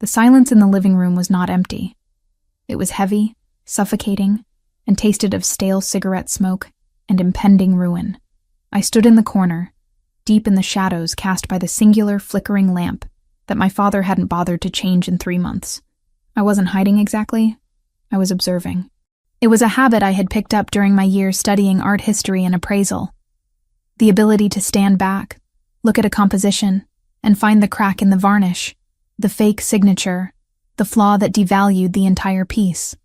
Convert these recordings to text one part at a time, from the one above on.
The silence in the living room was not empty. It was heavy, suffocating, and tasted of stale cigarette smoke and impending ruin. I stood in the corner, deep in the shadows cast by the singular flickering lamp that my father hadn't bothered to change in 3 months. I wasn't hiding exactly. I was observing. It was a habit I had picked up during my years studying art history and appraisal. The ability to stand back, look at a composition, and find the crack in the varnish, the fake signature, the flaw that devalued the entire piece.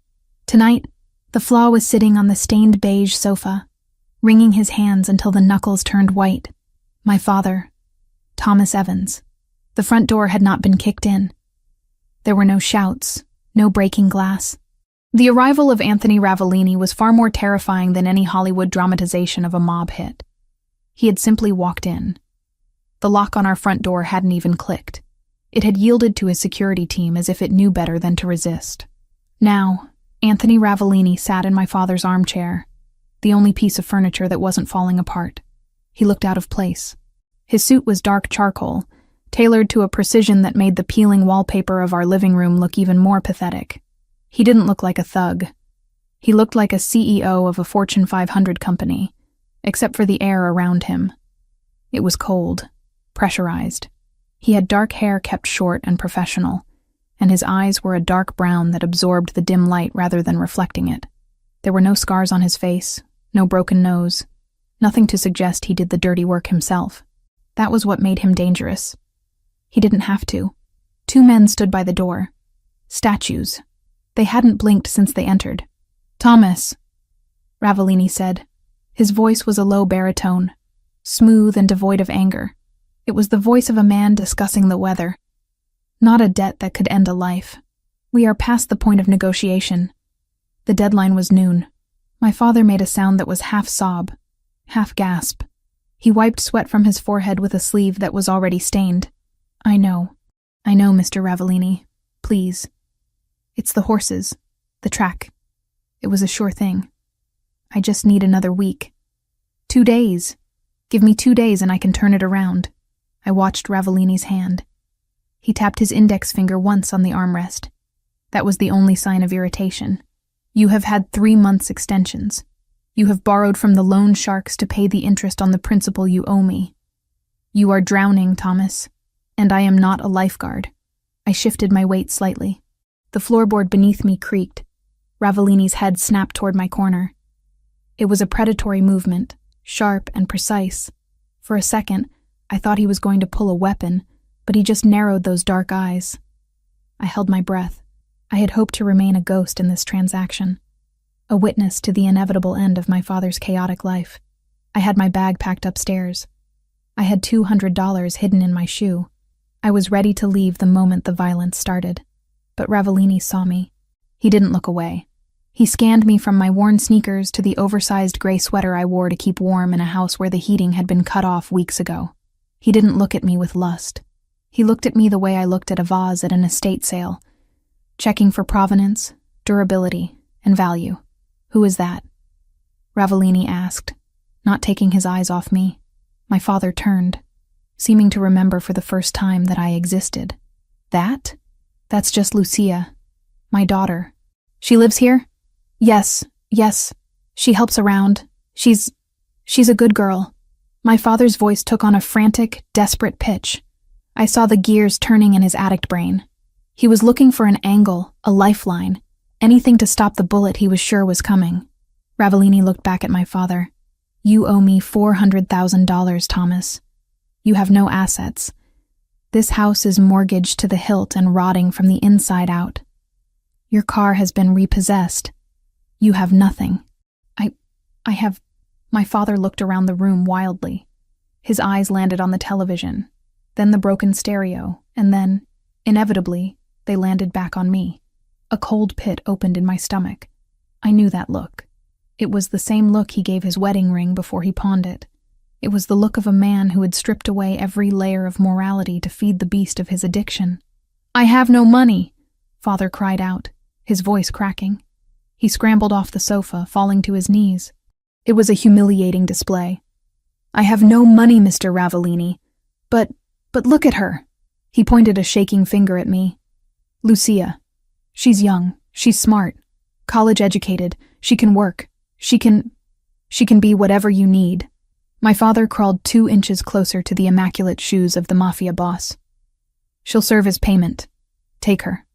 Tonight, the flaw was sitting on the stained beige sofa, wringing his hands until the knuckles turned white. My father, Thomas Evans. The front door had not been kicked in. There were no shouts, no breaking glass. The arrival of Anthony Ravellini was far more terrifying than any Hollywood dramatization of a mob hit. He had simply walked in. The lock on our front door hadn't even clicked. It had yielded to his security team as if it knew better than to resist. Now, Anthony Ravellini sat in my father's armchair, the only piece of furniture that wasn't falling apart. He looked out of place. His suit was dark charcoal, tailored to a precision that made the peeling wallpaper of our living room look even more pathetic. He didn't look like a thug. He looked like a CEO of a Fortune 500 company, except for the air around him. It was cold, pressurized. He had dark hair kept short and professional, and his eyes were a dark brown that absorbed the dim light rather than reflecting it. There were no scars on his face, no broken nose, nothing to suggest he did the dirty work himself. That was what made him dangerous. He didn't have to. 2 men stood by the door. Statues. They hadn't blinked since they entered. "Thomas," Ravellini said. His voice was a low baritone, smooth and devoid of anger. It was the voice of a man discussing the weather, not a debt that could end a life. "We are past the point of negotiation." The deadline was noon. My father made a sound that was half sob, half gasp. He wiped sweat from his forehead with a sleeve that was already stained. I know, Mr. Ravellini. Please. It's the horses, the track. It was a sure thing. I just need another week. 2 days. Give me 2 days and I can turn it around." I watched Ravellini's hand. He tapped his index finger once on the armrest. That was the only sign of irritation. "You have had 3 months extensions. You have borrowed from the loan sharks to pay the interest on the principal you owe me. You are drowning, Thomas, and I am not a lifeguard." I shifted my weight slightly. The floorboard beneath me creaked. Ravellini's head snapped toward my corner. It was a predatory movement, sharp and precise. For a second, I thought he was going to pull a weapon, but he just narrowed those dark eyes. I held my breath. I had hoped to remain a ghost in this transaction, a witness to the inevitable end of my father's chaotic life. I had my bag packed upstairs. I had $200 hidden in my shoe. I was ready to leave the moment the violence started. But Ravellini saw me. He didn't look away. He scanned me from my worn sneakers to the oversized gray sweater I wore to keep warm in a house where the heating had been cut off weeks ago. He didn't look at me with lust. He looked at me the way I looked at a vase at an estate sale, checking for provenance, durability, and value. "Who is that?" Ravellini asked, not taking his eyes off me. My father turned, seeming to remember for the first time that I existed. "That? That's just Lucia, my daughter. She lives here?" Yes. She helps around. She's a good girl." My father's voice took on a frantic, desperate pitch. I saw the gears turning in his addict brain. He was looking for an angle, a lifeline, anything to stop the bullet he was sure was coming. Ravellini looked back at my father. "You owe me $400,000, Thomas. You have no assets. This house is mortgaged to the hilt and rotting from the inside out. Your car has been repossessed. You have nothing." I have... My father looked around the room wildly. His eyes landed on the television, then the broken stereo, and then, inevitably, they landed back on me. A cold pit opened in my stomach. I knew that look. It was the same look he gave his wedding ring before he pawned it. It was the look of a man who had stripped away every layer of morality to feed the beast of his addiction. "I have no money," Father cried out, his voice cracking. He scrambled off the sofa, falling to his knees. It was a humiliating display. "I have no money, Mr. Ravellini. But look at her." He pointed a shaking finger at me. Lucia. She's young. She's smart. College educated. She can work. She can be whatever you need. My father crawled 2 inches closer to the immaculate shoes of the mafia boss. She'll serve as payment. Take her.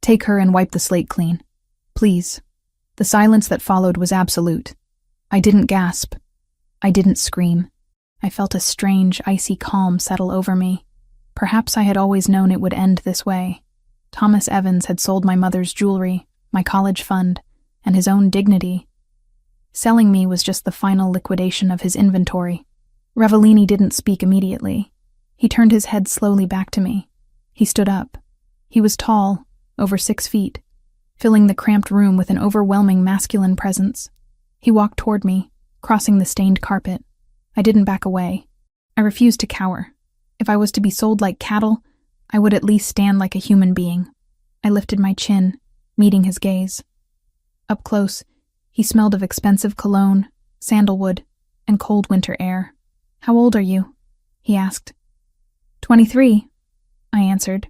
Take her and wipe the slate clean. Please. The silence that followed was absolute. I didn't gasp. I didn't scream. I felt a strange, icy calm settle over me. Perhaps I had always known it would end this way. Thomas Evans had sold my mother's jewelry, my college fund, and his own dignity. Selling me was just the final liquidation of his inventory. Ravellini didn't speak immediately. He turned his head slowly back to me. He stood up. He was tall, over 6 feet, filling the cramped room with an overwhelming masculine presence. He walked toward me, crossing the stained carpet. I didn't back away. I refused to cower. If I was to be sold like cattle, I would at least stand like a human being. I lifted my chin, meeting his gaze. Up close, he smelled of expensive cologne, sandalwood, and cold winter air. "How old are you?" he asked. 23, I answered.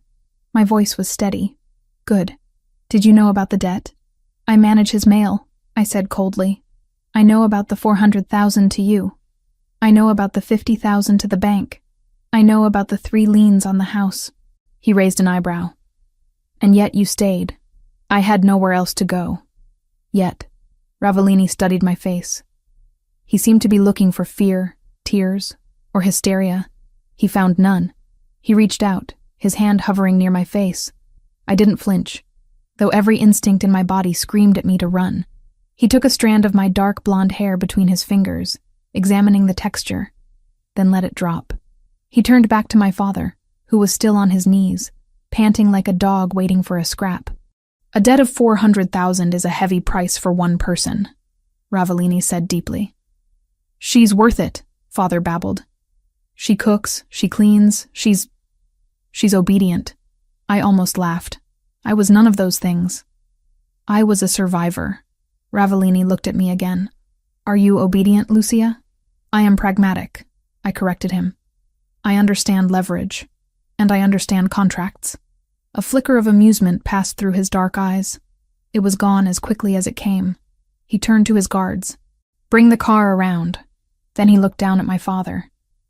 My voice was steady. "Good. Did you know about the debt?" "I manage his mail," I said coldly. "I know about the 400,000 to you. I know about the 50,000 to the bank. I know about the 3 liens on the house." He raised an eyebrow. "And yet you stayed. I had nowhere else to go." Yet. Ravellini studied my face. He seemed to be looking for fear, tears, or hysteria. He found none. He reached out, his hand hovering near my face. I didn't flinch, though every instinct in my body screamed at me to run. He took a strand of my dark blonde hair between his fingers, examining the texture, then let it drop. He turned back to my father, who was still on his knees, panting like a dog waiting for a scrap. "A debt of 400,000 is a heavy price for one person," Ravellini said deeply. "She's worth it," Father babbled. "She cooks, she cleans, she's obedient." I almost laughed. I was none of those things. I was a survivor. Ravellini looked at me again. "Are you obedient, Lucia?" "I am pragmatic," I corrected him. "I understand leverage, and I understand contracts." A flicker of amusement passed through his dark eyes. It was gone as quickly as it came. He turned to his guards. "Bring the car around." Then he looked down at my father.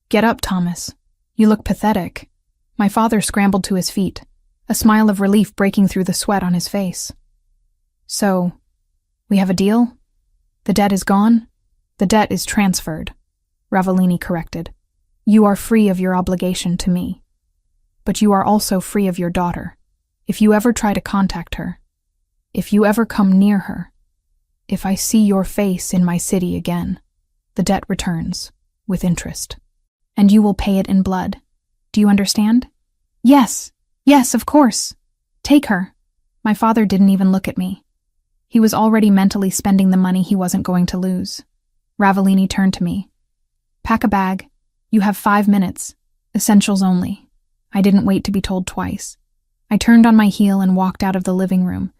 "Get up, Thomas. You look pathetic." My father scrambled to his feet, a smile of relief breaking through the sweat on his face. "So, we have a deal? The debt is gone?" "The debt is transferred," Ravellini corrected. "You are free of your obligation to me. But you are also free of your daughter. If you ever try to contact her, if you ever come near her, if I see your face in my city again, the debt returns, with interest. And you will pay it in blood. Do you understand?" "Yes, yes, of course. Take her." My father didn't even look at me. He was already mentally spending the money he wasn't going to lose. Ravellini turned to me. "Pack a bag. You have 5 minutes. Essentials only." I didn't wait to be told twice. I turned on my heel and walked out of the living room,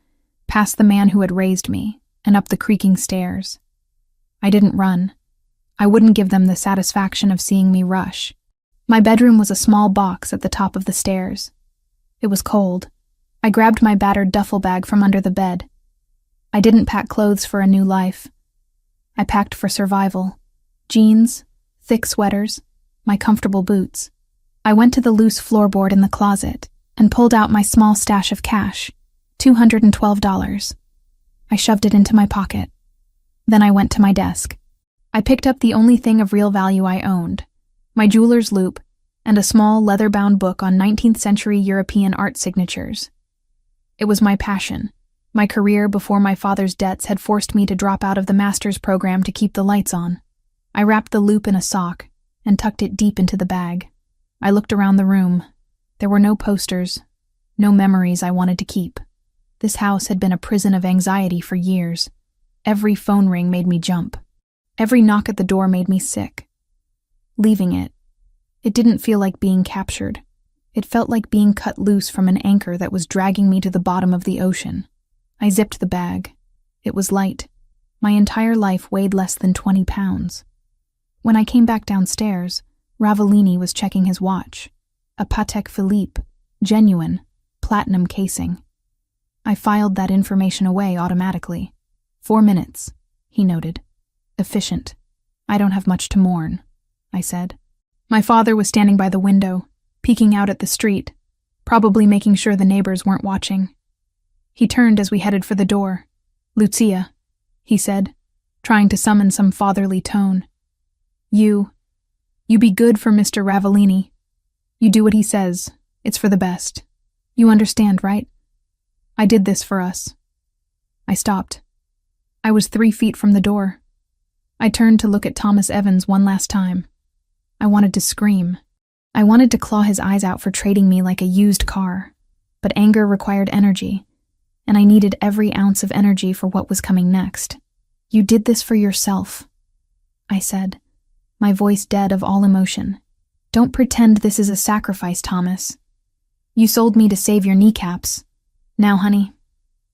past the man who had raised me, and up the creaking stairs. I didn't run. I wouldn't give them the satisfaction of seeing me rush. My bedroom was a small box at the top of the stairs. It was cold. I grabbed my battered duffel bag from under the bed. I didn't pack clothes for a new life. I packed for survival. Jeans, thick sweaters, my comfortable boots. I went to the loose floorboard in the closet and pulled out my small stash of cash, $212. I shoved it into my pocket. Then I went to my desk. I picked up the only thing of real value I owned, my jeweler's loupe and a small leather-bound book on 19th century European art signatures. It was my passion. My career before my father's debts had forced me to drop out of the master's program to keep the lights on. I wrapped the loupe in a sock and tucked it deep into the bag. I looked around the room. There were no posters, no memories I wanted to keep. This house had been a prison of anxiety for years. Every phone ring made me jump. Every knock at the door made me sick. Leaving it didn't feel like being captured. It felt like being cut loose from an anchor that was dragging me to the bottom of the ocean. I zipped the bag. It was light. My entire life weighed less than 20 pounds. When I came back downstairs, Ravellini was checking his watch. A Patek Philippe, genuine, platinum casing. I filed that information away automatically. 4 minutes, he noted. Efficient. I don't have much to mourn, I said. My father was standing by the window, peeking out at the street, probably making sure the neighbors weren't watching. He turned as we headed for the door. Lucia, he said, trying to summon some fatherly tone. You be good for Mr. Ravellini. You do what he says. It's for the best. You understand, right? I did this for us. I stopped. I was 3 feet from the door. I turned to look at Thomas Evans one last time. I wanted to scream. I wanted to claw his eyes out for trading me like a used car. But anger required energy, and I needed every ounce of energy for what was coming next. You did this for yourself, I said, my voice dead of all emotion. Don't pretend this is a sacrifice, Thomas. You sold me to save your kneecaps. Now, honey,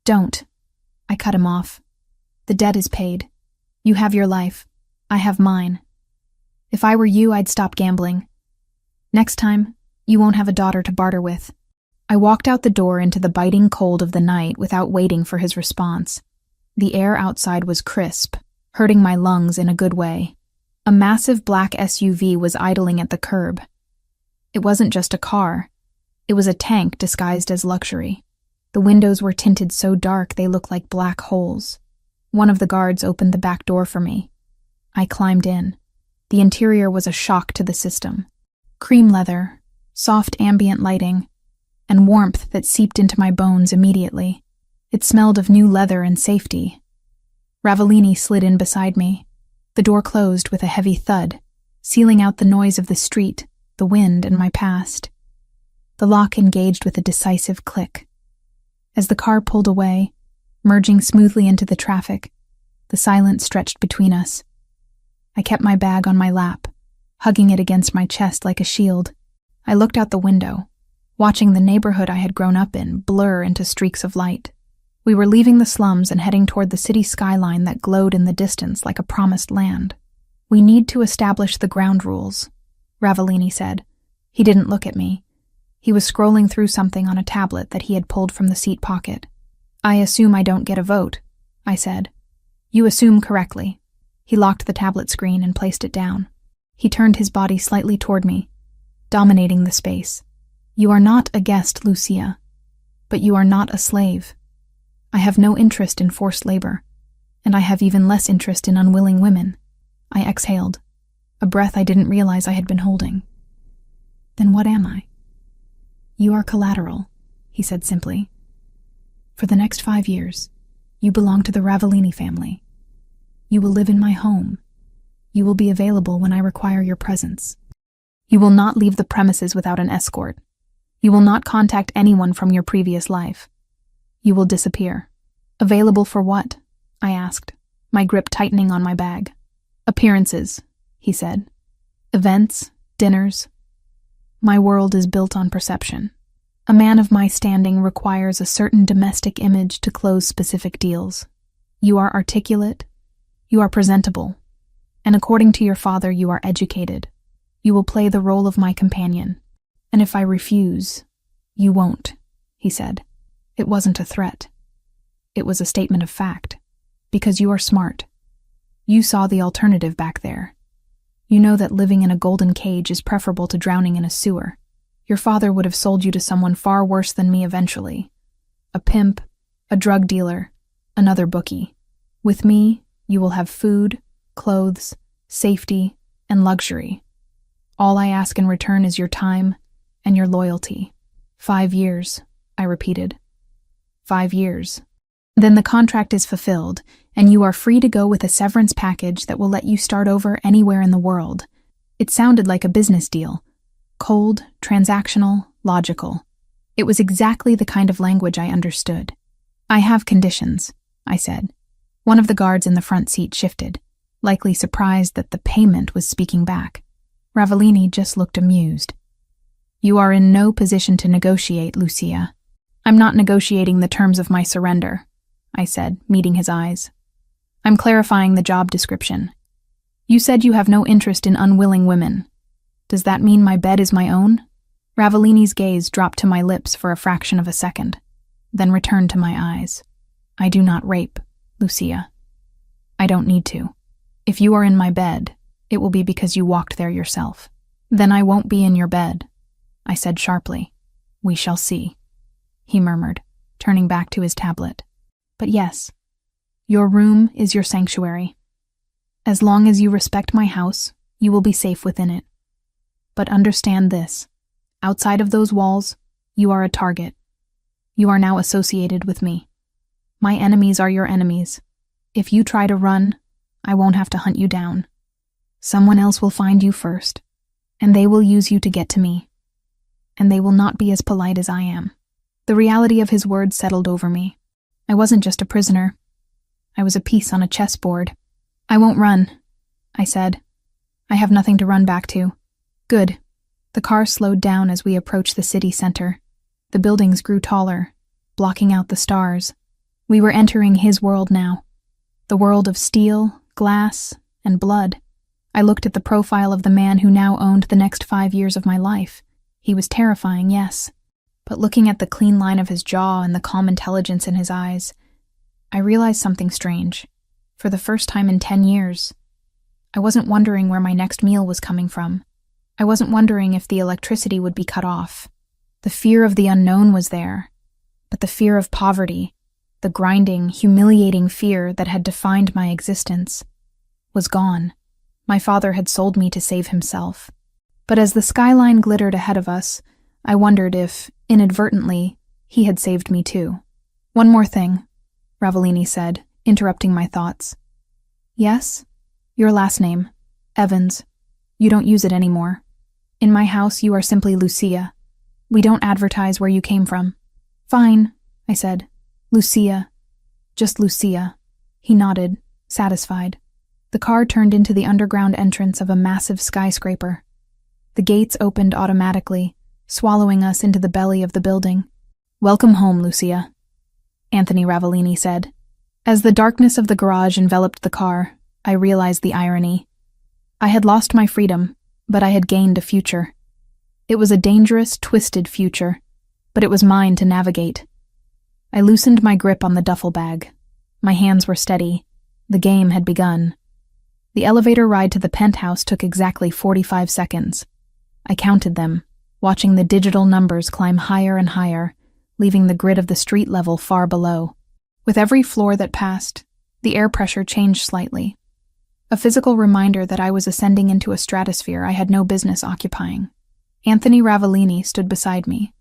don't. I cut him off. The debt is paid. You have your life. I have mine. If I were you, I'd stop gambling. Next time, you won't have a daughter to barter with. I walked out the door into the biting cold of the night without waiting for his response. The air outside was crisp, hurting my lungs in a good way. A massive black SUV was idling at the curb. It wasn't just a car. It was a tank disguised as luxury. The windows were tinted so dark they looked like black holes. One of the guards opened the back door for me. I climbed in. The interior was a shock to the system. Cream leather, soft ambient lighting, and warmth that seeped into my bones immediately. It smelled of new leather and safety. Ravellini slid in beside me. The door closed with a heavy thud, sealing out the noise of the street, the wind, and my past. The lock engaged with a decisive click. As the car pulled away, merging smoothly into the traffic, the silence stretched between us. I kept my bag on my lap, hugging it against my chest like a shield. I looked out the window, watching the neighborhood I had grown up in blur into streaks of light. We were leaving the slums and heading toward the city skyline that glowed in the distance like a promised land. We need to establish the ground rules, Ravellini said. He didn't look at me. He was scrolling through something on a tablet that he had pulled from the seat pocket. I assume I don't get a vote, I said. You assume correctly. He locked the tablet screen and placed it down. He turned his body slightly toward me, dominating the space. You are not a guest, Lucia, but you are not a slave. I have no interest in forced labor, and I have even less interest in unwilling women. I exhaled, a breath I didn't realize I had been holding. Then what am I? You are collateral, he said simply. For the next 5 years, you belong to the Ravellini family. You will live in my home. You will be available when I require your presence. You will not leave the premises without an escort. You will not contact anyone from your previous life. You will disappear. Available for what? I asked, my grip tightening on my bag. Appearances, he said. Events, dinners. My world is built on perception. A man of my standing requires a certain domestic image to close specific deals. You are articulate. You are presentable. And according to your father, you are educated. You will play the role of my companion. And if I refuse, you won't, he said. It wasn't a threat. It was a statement of fact. Because you are smart. You saw the alternative back there. You know that living in a golden cage is preferable to drowning in a sewer. Your father would have sold you to someone far worse than me eventually. A pimp, a drug dealer, another bookie. With me, you will have food, clothes, safety, and luxury. All I ask in return is your time and your loyalty. 5 years, I repeated. 5 years. Then the contract is fulfilled, and you are free to go with a severance package that will let you start over anywhere in the world. It sounded like a business deal. Cold, transactional, logical. It was exactly the kind of language I understood. I have conditions, I said. One of the guards in the front seat shifted, likely surprised that the payment was speaking back. Ravellini just looked amused. You are in no position to negotiate, Lucia. I'm not negotiating the terms of my surrender, I said, meeting his eyes. I'm clarifying the job description. You said you have no interest in unwilling women. Does that mean my bed is my own? Ravellini's gaze dropped to my lips for a fraction of a second, then returned to my eyes. I do not rape, Lucia. I don't need to. If you are in my bed, it will be because you walked there yourself. Then I won't be in your bed, I said sharply. We shall see, he murmured, turning back to his tablet. But yes, your room is your sanctuary. As long as you respect my house, you will be safe within it. But understand this. Outside of those walls, you are a target. You are now associated with me. My enemies are your enemies. If you try to run, I won't have to hunt you down. Someone else will find you first, and they will use you to get to me. And they will not be as polite as I am. The reality of his words settled over me. I wasn't just a prisoner. I was a piece on a chessboard. I won't run, I said. I have nothing to run back to. Good. The car slowed down as we approached the city center. The buildings grew taller, blocking out the stars. We were entering his world now. The world of steel, glass, and blood. I looked at the profile of the man who now owned the next 5 years of my life. He was terrifying, yes. But looking at the clean line of his jaw and the calm intelligence in his eyes, I realized something strange. For the first time in 10 years, I wasn't wondering where my next meal was coming from. I wasn't wondering if the electricity would be cut off. The fear of the unknown was there, but the fear of poverty, the grinding, humiliating fear that had defined my existence, was gone. My father had sold me to save himself. But as the skyline glittered ahead of us, I wondered if, inadvertently, he had saved me too. One more thing, Ravellini said, interrupting my thoughts. Yes? Your last name, Evans. You don't use it anymore. In my house, you are simply Lucia. We don't advertise where you came from. Fine, I said. Lucia. Just Lucia. He nodded, satisfied. The car turned into the underground entrance of a massive skyscraper. The gates opened automatically, swallowing us into the belly of the building. Welcome home, Lucia, Anthony Ravellini said. As the darkness of the garage enveloped the car, I realized the irony. I had lost my freedom, but I had gained a future. It was a dangerous, twisted future, but it was mine to navigate. I loosened my grip on the duffel bag. My hands were steady. The game had begun. The elevator ride to the penthouse took exactly 45 seconds. I counted them, watching the digital numbers climb higher and higher, leaving the grid of the street level far below. With every floor that passed, the air pressure changed slightly. A physical reminder that I was ascending into a stratosphere I had no business occupying. Anthony Ravellini stood beside me,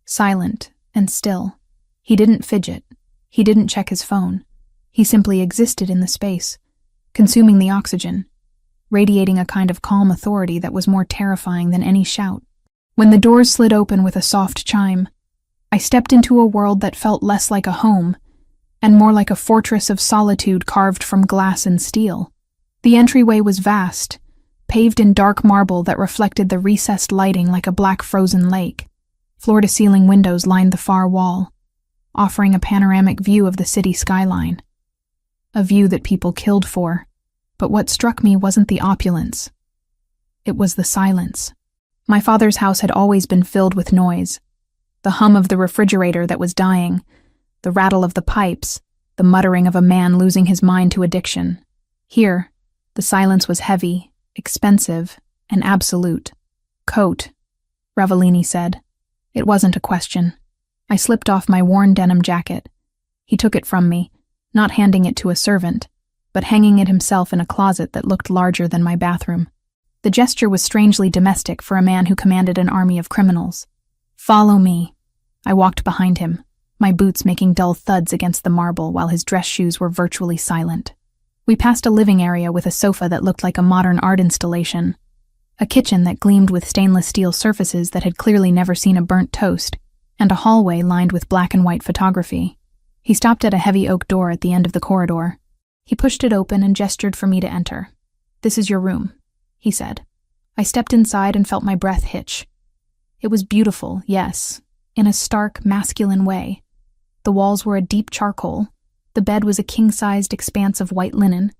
silent and still. He didn't fidget. He didn't check his phone. He simply existed in the space, consuming the oxygen, radiating a kind of calm authority that was more terrifying than any shout. When the doors slid open with a soft chime, I stepped into a world that felt less like a home and more like a fortress of solitude carved from glass and steel. The entryway was vast, paved in dark marble that reflected the recessed lighting like a black frozen lake. Floor-to-ceiling windows lined the far wall, offering a panoramic view of the city skyline. A view that people killed for, but what struck me wasn't the opulence. It was the silence. My father's house had always been filled with noise. The hum of the refrigerator that was dying, the rattle of the pipes, the muttering of a man losing his mind to addiction. Here, the silence was heavy, expensive, and absolute. Coat, Ravellini said. It wasn't a question. I slipped off my worn denim jacket. He took it from me, not handing it to a servant, but hanging it himself in a closet that looked larger than my bathroom. The gesture was strangely domestic for a man who commanded an army of criminals. Follow me. I walked behind him, my boots making dull thuds against the marble while his dress shoes were virtually silent. We passed a living area with a sofa that looked like a modern art installation, a kitchen that gleamed with stainless steel surfaces that had clearly never seen a burnt toast, and a hallway lined with black and white photography. He stopped at a heavy oak door at the end of the corridor. He pushed it open and gestured for me to enter. "This is your room," he said. I stepped inside and felt my breath hitch. It was beautiful, yes, in a stark, masculine way. The walls were a deep charcoal, the bed was a king-sized expanse of white linen,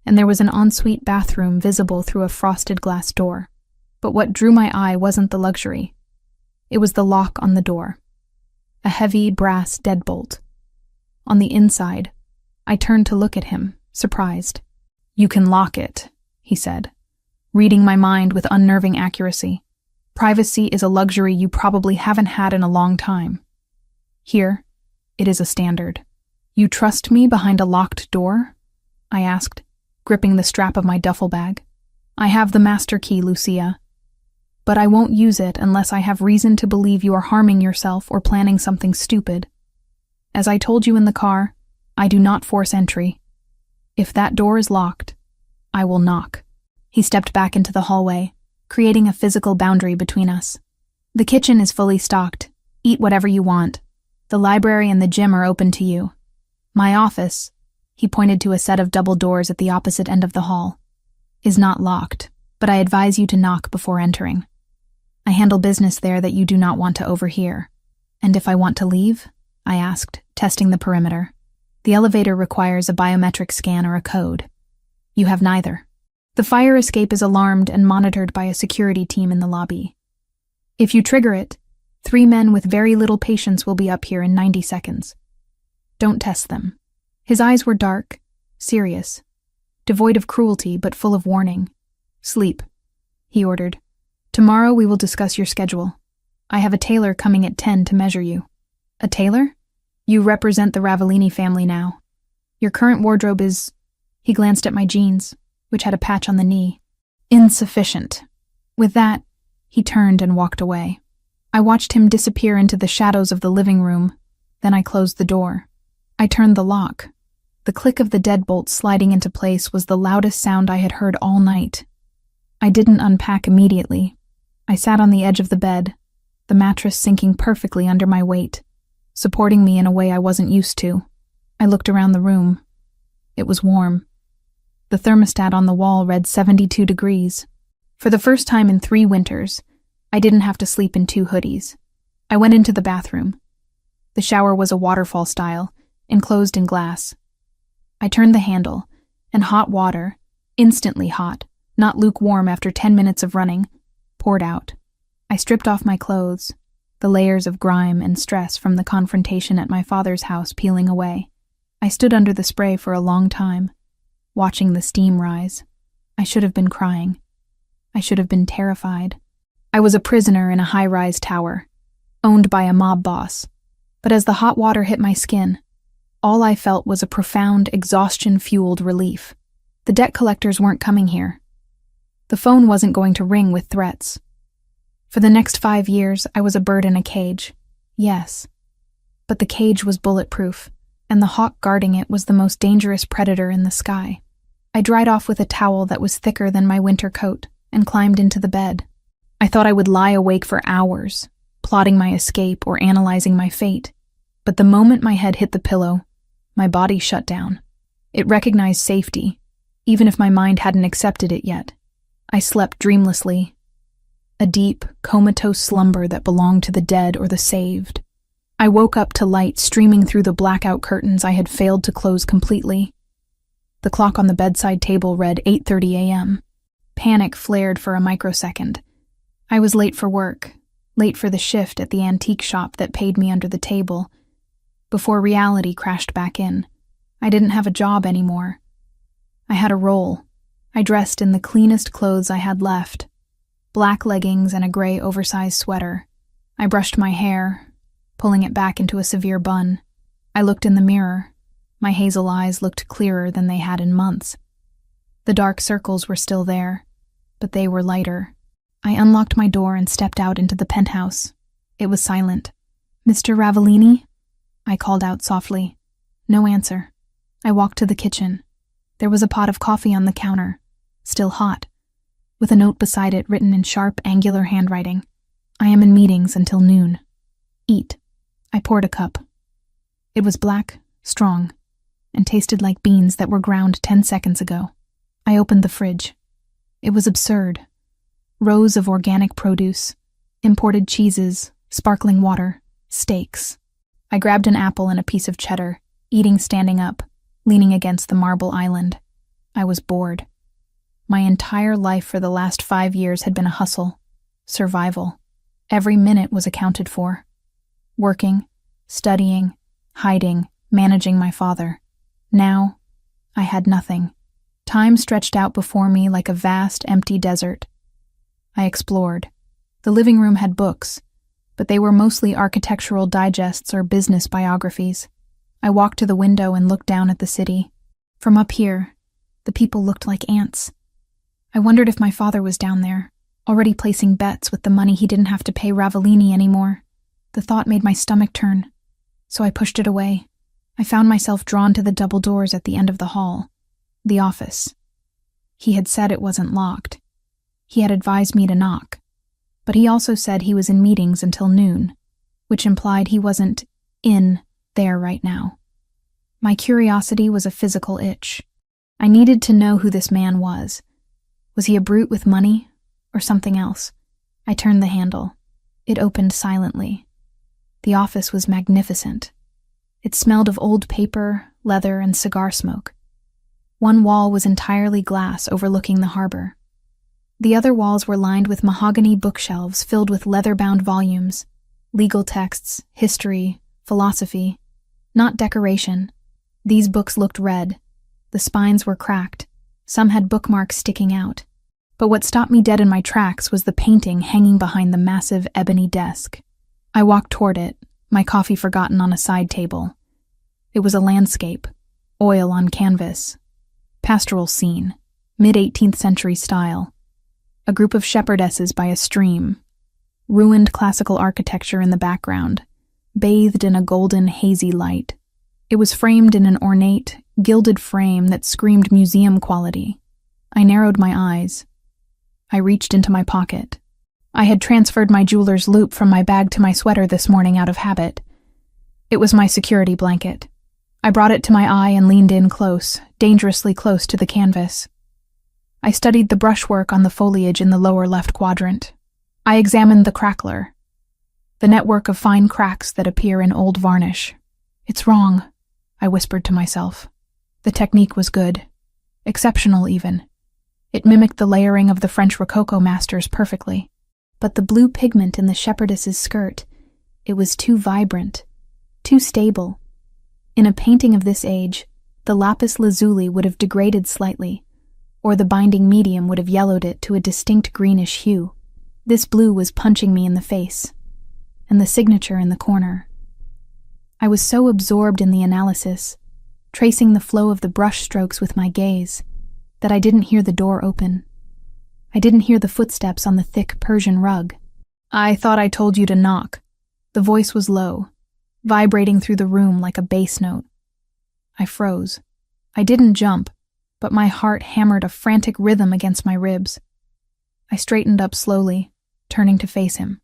and there was an ensuite bathroom visible through a frosted glass door. But what drew my eye wasn't the luxury. It was the lock on the door. A heavy brass deadbolt. On the inside, I turned to look at him, surprised. "You can lock it," he said, reading my mind with unnerving accuracy. "Privacy is a luxury you probably haven't had in a long time. Here, it is a standard." "You trust me behind a locked door?" I asked, gripping the strap of my duffel bag. "I have the master key, Lucia. But I won't use it unless I have reason to believe you are harming yourself or planning something stupid. As I told you in the car, I do not force entry. If that door is locked, I will knock." He stepped back into the hallway, creating a physical boundary between us. "The kitchen is fully stocked. Eat whatever you want. The library and the gym are open to you. My office," he pointed to a set of double doors at the opposite end of the hall, "is not locked, but I advise you to knock before entering. I handle business there that you do not want to overhear." "And if I want to leave?" I asked, testing the perimeter. "The elevator requires a biometric scan or a code. You have neither. The fire escape is alarmed and monitored by a security team in the lobby. If you trigger it, 3 men with very little patience will be up here in 90 seconds. Don't test them." His eyes were dark, serious, devoid of cruelty but full of warning. "Sleep," he ordered. "Tomorrow we will discuss your schedule. I have a tailor coming at 10 to measure you." "A tailor? You represent the Ravellini family now. Your current wardrobe is—" He glanced at my jeans, which had a patch on the knee. "Insufficient." With that, he turned and walked away. I watched him disappear into the shadows of the living room, then I closed the door. I turned the lock. The click of the deadbolt sliding into place was the loudest sound I had heard all night. I didn't unpack immediately. I sat on the edge of the bed, the mattress sinking perfectly under my weight, supporting me in a way I wasn't used to. I looked around the room. It was warm. The thermostat on the wall read 72 degrees. For the first time in 3 winters, I didn't have to sleep in 2 hoodies. I went into the bathroom. The shower was a waterfall style, enclosed in glass. I turned the handle, and hot water, instantly hot, not lukewarm after 10 minutes of running, poured out. I stripped off my clothes, the layers of grime and stress from the confrontation at my father's house peeling away. I stood under the spray for a long time, watching the steam rise. I should have been crying. I should have been terrified. I was a prisoner in a high-rise tower, owned by a mob boss. But as the hot water hit my skin, all I felt was a profound, exhaustion-fueled relief. The debt collectors weren't coming here. The phone wasn't going to ring with threats. For the next 5 years, I was a bird in a cage. Yes. But the cage was bulletproof, and the hawk guarding it was the most dangerous predator in the sky. I dried off with a towel that was thicker than my winter coat and climbed into the bed. I thought I would lie awake for hours, plotting my escape or analyzing my fate. But the moment my head hit the pillow, my body shut down. It recognized safety, even if my mind hadn't accepted it yet. I slept dreamlessly, a deep, comatose slumber that belonged to the dead or the saved. I woke up to light streaming through the blackout curtains I had failed to close completely. The clock on the bedside table read 8:30 a.m. Panic flared for a microsecond. I was late for work, late for the shift at the antique shop that paid me under the table. Before reality crashed back in, I didn't have a job anymore. I had a role. I dressed in the cleanest clothes I had left, black leggings and a gray oversized sweater. I brushed my hair, pulling it back into a severe bun. I looked in the mirror. My hazel eyes looked clearer than they had in months. The dark circles were still there, but they were lighter. I unlocked my door and stepped out into the penthouse. It was silent. "Mr. Ravellini?" I called out softly. No answer. I walked to the kitchen. There was a pot of coffee on the counter, still hot, with a note beside it written in sharp, angular handwriting. "I am in meetings until noon. Eat." I poured a cup. It was black, strong, and tasted like beans that were ground 10 seconds ago. I opened the fridge. It was absurd. Rows of organic produce, imported cheeses, sparkling water, steaks. I grabbed an apple and a piece of cheddar, eating standing up, leaning against the marble island. I was bored. My entire life for the last 5 years had been a hustle, survival. Every minute was accounted for. Working, studying, hiding, managing my father. Now, I had nothing. Time stretched out before me like a vast, empty desert. I explored. The living room had books, but they were mostly architectural digests or business biographies. I walked to the window and looked down at the city. From up here, the people looked like ants. I wondered if my father was down there, already placing bets with the money he didn't have to pay Ravellini anymore. The thought made my stomach turn, so I pushed it away. I found myself drawn to the double doors at the end of the hall. The office. He had said it wasn't locked. He had advised me to knock. But he also said he was in meetings until noon, which implied he wasn't in there right now. My curiosity was a physical itch. I needed to know who this man was. Was he a brute with money, or something else? I turned the handle. It opened silently. The office was magnificent. It smelled of old paper, leather, and cigar smoke. One wall was entirely glass overlooking the harbor. The other walls were lined with mahogany bookshelves filled with leather-bound volumes, legal texts, history, philosophy. Not decoration. These books looked red. The spines were cracked. Some had bookmarks sticking out. But what stopped me dead in my tracks was the painting hanging behind the massive ebony desk. I walked toward it, my coffee forgotten on a side table. It was a landscape, oil on canvas. Pastoral scene, mid-18th century style. A group of shepherdesses by a stream. Ruined classical architecture in the background, bathed in a golden, hazy light. It was framed in an ornate, gilded frame that screamed museum quality. I narrowed my eyes. I reached into my pocket. I had transferred my jeweler's loop from my bag to my sweater this morning out of habit. It was my security blanket. I brought it to my eye and leaned in close, dangerously close to the canvas. I studied the brushwork on the foliage in the lower left quadrant. I examined the crackler, the network of fine cracks that appear in old varnish. It's wrong, I whispered to myself. The technique was good. Exceptional, even. It mimicked the layering of the French Rococo masters perfectly. But the blue pigment in the shepherdess's skirt, it was too vibrant, too stable. In a painting of this age, the lapis lazuli would have degraded slightly, or the binding medium would have yellowed it to a distinct greenish hue. This blue was punching me in the face, and the signature in the corner. I was so absorbed in the analysis, tracing the flow of the brush strokes with my gaze, that I didn't hear the door open. I didn't hear the footsteps on the thick Persian rug. I thought I told you to knock. The voice was low, vibrating through the room like a bass note. I froze. I didn't jump, but my heart hammered a frantic rhythm against my ribs. I straightened up slowly, turning to face him.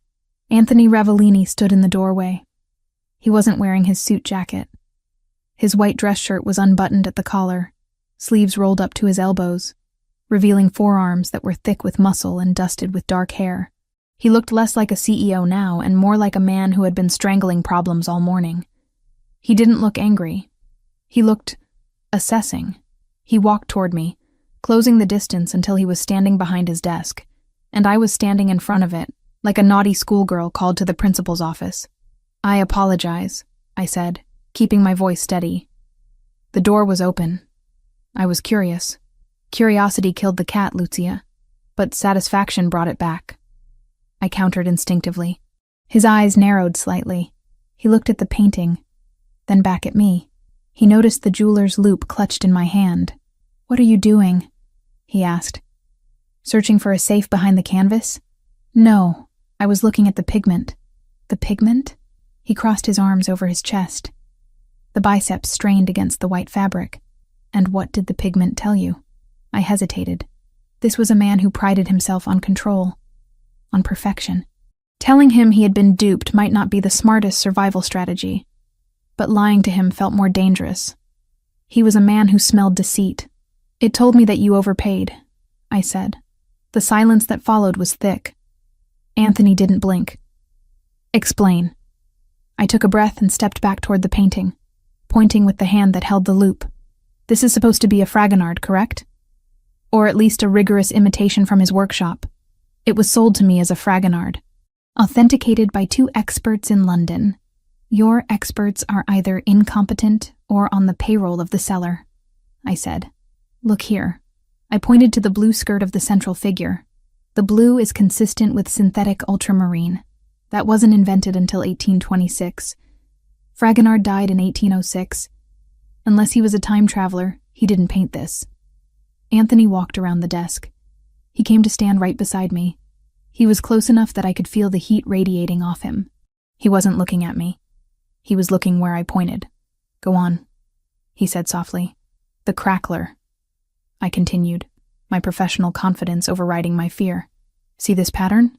Anthony Ravellini stood in the doorway. He wasn't wearing his suit jacket. His white dress shirt was unbuttoned at the collar, sleeves rolled up to his elbows, revealing forearms that were thick with muscle and dusted with dark hair. He looked less like a CEO now and more like a man who had been strangling problems all morning. He didn't look angry. He looked assessing. He walked toward me, closing the distance until he was standing behind his desk, and I was standing in front of it, like a naughty schoolgirl called to the principal's office. I apologize, I said, keeping my voice steady. The door was open. I was curious. Curiosity killed the cat, Lucia, but satisfaction brought it back. I countered instinctively. His eyes narrowed slightly. He looked at the painting, then back at me. He noticed the jeweler's loop clutched in my hand. "What are you doing?" he asked. "Searching for a safe behind the canvas?" "No, I was looking at the pigment." "The pigment?" He crossed his arms over his chest. The biceps strained against the white fabric. "And what did the pigment tell you?" I hesitated. This was a man who prided himself on control, on perfection. Telling him he had been duped might not be the smartest survival strategy, but lying to him felt more dangerous. He was a man who smelled deceit. "It told me that you overpaid," I said. The silence that followed was thick. Anthony didn't blink. "Explain." I took a breath and stepped back toward the painting, pointing with the hand that held the loop. "This is supposed to be a Fragonard, correct? Or at least a rigorous imitation from his workshop. It was sold to me as a Fragonard." authenticated by 2 experts in London. Your experts are either incompetent or on the payroll of the seller, I said. Look here. I pointed to the blue skirt of the central figure. The blue is consistent with synthetic ultramarine. That wasn't invented until 1826. Fragonard died in 1806. Unless he was a time traveler, he didn't paint this. Anthony walked around the desk. He came to stand right beside me. He was close enough that I could feel the heat radiating off him. He wasn't looking at me. He was looking where I pointed. Go on, he said softly. The crackler. I continued, my professional confidence overriding my fear. See this pattern?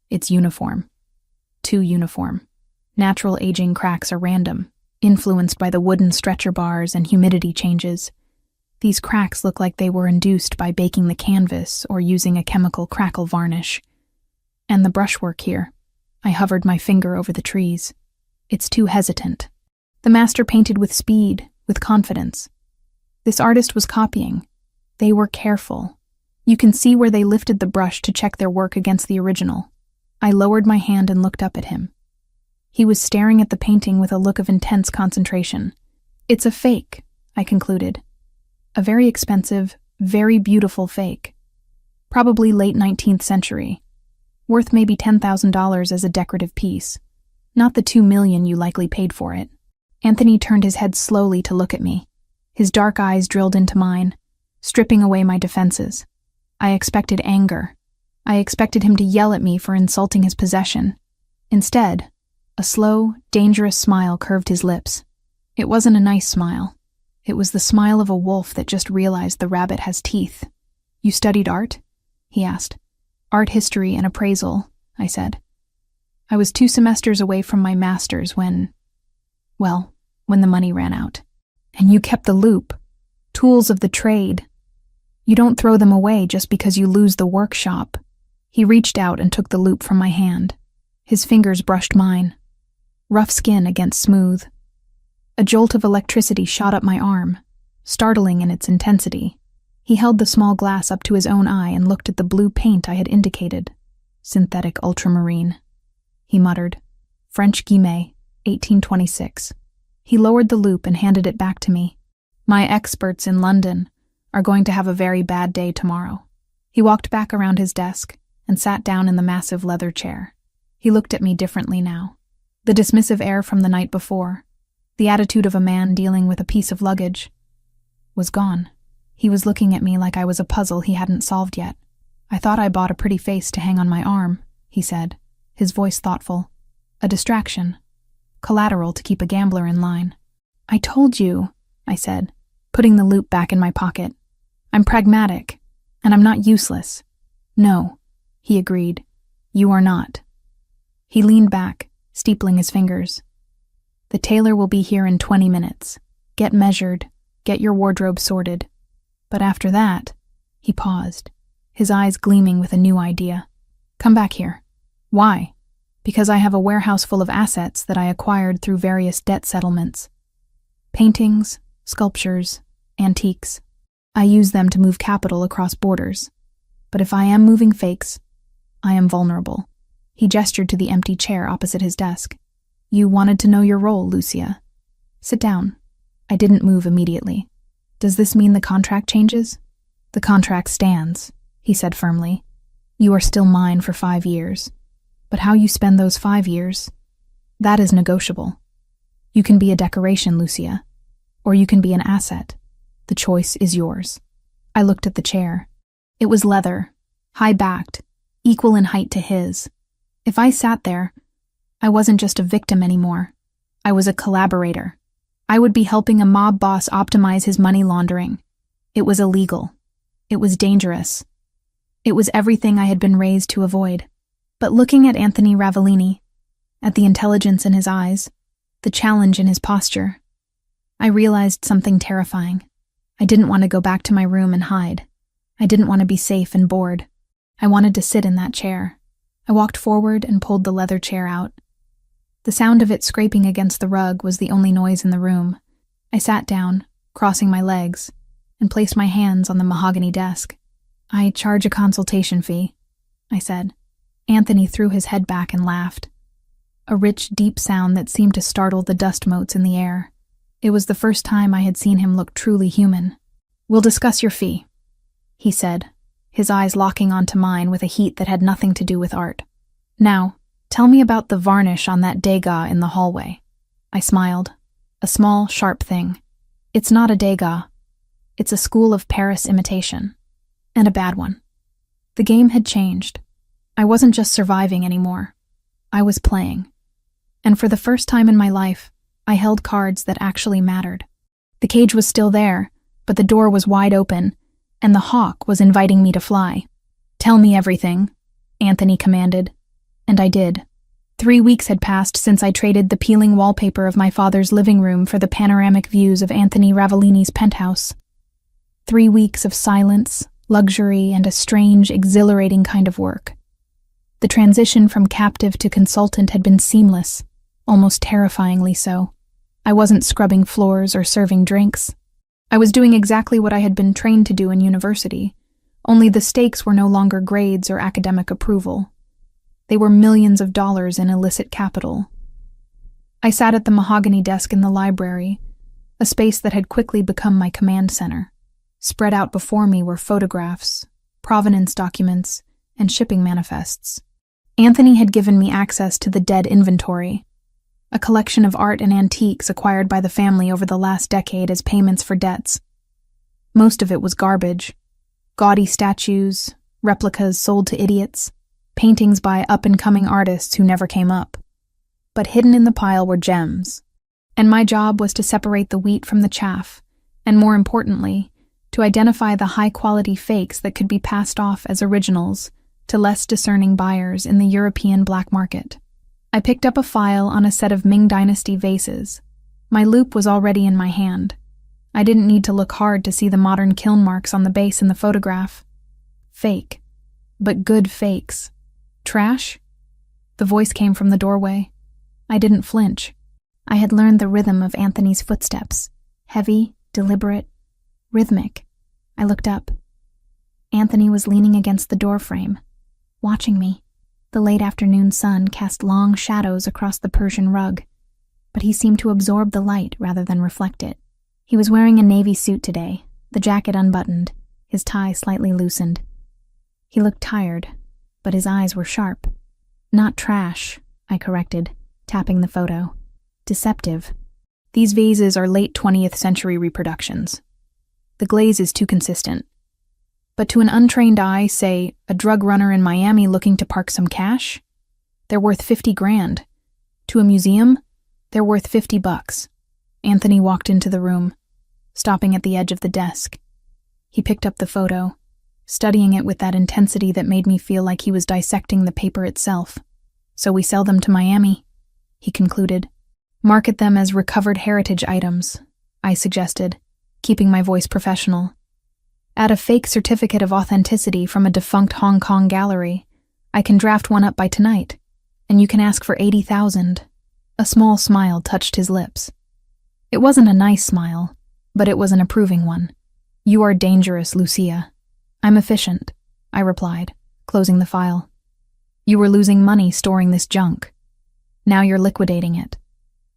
It's uniform. Too uniform. Natural aging cracks are random, influenced by the wooden stretcher bars and humidity changes. These cracks look like they were induced by baking the canvas or using a chemical crackle varnish. And the brushwork here. I hovered my finger over the trees. It's too hesitant. The master painted with speed, with confidence. This artist was copying. They were careful. You can see where they lifted the brush to check their work against the original. I lowered my hand and looked up at him. He was staring at the painting with a look of intense concentration. It's a fake, I concluded. A very expensive, very beautiful fake. Probably late 19th century. Worth maybe $10,000 as a decorative piece. Not the $2 million you likely paid for it. Anthony turned his head slowly to look at me. His dark eyes drilled into mine, stripping away my defenses. I expected anger. I expected him to yell at me for insulting his possession. Instead, a slow, dangerous smile curved his lips. It wasn't a nice smile. It was the smile of a wolf that just realized the rabbit has teeth. You studied art? He asked. Art history and appraisal, I said. I was 2 semesters away from my master's when the money ran out. And you kept the loop. Tools of the trade. You don't throw them away just because you lose the workshop. He reached out and took the loop from my hand. His fingers brushed mine. Rough skin against smooth. A jolt of electricity shot up my arm, startling in its intensity. He held the small glass up to his own eye and looked at the blue paint I had indicated. Synthetic ultramarine. He muttered. French Guillemet, 1826. He lowered the loop and handed it back to me. My experts in London are going to have a very bad day tomorrow. He walked back around his desk and sat down in the massive leather chair. He looked at me differently now. The dismissive air from the night before, the attitude of a man dealing with a piece of luggage, was gone. He was looking at me like I was a puzzle he hadn't solved yet. I thought I bought a pretty face to hang on my arm, he said, his voice thoughtful. A distraction. Collateral to keep a gambler in line. I told you, I said, putting the loop back in my pocket. I'm pragmatic, and I'm not useless. No, he agreed. You are not. He leaned back, steepling his fingers. The tailor will be here in 20 minutes. Get measured, get your wardrobe sorted. But after that, he paused, his eyes gleaming with a new idea. Come back here. Why? Because I have a warehouse full of assets that I acquired through various debt settlements. Paintings, sculptures, antiques. I use them to move capital across borders. But if I am moving fakes, I am vulnerable. He gestured to the empty chair opposite his desk. You wanted to know your role, Lucia. Sit down. I didn't move immediately. Does this mean the contract changes? The contract stands, he said firmly. You are still mine for 5 years. But how you spend those 5 years, that is negotiable. You can be a decoration, Lucia, or you can be an asset. The choice is yours. I looked at the chair. It was leather, high-backed, equal in height to his. If I sat there, I wasn't just a victim anymore. I was a collaborator. I would be helping a mob boss optimize his money laundering. It was illegal. It was dangerous. It was everything I had been raised to avoid. But looking at Anthony Ravellini, at the intelligence in his eyes, the challenge in his posture, I realized something terrifying. I didn't want to go back to my room and hide. I didn't want to be safe and bored. I wanted to sit in that chair. I walked forward and pulled the leather chair out. The sound of it scraping against the rug was the only noise in the room. I sat down, crossing my legs, and placed my hands on the mahogany desk. I charge a consultation fee, I said. Anthony threw his head back and laughed. A rich, deep sound that seemed to startle the dust motes in the air. It was the first time I had seen him look truly human. "We'll discuss your fee," he said, his eyes locking onto mine with a heat that had nothing to do with art. "Now, tell me about the varnish on that degas in the hallway." I smiled. A small, sharp thing. "It's not a degas. It's a school of Paris imitation. And a bad one." The game had changed. I wasn't just surviving anymore. I was playing. And for the first time in my life, I held cards that actually mattered. The cage was still there, but the door was wide open, and the hawk was inviting me to fly. "Tell me everything," Anthony commanded. And I did. 3 weeks had passed since I traded the peeling wallpaper of my father's living room for the panoramic views of Anthony Ravellini's penthouse. 3 weeks of silence, luxury, and a strange, exhilarating kind of work. The transition from captive to consultant had been seamless, almost terrifyingly so. I wasn't scrubbing floors or serving drinks. I was doing exactly what I had been trained to do in university, only the stakes were no longer grades or academic approval. They were millions of dollars in illicit capital. I sat at the mahogany desk in the library, a space that had quickly become my command center. Spread out before me were photographs, provenance documents, and shipping manifests. Anthony had given me access to the dead inventory, a collection of art and antiques acquired by the family over the last decade as payments for debts. Most of it was garbage. Gaudy statues, replicas sold to idiots, paintings by up-and-coming artists who never came up. But hidden in the pile were gems. And my job was to separate the wheat from the chaff, and more importantly, to identify the high-quality fakes that could be passed off as originals to less discerning buyers in the European black market. I picked up a file on a set of Ming Dynasty vases. My loupe was already in my hand. I didn't need to look hard to see the modern kiln marks on the base in the photograph. Fake. But good fakes. Trash? The voice came from the doorway. I didn't flinch. I had learned the rhythm of Anthony's footsteps. Heavy, deliberate, rhythmic. I looked up. Anthony was leaning against the doorframe, watching me. The late afternoon sun cast long shadows across the Persian rug, but he seemed to absorb the light rather than reflect it. He was wearing a navy suit today, the jacket unbuttoned, his tie slightly loosened. He looked tired, but his eyes were sharp. "Not trash," I corrected, tapping the photo. "Deceptive. These vases are late 20th century reproductions. The glaze is too consistent. But to an untrained eye, say, a drug runner in Miami looking to park some cash, they're worth 50 grand. To a museum, they're worth $50. Anthony walked into the room, stopping at the edge of the desk. He picked up the photo, studying it with that intensity that made me feel like he was dissecting the paper itself. "So we sell them to Miami," he concluded. "Market them as recovered heritage items," I suggested, keeping my voice professional. "Add a fake certificate of authenticity from a defunct Hong Kong gallery. I can draft one up by tonight, and you can ask for 80,000. A small smile touched his lips. It wasn't a nice smile, but it was an approving one. "You are dangerous, Lucia." "I'm efficient," I replied, closing the file. "You were losing money storing this junk. Now you're liquidating it.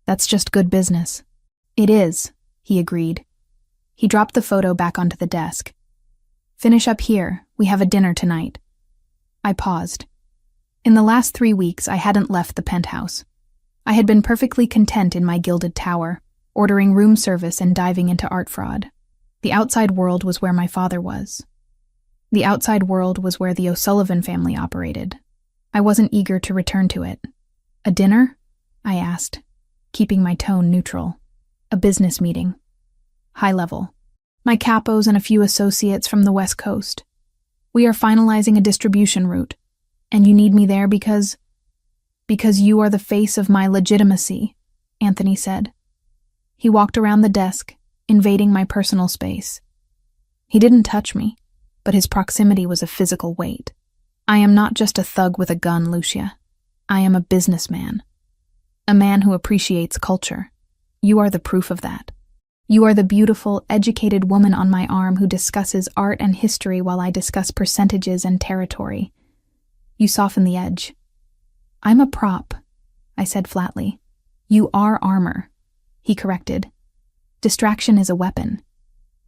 That's just good business." "It is," he agreed. He dropped the photo back onto the desk. "Finish up here. We have a dinner tonight." I paused. In the last 3 weeks, I hadn't left the penthouse. I had been perfectly content in my gilded tower, ordering room service and diving into art fraud. The outside world was where my father was. The outside world was where the O'Sullivan family operated. I wasn't eager to return to it. "A dinner?" I asked, keeping my tone neutral. "A business meeting. High level. My capos and a few associates from the West Coast. We are finalizing a distribution route, and you need me there because you are the face of my legitimacy," Anthony said. He walked around the desk, invading my personal space. He didn't touch me, but his proximity was a physical weight. "I am not just a thug with a gun, Lucia. I am a businessman. A man who appreciates culture. You are the proof of that. You are the beautiful, educated woman on my arm who discusses art and history while I discuss percentages and territory. You soften the edge. I'm a prop, I said flatly. You are armor, he corrected. Distraction is a weapon.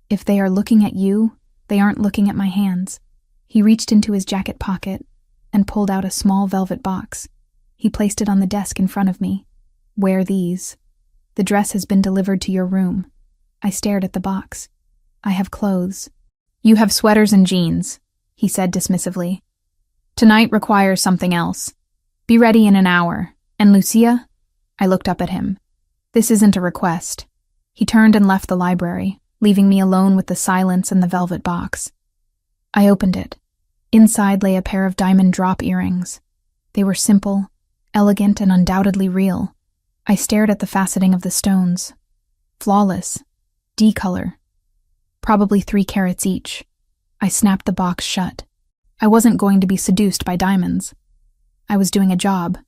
If they are looking at you, they aren't looking at my hands. He reached into his jacket pocket and pulled out a small velvet box. He placed it on the desk in front of me. Wear these. The dress has been delivered to your room. I stared at the box. I have clothes. You have sweaters and jeans, he said dismissively. Tonight requires something else. Be ready in an hour. And Lucia? I looked up at him. This isn't a request. He turned and left the library, leaving me alone with the silence and the velvet box. I opened it. Inside lay a pair of diamond drop earrings. They were simple, elegant, and undoubtedly real. I stared at the faceting of the stones. Flawless. D-color. Probably 3 carats each. I snapped the box shut. I wasn't going to be seduced by diamonds. I was doing a job.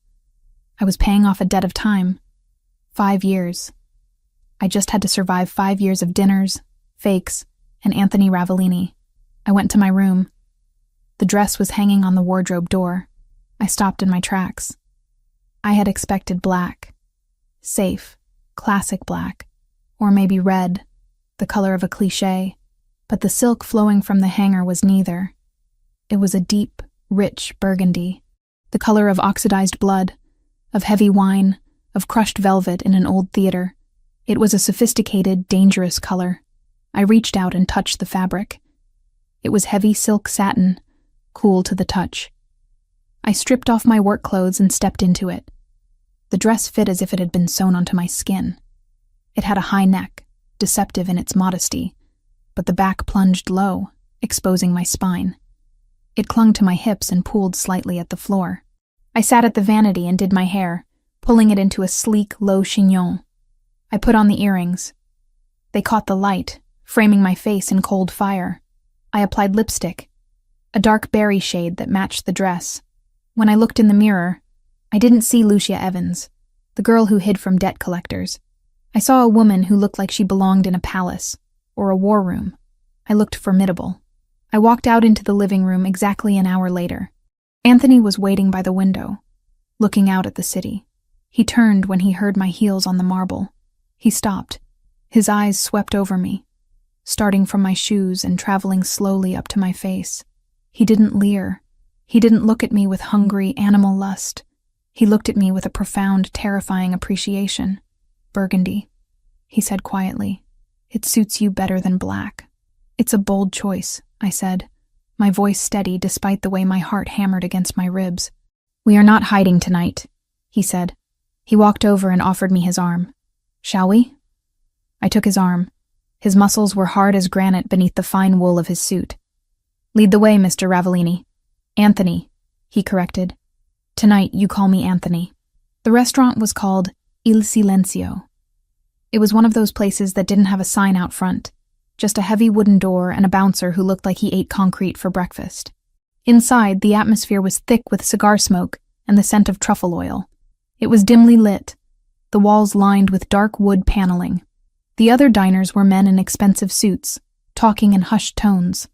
I was paying off a debt of time. 5 years. I just had to survive 5 years of dinners, fakes, and Anthony Ravellini. I went to my room. The dress was hanging on the wardrobe door. I stopped in my tracks. I had expected black. Safe, classic black. Or maybe red, the color of a cliché. But the silk flowing from the hanger was neither. It was a deep, rich burgundy, the color of oxidized blood, of heavy wine, of crushed velvet in an old theater. It was a sophisticated, dangerous color. I reached out and touched the fabric. It was heavy silk satin, cool to the touch. I stripped off my work clothes and stepped into it. The dress fit as if it had been sewn onto my skin. It had a high neck, deceptive in its modesty, but the back plunged low, exposing my spine. It clung to my hips and pooled slightly at the floor. I sat at the vanity and did my hair, pulling it into a sleek, low chignon. I put on the earrings. They caught the light, framing my face in cold fire. I applied lipstick, a dark berry shade that matched the dress. When I looked in the mirror, I didn't see Lucia Evans, the girl who hid from debt collectors. I saw a woman who looked like she belonged in a palace or a war room. I looked formidable. I walked out into the living room exactly an hour later. Anthony was waiting by the window, looking out at the city. He turned when he heard my heels on the marble. He stopped. His eyes swept over me, starting from my shoes and traveling slowly up to my face. He didn't leer. He didn't look at me with hungry animal lust. He looked at me with a profound, terrifying appreciation. Burgundy, he said quietly. It suits you better than black. It's a bold choice, I said, my voice steady despite the way my heart hammered against my ribs. We are not hiding tonight, he said. He walked over and offered me his arm. Shall we? I took his arm. His muscles were hard as granite beneath the fine wool of his suit. Lead the way, Mr. Ravellini. Anthony, he corrected. Tonight you call me Anthony. The restaurant was called Il Silenzio. It was one of those places that didn't have a sign out front, just a heavy wooden door and a bouncer who looked like he ate concrete for breakfast. Inside, the atmosphere was thick with cigar smoke and the scent of truffle oil. It was dimly lit, the walls lined with dark wood paneling. The other diners were men in expensive suits, talking in hushed tones.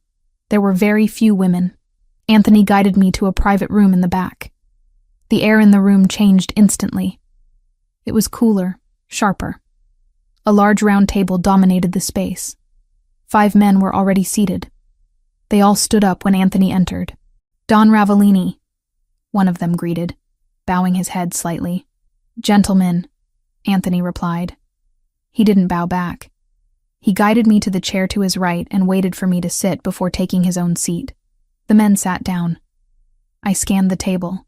There were very few women. Anthony guided me to a private room in the back. The air in the room changed instantly. It was cooler, sharper. A large round table dominated the space. 5 men were already seated. They all stood up when Anthony entered. Don Ravellini, one of them greeted, bowing his head slightly. Gentlemen, Anthony replied. He didn't bow back. He guided me to the chair to his right and waited for me to sit before taking his own seat. The men sat down. I scanned the table.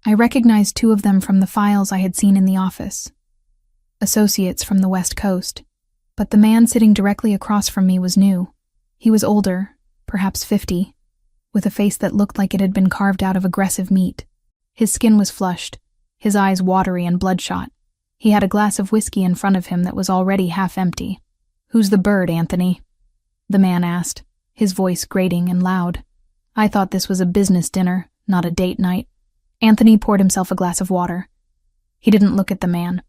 I recognized 2 of them from the files I had seen in the office. Associates from the West Coast. But the man sitting directly across from me was new. He was older, perhaps 50, with a face that looked like it had been carved out of aggressive meat. His skin was flushed, his eyes watery and bloodshot. He had a glass of whiskey in front of him that was already half empty. Who's the bird, Anthony? The man asked, his voice grating and loud. I thought this was a business dinner, not a date night. Anthony poured himself a glass of water. He didn't look at the man.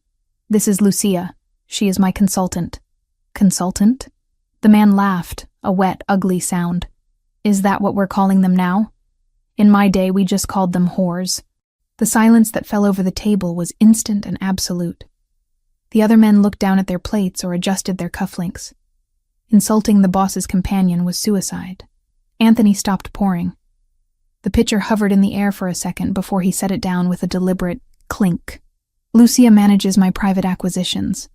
This is Lucia. She is my consultant. Consultant? The man laughed, a wet, ugly sound. Is that what we're calling them now? In my day, we just called them whores. The silence that fell over the table was instant and absolute. The other men looked down at their plates or adjusted their cufflinks. Insulting the boss's companion was suicide. Anthony stopped pouring. The pitcher hovered in the air for a second before he set it down with a deliberate clink. "Lucia manages my private acquisitions,"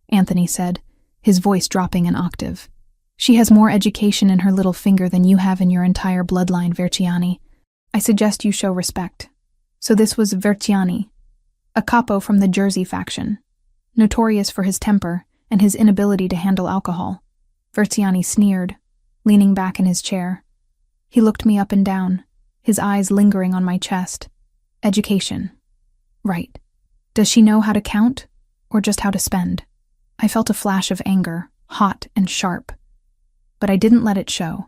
Anthony said, his voice dropping an octave. "She has more education in her little finger than you have in your entire bloodline, Verciani. I suggest you show respect." So this was Verciani, a capo from the Jersey faction, notorious for his temper and his inability to handle alcohol. Verciani sneered, leaning back in his chair. He looked me up and down, his eyes lingering on my chest. Education. Right. Does she know how to count, or just how to spend? I felt a flash of anger, hot and sharp. But I didn't let it show.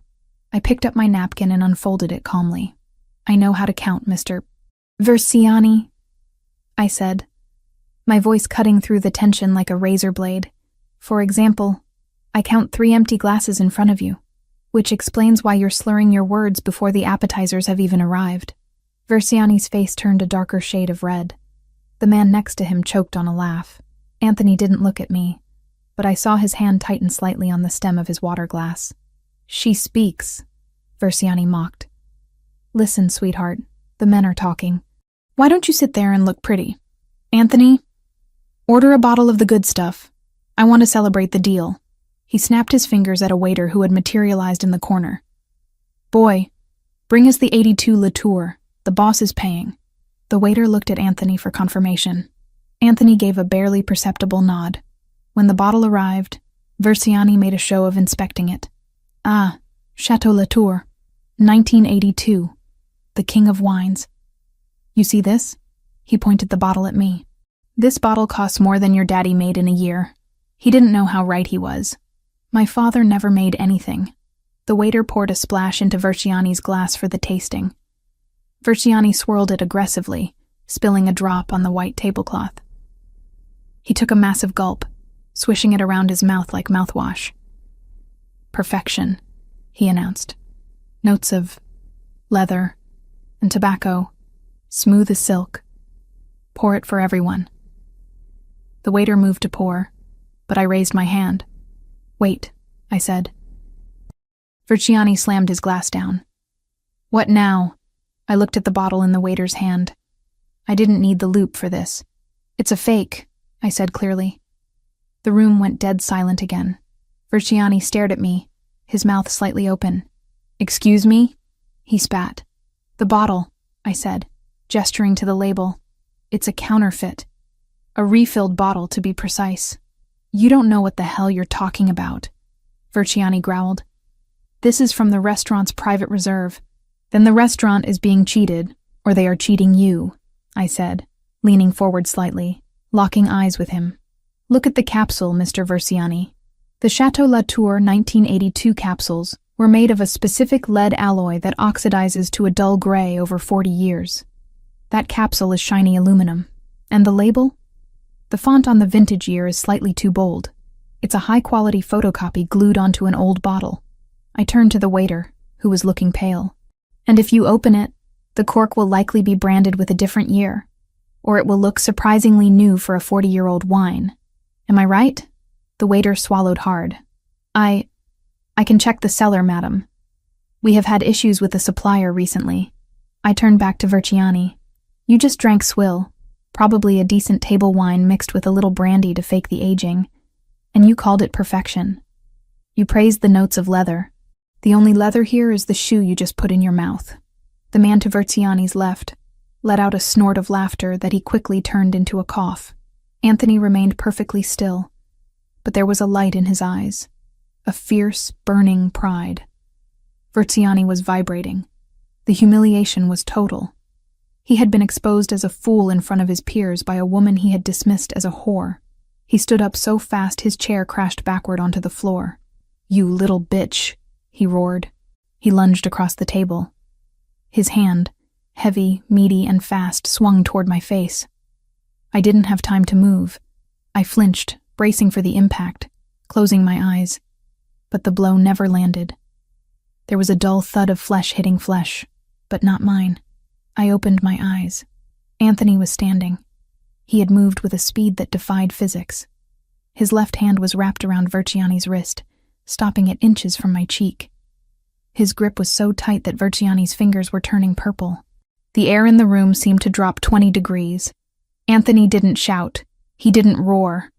I picked up my napkin and unfolded it calmly. "I know how to count, Mr. Verciani," I said, my voice cutting through the tension like a razor blade. "For example, I count 3 empty glasses in front of you, which explains why you're slurring your words before the appetizers have even arrived." Verciani's face turned a darker shade of red. The man next to him choked on a laugh. Anthony didn't look at me, but I saw his hand tighten slightly on the stem of his water glass. "She speaks," Verciani mocked. "Listen, sweetheart, the men are talking. Why don't you sit there and look pretty? Anthony, order a bottle of the good stuff. I want to celebrate the deal." He snapped his fingers at a waiter who had materialized in the corner. "Boy, bring us the 82 Latour. The boss is paying." The waiter looked at Anthony for confirmation. Anthony gave a barely perceptible nod. When the bottle arrived, Verciani made a show of inspecting it. "Ah, Chateau Latour, 1982, the king of wines. You see this?" He pointed the bottle at me. "This bottle costs more than your daddy made in a year." He didn't know how right he was. My father never made anything. The waiter poured a splash into Verciani's glass for the tasting. Verciani swirled it aggressively, spilling a drop on the white tablecloth. He took a massive gulp, swishing it around his mouth like mouthwash. "Perfection," he announced. "Notes of leather and tobacco, smooth as silk. Pour it for everyone." The waiter moved to pour, but I raised my hand. "Wait," I said. Verciani slammed his glass down. "What now?" I looked at the bottle in the waiter's hand. I didn't need the loupe for this. "It's a fake," I said clearly. The room went dead silent again. Verciani stared at me, his mouth slightly open. "Excuse me?" He spat. "The bottle," I said, gesturing to the label. "It's a counterfeit. A refilled bottle, to be precise." "You don't know what the hell you're talking about," Verciani growled. "This is from the restaurant's private reserve." "Then the restaurant is being cheated, or they are cheating you," I said, leaning forward slightly, locking eyes with him. "Look at the capsule, Mr. Verciani. The Chateau Latour 1982 capsules were made of a specific lead alloy that oxidizes to a dull gray over 40 years. That capsule is shiny aluminum. And the label? The font on the vintage year is slightly too bold. It's a high-quality photocopy glued onto an old bottle." I turned to the waiter, who was looking pale. "And if you open it, the cork will likely be branded with a different year, or it will look surprisingly new for a 40-year-old wine. Am I right?" The waiter swallowed hard. I can check the cellar, madam. We have had issues with the supplier recently." I turned back to Verciani. "You just drank swill, probably a decent table wine mixed with a little brandy to fake the aging, and you called it perfection. You praised the notes of leather. The only leather here is the shoe you just put in your mouth." The man to Verciani's left let out a snort of laughter that he quickly turned into a cough. Anthony remained perfectly still, but there was a light in his eyes, a fierce, burning pride. Verciani was vibrating. The humiliation was total. He had been exposed as a fool in front of his peers by a woman he had dismissed as a whore. He stood up so fast his chair crashed backward onto the floor. "You little bitch," he roared. He lunged across the table. His hand, heavy, meaty, and fast, swung toward my face. I didn't have time to move. I flinched, bracing for the impact, closing my eyes. But the blow never landed. There was a dull thud of flesh hitting flesh, but not mine. I opened my eyes. Anthony was standing. He had moved with a speed that defied physics. His left hand was wrapped around Verciani's wrist, stopping at inches from my cheek. His grip was so tight that Verciani's fingers were turning purple. The air in the room seemed to drop 20 degrees. Anthony didn't shout. He didn't roar.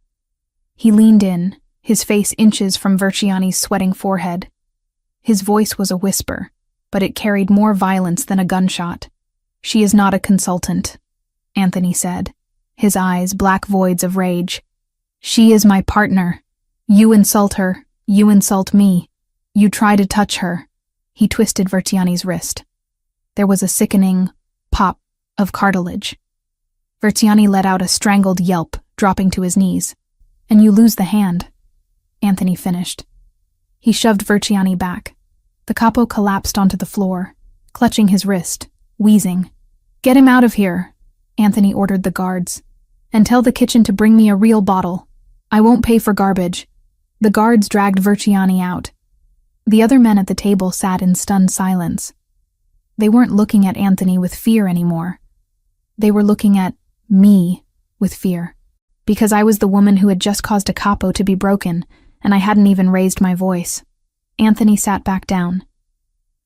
He leaned in, his face inches from Verciani's sweating forehead. His voice was a whisper, but it carried more violence than a gunshot. "She is not a consultant," Anthony said, his eyes black voids of rage. "She is my partner. You insult her. You insult me. You try to touch her." He twisted Verciani's wrist. There was a sickening pop of cartilage. Verciani let out a strangled yelp, dropping to his knees. "And you lose the hand," Anthony finished. He shoved Verciani back. The capo collapsed onto the floor, clutching his wrist, wheezing. "Get him out of here," Anthony ordered the guards. "And tell the kitchen to bring me a real bottle. I won't pay for garbage." The guards dragged Verciani out. The other men at the table sat in stunned silence. They weren't looking at Anthony with fear anymore. They were looking at me with fear. Because I was the woman who had just caused a capo to be broken, and I hadn't even raised my voice. Anthony sat back down.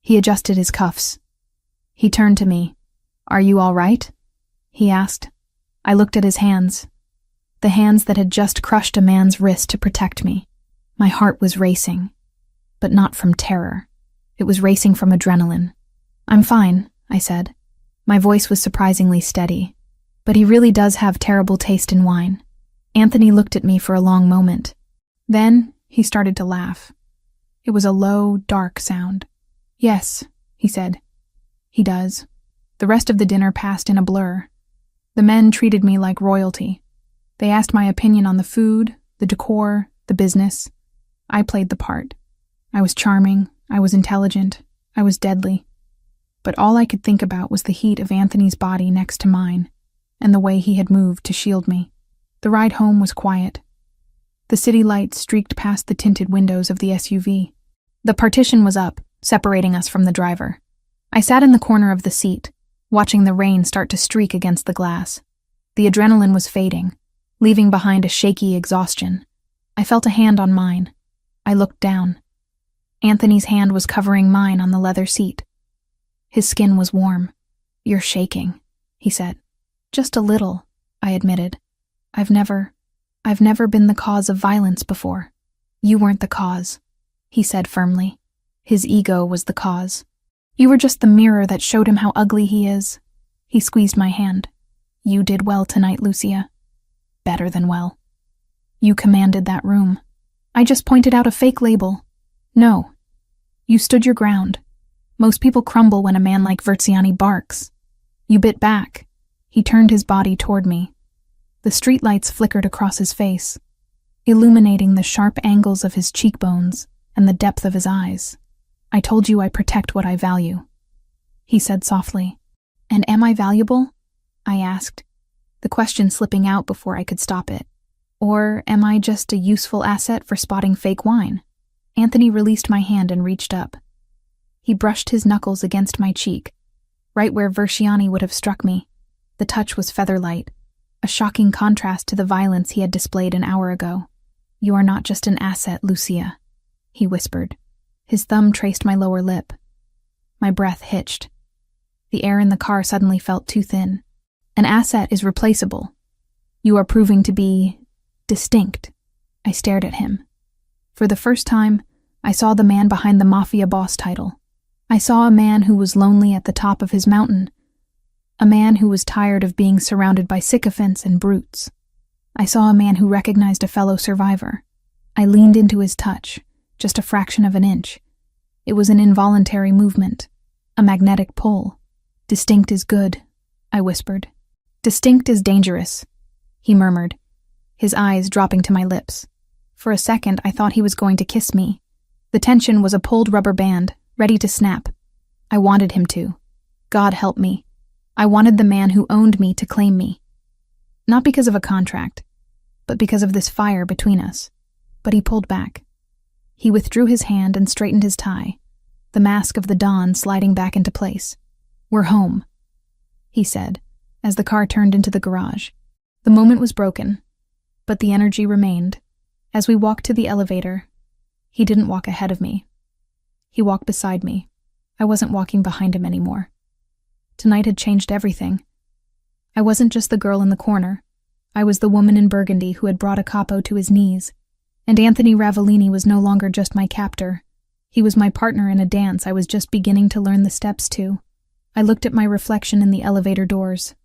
He adjusted his cuffs. He turned to me. "Are you all right?" he asked. I looked at his hands. The hands that had just crushed a man's wrist to protect me. My heart was racing. But not from terror. It was racing from adrenaline. "I'm fine," I said. My voice was surprisingly steady. "But he really does have terrible taste in wine." Anthony looked at me for a long moment. Then he started to laugh. It was a low, dark sound. "Yes," he said. "He does." The rest of the dinner passed in a blur. The men treated me like royalty. They asked my opinion on the food, the decor, the business. I played the part. I was charming, I was intelligent, I was deadly. But all I could think about was the heat of Anthony's body next to mine, and the way he had moved to shield me. The ride home was quiet. The city lights streaked past the tinted windows of the SUV. The partition was up, separating us from the driver. I sat in the corner of the seat, watching the rain start to streak against the glass. The adrenaline was fading, leaving behind a shaky exhaustion. I felt a hand on mine. I looked down. Anthony's hand was covering mine on the leather seat. His skin was warm. "You're shaking," he said. "Just a little," I admitted. I've never been the cause of violence before." "You weren't the cause," he said firmly. "His ego was the cause. You were just the mirror that showed him how ugly he is." He squeezed my hand. "You did well tonight, Lucia. Better than well. You commanded that room. I just pointed out a fake label. No. You stood your ground. Most people crumble when a man like Verciani barks. You bit back." He turned his body toward me. The streetlights flickered across his face, illuminating the sharp angles of his cheekbones and the depth of his eyes. "I told you I protect what I value," he said softly. "And am I valuable?" I asked, the question slipping out before I could stop it. "Or am I just a useful asset for spotting fake wine?" Anthony released my hand and reached up. He brushed his knuckles against my cheek, right where Verciani would have struck me. The touch was feather-light, a shocking contrast to the violence he had displayed an hour ago. "You are not just an asset, Lucia," he whispered. His thumb traced my lower lip. My breath hitched. The air in the car suddenly felt too thin. "An asset is replaceable. You are proving to be distinct." I stared at him. For the first time, I saw the man behind the Mafia boss title. I saw a man who was lonely at the top of his mountain. A man who was tired of being surrounded by sycophants and brutes. I saw a man who recognized a fellow survivor. I leaned into his touch, just a fraction of an inch. It was an involuntary movement, a magnetic pull. "Distinct is good," I whispered. "Distinct is dangerous," he murmured, his eyes dropping to my lips. For a second, I thought he was going to kiss me. The tension was a pulled rubber band, ready to snap. I wanted him to. God help me. I wanted the man who owned me to claim me. Not because of a contract, but because of this fire between us. But he pulled back. He withdrew his hand and straightened his tie, the mask of the dawn sliding back into place. "We're home," he said, as the car turned into the garage. The moment was broken, but the energy remained. As we walked to the elevator, he didn't walk ahead of me. He walked beside me. I wasn't walking behind him anymore. Tonight had changed everything. I wasn't just the girl in the corner. I was the woman in burgundy who had brought a capo to his knees. And Anthony Ravellini was no longer just my captor. He was my partner in a dance I was just beginning to learn the steps to. I looked at my reflection in the elevator doors.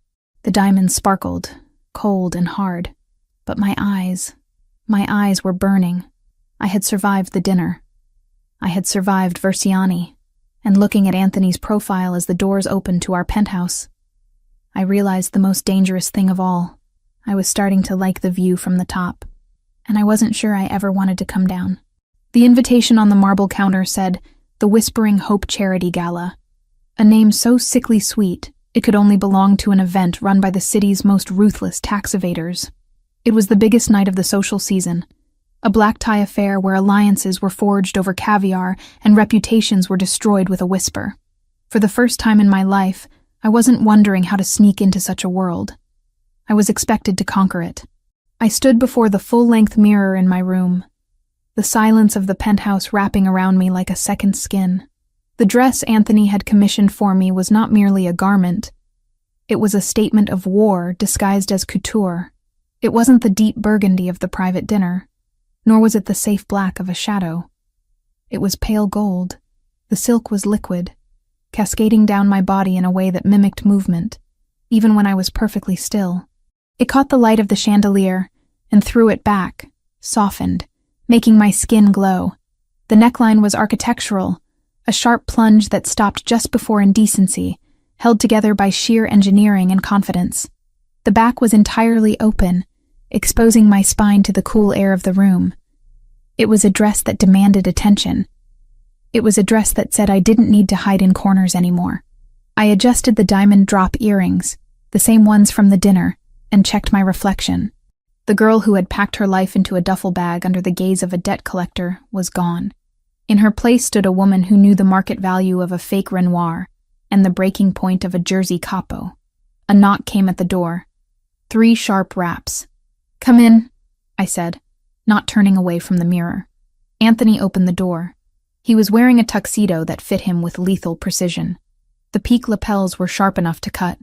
The diamonds sparkled, cold and hard. But my eyes were burning. I had survived the dinner. I had survived Versiani, and looking at Anthony's profile as the doors opened to our penthouse, I realized the most dangerous thing of all. I was starting to like the view from the top, and I wasn't sure I ever wanted to come down. The invitation on the marble counter said, "The Whispering Hope Charity Gala," a name so sickly sweet it could only belong to an event run by the city's most ruthless tax evaders. It was the biggest night of the social season, a black tie affair where alliances were forged over caviar and reputations were destroyed with a whisper. For the first time in my life, I wasn't wondering how to sneak into such a world. I was expected to conquer it. I stood before the full-length mirror in my room, the silence of the penthouse wrapping around me like a second skin. The dress Anthony had commissioned for me was not merely a garment. It was a statement of war disguised as couture. It wasn't the deep burgundy of the private dinner, nor was it the safe black of a shadow. It was pale gold. The silk was liquid, cascading down my body in a way that mimicked movement, even when I was perfectly still. It caught the light of the chandelier and threw it back, softened, making my skin glow. The neckline was architectural, a sharp plunge that stopped just before indecency, held together by sheer engineering and confidence. The back was entirely open, exposing my spine to the cool air of the room. It was a dress that demanded attention. It was a dress that said I didn't need to hide in corners anymore. I adjusted the diamond drop earrings, the same ones from the dinner, and checked my reflection. The girl who had packed her life into a duffel bag under the gaze of a debt collector was gone. In her place stood a woman who knew the market value of a fake Renoir and the breaking point of a Jersey capo. A knock came at the door. 3 sharp raps. "Come in," I said, not turning away from the mirror. Anthony opened the door. He was wearing a tuxedo that fit him with lethal precision. The peak lapels were sharp enough to cut,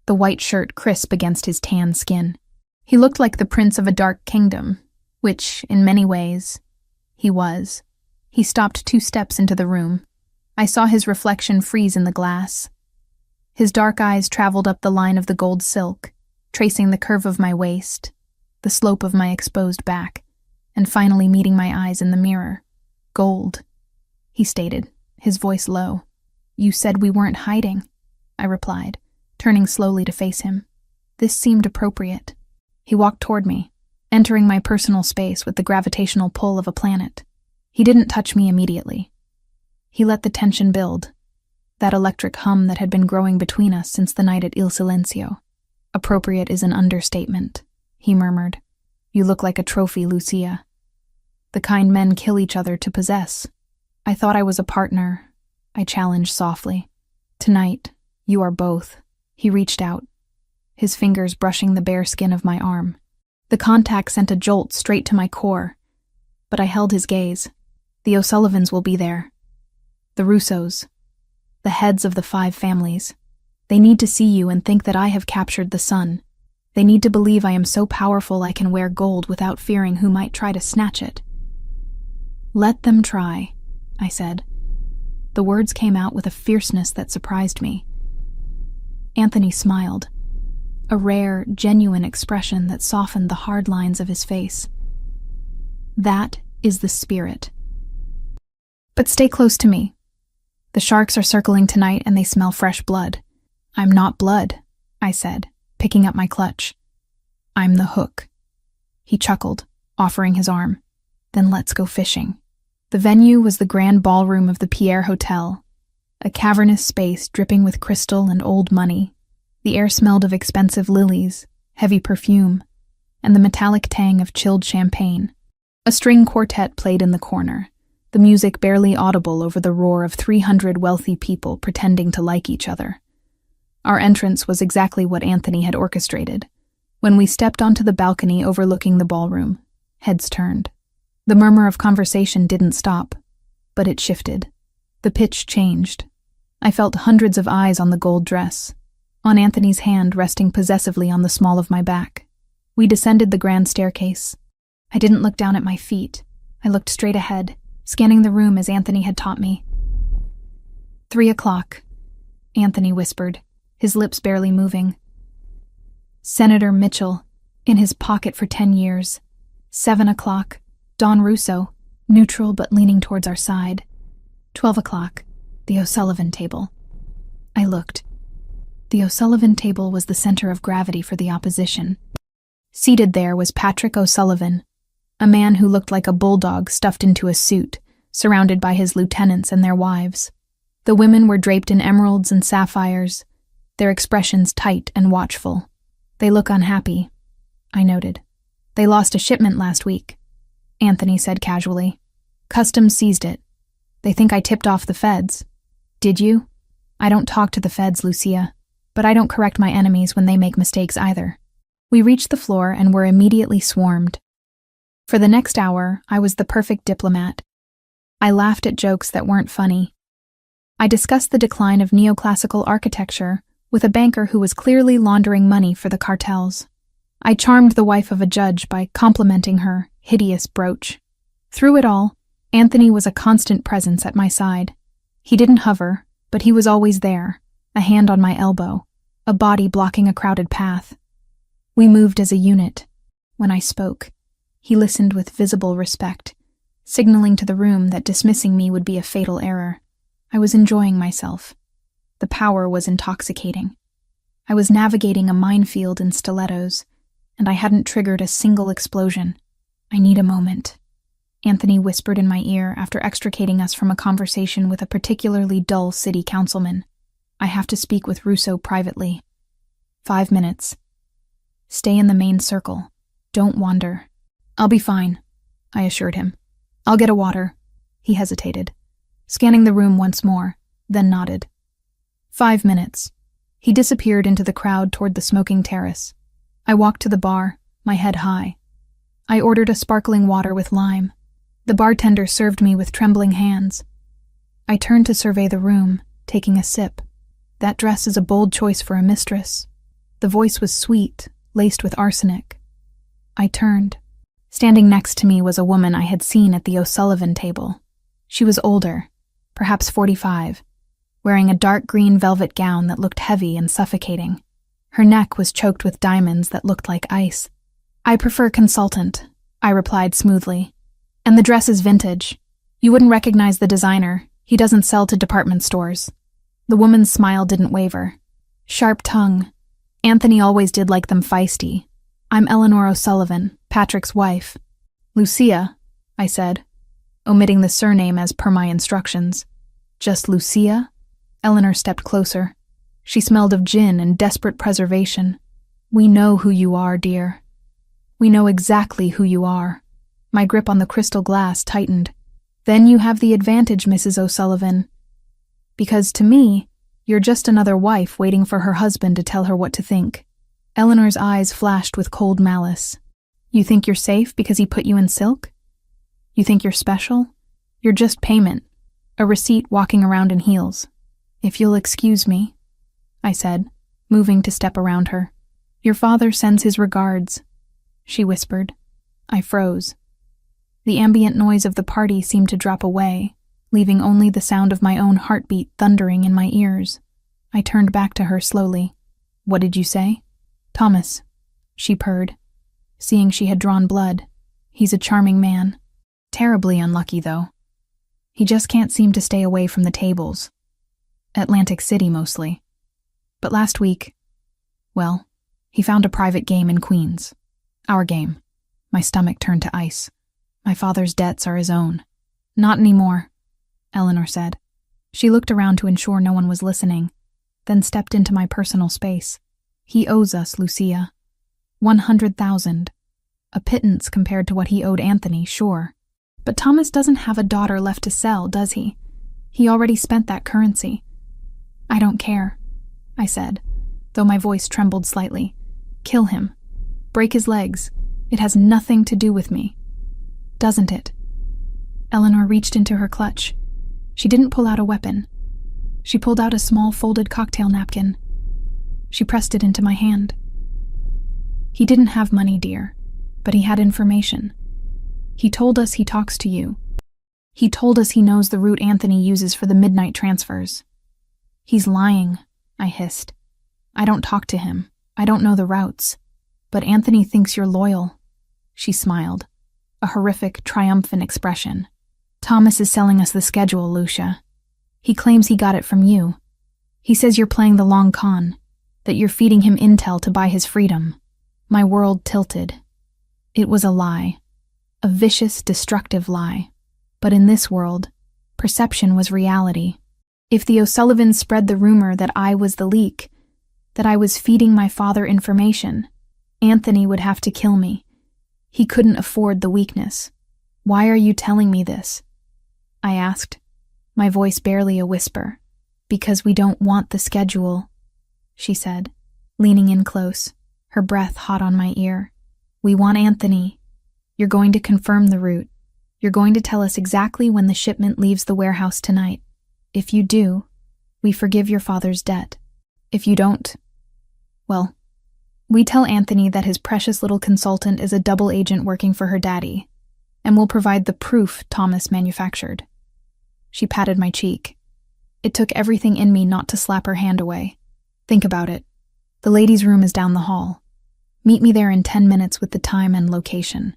the white shirt crisp against his tan skin. He looked like the prince of a dark kingdom, which, in many ways, he was. He stopped 2 steps into the room. I saw his reflection freeze in the glass. His dark eyes traveled up the line of the gold silk, tracing the curve of my waist, the slope of my exposed back, and finally meeting my eyes in the mirror. "Gold," he stated, his voice low. "You said we weren't hiding," I replied, turning slowly to face him. This seemed appropriate. He walked toward me, entering my personal space with the gravitational pull of a planet. He didn't touch me immediately. He let the tension build, that electric hum that had been growing between us since the night at Il Silencio. "Appropriate is an understatement," he murmured. "You look like a trophy, Lucia. The kind men kill each other to possess." "I thought I was a partner," I challenged softly. "Tonight, you are both." He reached out, his fingers brushing the bare skin of my arm. The contact sent a jolt straight to my core, but I held his gaze. "The O'Sullivans will be there. The Russos. The heads of the 5 families. They need to see you and think that I have captured the sun. They need to believe I am so powerful I can wear gold without fearing who might try to snatch it." "Let them try," I said. The words came out with a fierceness that surprised me. Anthony smiled, a rare, genuine expression that softened the hard lines of his face. "That is the spirit. But stay close to me. The sharks are circling tonight and they smell fresh blood." "I'm not blood," I said, picking up my clutch. "I'm the hook." He chuckled, offering his arm. "Then let's go fishing." The venue was the grand ballroom of the Pierre Hotel, a cavernous space dripping with crystal and old money. The air smelled of expensive lilies, heavy perfume, and the metallic tang of chilled champagne. A string quartet played in the corner, the music barely audible over the roar of 300 wealthy people pretending to like each other. Our entrance was exactly what Anthony had orchestrated. When we stepped onto the balcony overlooking the ballroom, heads turned. The murmur of conversation didn't stop, but it shifted. The pitch changed. I felt hundreds of eyes on the gold dress, on Anthony's hand resting possessively on the small of my back. We descended the grand staircase. I didn't look down at my feet. I looked straight ahead, scanning the room as Anthony had taught me. 3:00, Anthony whispered, his lips barely moving. Senator Mitchell, in his pocket for 10 years. 7:00, Don Russo, neutral but leaning towards our side. 12:00, the O'Sullivan table. I looked. The O'Sullivan table was the center of gravity for the opposition. Seated there was Patrick O'Sullivan, a man who looked like a bulldog stuffed into a suit, surrounded by his lieutenants and their wives. The women were draped in emeralds and sapphires, their expressions tight and watchful. They look unhappy, I noted. They lost a shipment last week, Anthony said casually. Customs seized it. They think I tipped off the feds. Did you? I don't talk to the feds, Lucia, but I don't correct my enemies when they make mistakes either. We reached the floor and were immediately swarmed. For the next hour, I was the perfect diplomat. I laughed at jokes that weren't funny. I discussed the decline of neoclassical architecture with a banker who was clearly laundering money for the cartels. I charmed the wife of a judge by complimenting her hideous brooch. Through it all, Anthony was a constant presence at my side. He didn't hover, but he was always there, a hand on my elbow, a body blocking a crowded path. We moved as a unit. When I spoke, he listened with visible respect, signaling to the room that dismissing me would be a fatal error. I was enjoying myself. The power was intoxicating. I was navigating a minefield in stilettos, and I hadn't triggered a single explosion. I need a moment, Anthony whispered in my ear after extricating us from a conversation with a particularly dull city councilman. I have to speak with Russo privately. 5 minutes. Stay in the main circle. Don't wander. I'll be fine, I assured him. I'll get a water. He hesitated, scanning the room once more, then nodded. 5 minutes. He disappeared into the crowd toward the smoking terrace. I walked to the bar, my head high. I ordered a sparkling water with lime. The bartender served me with trembling hands. I turned to survey the room, taking a sip. That dress is a bold choice for a mistress. The voice was sweet, laced with arsenic. I turned. Standing next to me was a woman I had seen at the O'Sullivan table. She was older, perhaps 45, wearing a dark green velvet gown that looked heavy and suffocating. Her neck was choked with diamonds that looked like ice. I prefer consultant, I replied smoothly. And the dress is vintage. You wouldn't recognize the designer. He doesn't sell to department stores. The woman's smile didn't waver. Sharp tongue. Anthony always did like them feisty. I'm Eleanor O'Sullivan, Patrick's wife. Lucia, I said, omitting the surname as per my instructions. Just Lucia? Eleanor stepped closer. She smelled of gin and desperate preservation. We know who you are, dear. We know exactly who you are. My grip on the crystal glass tightened. Then you have the advantage, Mrs. O'Sullivan. Because to me, you're just another wife waiting for her husband to tell her what to think. Eleanor's eyes flashed with cold malice. You think you're safe because he put you in silk? You think you're special? You're just payment, a receipt walking around in heels. If you'll excuse me, I said, moving to step around her. Your father sends his regards, she whispered. I froze. The ambient noise of the party seemed to drop away, leaving only the sound of my own heartbeat thundering in my ears. I turned back to her slowly. What did you say? Thomas, she purred, seeing she had drawn blood. He's a charming man. Terribly unlucky, though. He just can't seem to stay away from the tables. Atlantic City, mostly. But last week, well, he found a private game in Queens. Our game. My stomach turned to ice. My father's debts are his own. Not anymore, Eleanor said. She looked around to ensure no one was listening, then stepped into my personal space. He owes us, Lucia. 100,000. A pittance compared to what he owed Anthony, sure. But Thomas doesn't have a daughter left to sell, does he? He already spent that currency. I don't care, I said, though my voice trembled slightly. Kill him. Break his legs. It has nothing to do with me. Doesn't it? Eleanor reached into her clutch. She didn't pull out a weapon. She pulled out a small folded cocktail napkin. She pressed it into my hand. He didn't have money, dear, but he had information. He told us he talks to you. He told us he knows the route Anthony uses for the midnight transfers. He's lying, I hissed. I don't talk to him. I don't know the routes. But Anthony thinks you're loyal. She smiled, a horrific, triumphant expression. Thomas is selling us the schedule, Lucia. He claims he got it from you. He says you're playing the long con, that you're feeding him intel to buy his freedom. My world tilted. It was a lie. A vicious, destructive lie. But in this world, perception was reality. If the O'Sullivans spread the rumor that I was the leak, that I was feeding my father information, Anthony would have to kill me. He couldn't afford the weakness. Why are you telling me this? I asked, my voice barely a whisper. Because we don't want the schedule, she said, leaning in close, her breath hot on my ear. We want Anthony. You're going to confirm the route. You're going to tell us exactly when the shipment leaves the warehouse tonight. If you do, we forgive your father's debt. If you don't, well, we tell Anthony that his precious little consultant is a double agent working for her daddy, and we'll provide the proof Thomas manufactured. She patted my cheek. It took everything in me not to slap her hand away. Think about it. The ladies' room is down the hall. Meet me there in 10 minutes with the time and location.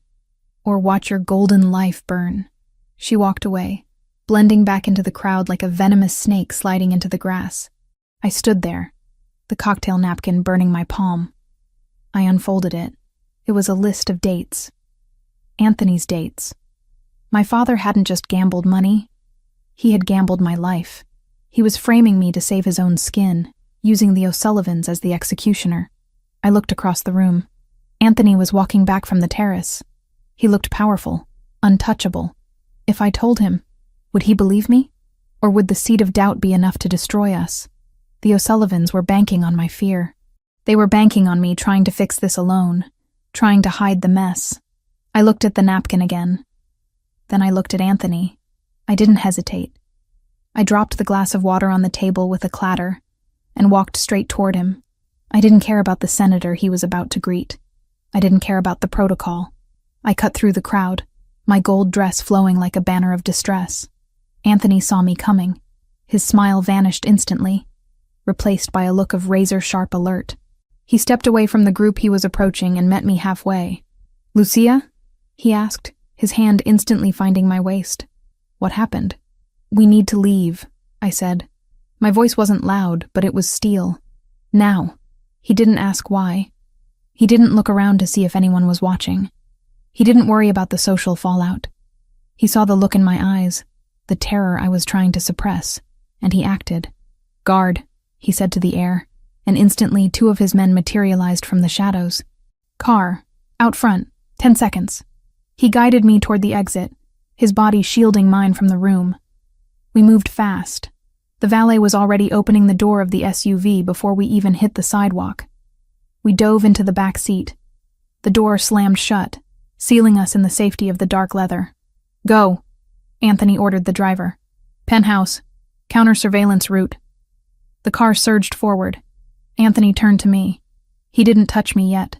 Or watch your golden life burn. She walked away, blending back into the crowd like a venomous snake sliding into the grass. I stood there, the cocktail napkin burning my palm. I unfolded it. It was a list of dates. Anthony's dates. My father hadn't just gambled money. He had gambled my life. He was framing me to save his own skin, using the O'Sullivans as the executioner. I looked across the room. Anthony was walking back from the terrace. He looked powerful, untouchable. If I told him, would he believe me? Or would the seed of doubt be enough to destroy us? The O'Sullivans were banking on my fear. They were banking on me trying to fix this alone, trying to hide the mess. I looked at the napkin again. Then I looked at Anthony. I didn't hesitate. I dropped the glass of water on the table with a clatter and walked straight toward him. I didn't care about the senator he was about to greet. I didn't care about the protocol. I cut through the crowd, my gold dress flowing like a banner of distress. Anthony saw me coming. His smile vanished instantly, replaced by a look of razor-sharp alert. He stepped away from the group he was approaching and met me halfway. "Lucia?" he asked, his hand instantly finding my waist. "What happened?" "We need to leave," I said. My voice wasn't loud, but it was steel. Now. He didn't ask why. He didn't look around to see if anyone was watching. He didn't worry about the social fallout. He saw the look in my eyes, the terror I was trying to suppress, and he acted. "Guard," he said to the air, and instantly 2 of his men materialized from the shadows. "Car, out front, 10 seconds. He guided me toward the exit, his body shielding mine from the room. We moved fast. The valet was already opening the door of the SUV before we even hit the sidewalk. We dove into the back seat. The door slammed shut, sealing us in the safety of the dark leather. "Go," Anthony ordered the driver. "Penthouse, counter-surveillance route." The car surged forward. Anthony turned to me. He didn't touch me yet.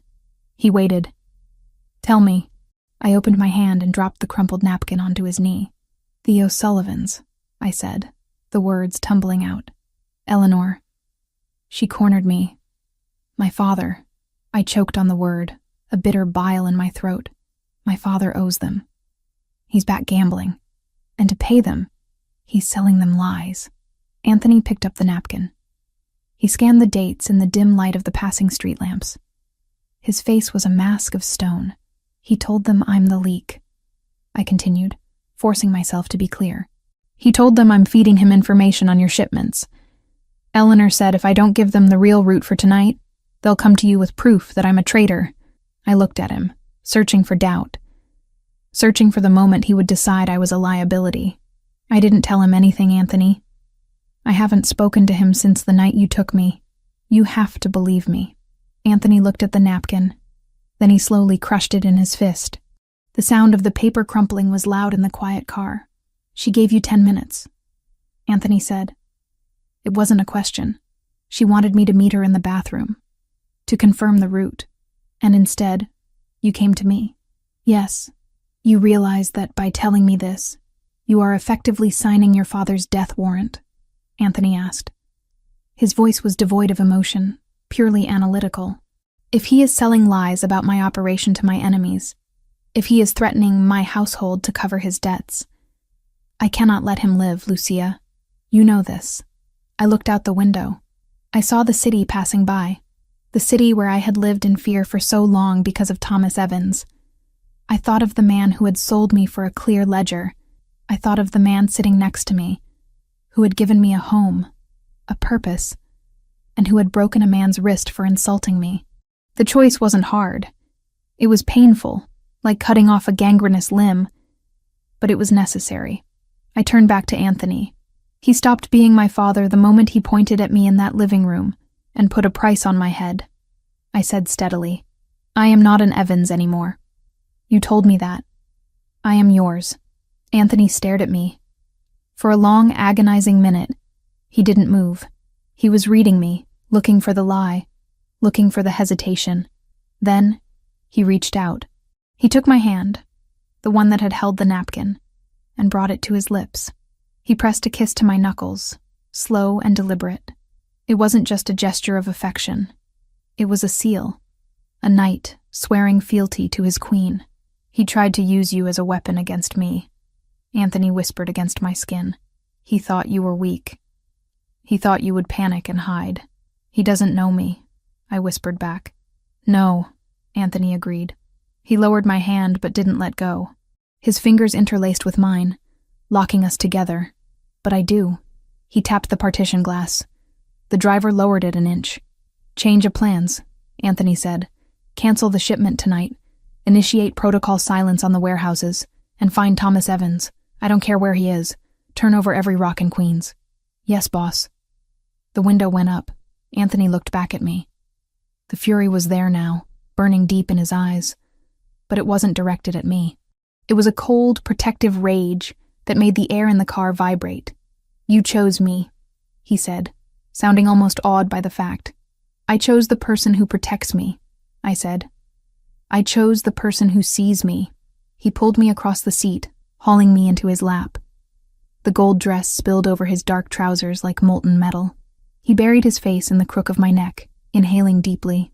He waited. "Tell me." I opened my hand and dropped the crumpled napkin onto his knee. "The O'Sullivans," I said, the words tumbling out. "Eleanor." She cornered me. "My father." I choked on the word, a bitter bile in my throat. "My father owes them. He's back gambling. And to pay them, he's selling them lies." Anthony picked up the napkin. He scanned the dates in the dim light of the passing street lamps. His face was a mask of stone. "He told them I'm the leak," I continued, forcing myself to be clear. "He told them I'm feeding him information on your shipments. Eleanor said if I don't give them the real route for tonight, they'll come to you with proof that I'm a traitor." I looked at him, searching for doubt, searching for the moment he would decide I was a liability. "I didn't tell him anything, Anthony. I haven't spoken to him since the night you took me. You have to believe me." Anthony looked at the napkin. Then he slowly crushed it in his fist. The sound of the paper crumpling was loud in the quiet car. "She gave you 10 minutes," Anthony said. It wasn't a question. She wanted me to meet her in the bathroom, to confirm the route. And instead, you came to me. Yes, you realize that by telling me this, you are effectively signing your father's death warrant, Anthony asked. His voice was devoid of emotion, purely analytical. If he is selling lies about my operation to my enemies, if he is threatening my household to cover his debts, I cannot let him live, Lucia. You know this. I looked out the window. I saw the city passing by, the city where I had lived in fear for so long because of Thomas Evans. I thought of the man who had sold me for a clear ledger. I thought of the man sitting next to me, who had given me a home, a purpose, and who had broken a man's wrist for insulting me. The choice wasn't hard. It was painful, like cutting off a gangrenous limb, but it was necessary. I turned back to Anthony. He stopped being my father the moment he pointed at me in that living room and put a price on my head. I said steadily, "I am not an Evans anymore. You told me that. I am yours." Anthony stared at me. For a long, agonizing minute, he didn't move. He was reading me, looking for the lie, looking for the hesitation. Then, he reached out. He took my hand, the one that had held the napkin, and brought it to his lips. He pressed a kiss to my knuckles, slow and deliberate. It wasn't just a gesture of affection. It was a seal, a knight swearing fealty to his queen. "He tried to use you as a weapon against me," Anthony whispered against my skin. "He thought you were weak. He thought you would panic and hide. He doesn't know me," I whispered back. "No," Anthony agreed. He lowered my hand but didn't let go. His fingers interlaced with mine, locking us together. "But I do." He tapped the partition glass. The driver lowered it an inch. "Change of plans," Anthony said. "Cancel the shipment tonight. Initiate protocol silence on the warehouses, and find Thomas Evans. I don't care where he is. Turn over every rock in Queens." "Yes, boss." The window went up. Anthony looked back at me. The fury was there now, burning deep in his eyes. But it wasn't directed at me. It was a cold, protective rage that made the air in the car vibrate. "You chose me," he said, sounding almost awed by the fact. "I chose the person who protects me," I said. "I chose the person who sees me." He pulled me across the seat, hauling me into his lap. The gold dress spilled over his dark trousers like molten metal. He buried his face in the crook of my neck, inhaling deeply.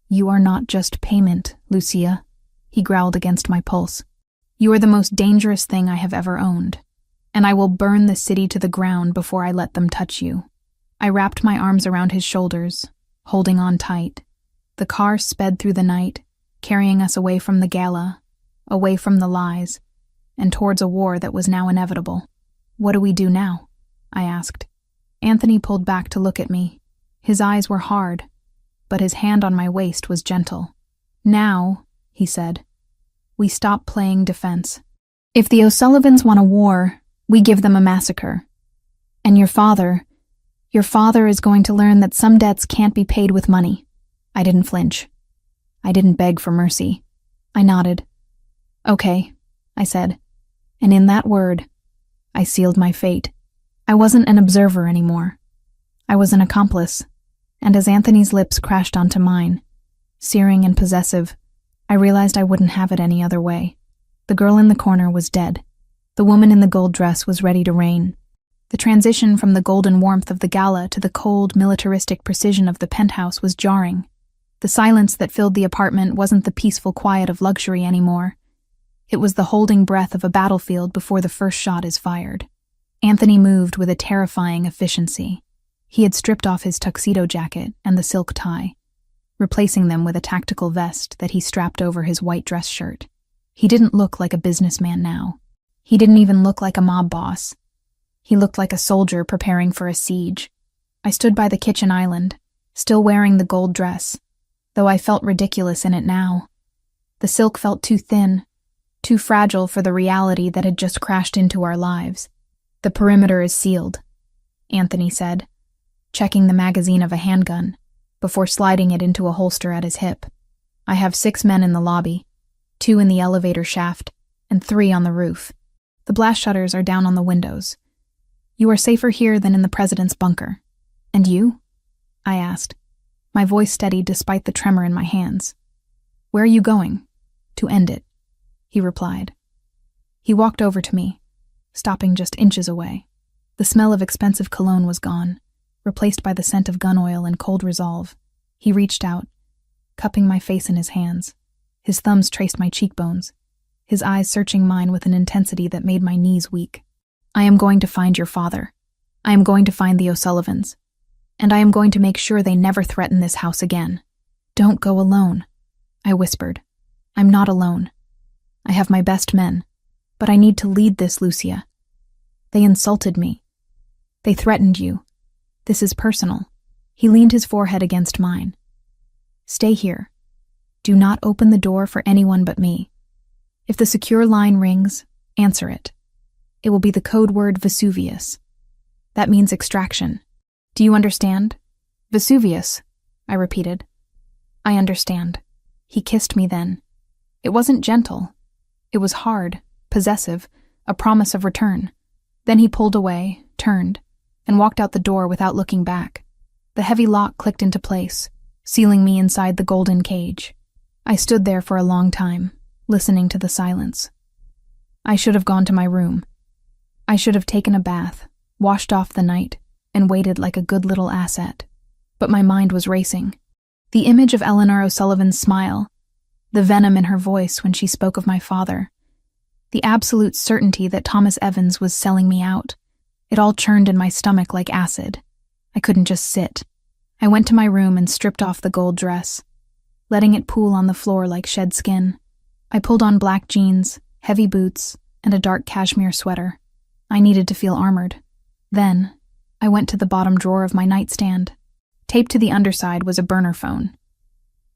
"You are not just payment, Lucia," he growled against my pulse. "You are the most dangerous thing I have ever owned, and I will burn the city to the ground before I let them touch you." I wrapped my arms around his shoulders, holding on tight. The car sped through the night, carrying us away from the gala, away from the lies, and towards a war that was now inevitable. "What do we do now?" I asked. Anthony pulled back to look at me. His eyes were hard, but his hand on my waist was gentle. "Now," he said, "we stop playing defense. If the O'Sullivans want a war, we give them a massacre. And your father is going to learn that some debts can't be paid with money." I didn't flinch. I didn't beg for mercy. I nodded. "Okay," I said, and in that word, I sealed my fate. I wasn't an observer anymore. I was an accomplice, and as Anthony's lips crashed onto mine, searing and possessive, I realized I wouldn't have it any other way. The girl in the corner was dead. The woman in the gold dress was ready to reign. The transition from the golden warmth of the gala to the cold, militaristic precision of the penthouse was jarring. The silence that filled the apartment wasn't the peaceful quiet of luxury anymore. It was the holding breath of a battlefield before the first shot is fired. Anthony moved with a terrifying efficiency. He had stripped off his tuxedo jacket and the silk tie, replacing them with a tactical vest that he strapped over his white dress shirt. He didn't look like a businessman now. He didn't even look like a mob boss. He looked like a soldier preparing for a siege. I stood by the kitchen island, still wearing the gold dress, though I felt ridiculous in it now. The silk felt too thin, too fragile for the reality that had just crashed into our lives. "The perimeter is sealed," Anthony said, checking the magazine of a handgun. before sliding it into a holster at his hip. "I have 6 men in the lobby, 2 in the elevator shaft, and 3 on the roof. The blast shutters are down on the windows. You are safer here than in the president's bunker. And you?" I asked, my voice steady despite the tremor in my hands. "Where are you going?" "To end it," he replied. He walked over to me, stopping just inches away. The smell of expensive cologne was gone, replaced by the scent of gun oil and cold resolve. He reached out, cupping my face in his hands. His thumbs traced my cheekbones, his eyes searching mine with an intensity that made my knees weak. "I am going to find your father. I am going to find the O'Sullivans. And I am going to make sure they never threaten this house again." "Don't go alone," I whispered. "I'm not alone. I have my best men, but I need to lead this, Lucia. They insulted me. They threatened you. This is personal." He leaned his forehead against mine. "Stay here. Do not open the door for anyone but me. If the secure line rings, answer it. It will be the code word Vesuvius. That means extraction. Do you understand?" "Vesuvius," I repeated. "I understand." He kissed me then. It wasn't gentle. It was hard, possessive, a promise of return. Then he pulled away, turned, and walked out the door without looking back. The heavy lock clicked into place, sealing me inside the golden cage. I stood there for a long time, listening to the silence. I should have gone to my room. I should have taken a bath, washed off the night, and waited like a good little asset. But my mind was racing. The image of Eleanor O'Sullivan's smile, the venom in her voice when she spoke of my father, the absolute certainty that Thomas Evans was selling me out, it all churned in my stomach like acid. I couldn't just sit. I went to my room and stripped off the gold dress, letting it pool on the floor like shed skin. I pulled on black jeans, heavy boots, and a dark cashmere sweater. I needed to feel armored. Then, I went to the bottom drawer of my nightstand. Taped to the underside was a burner phone.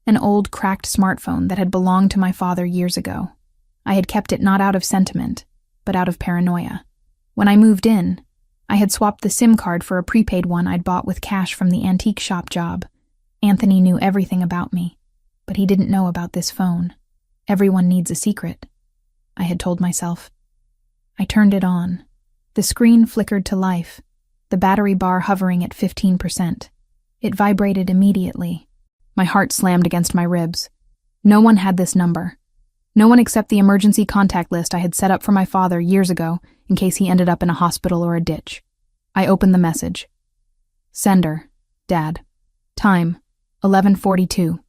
An old, cracked smartphone that had belonged to my father years ago. I had kept it not out of sentiment, but out of paranoia. When I moved in, I had swapped the SIM card for a prepaid one I'd bought with cash from the antique shop job. Anthony knew everything about me, but he didn't know about this phone. Everyone needs a secret, I had told myself. I turned it on. The screen flickered to life, the battery bar hovering at 15%. It vibrated immediately. My heart slammed against my ribs. No one had this number. No one except the emergency contact list I had set up for my father years ago in case he ended up in a hospital or a ditch. I opened the message. Sender, Dad. Time, 11:42.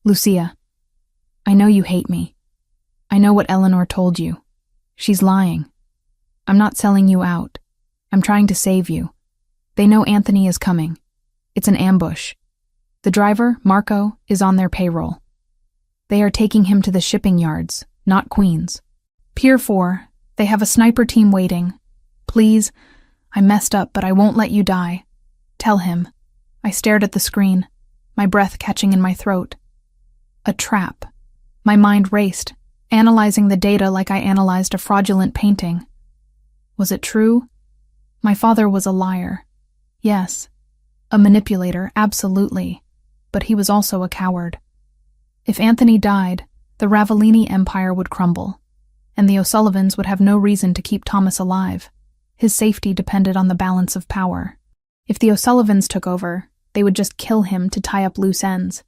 Lucia. I know you hate me. I know what Eleanor told you. She's lying. I'm not selling you out. I'm trying to save you. They know Anthony is coming. It's an ambush. The driver, Marco, is on their payroll. They are taking him to the shipping yards, not Queens. Pier 4, they have a sniper team waiting. Please, I messed up, but I won't let you die. Tell him. I stared at the screen, my breath catching in my throat. A trap. My mind raced, analyzing the data like I analyzed a fraudulent painting. Was it true? My father was a liar. Yes. A manipulator, absolutely. But he was also a coward. If Anthony died, the Ravellini empire would crumble, and the O'Sullivans would have no reason to keep Thomas alive. His safety depended on the balance of power. If the O'Sullivans took over, they would just kill him to tie up loose ends.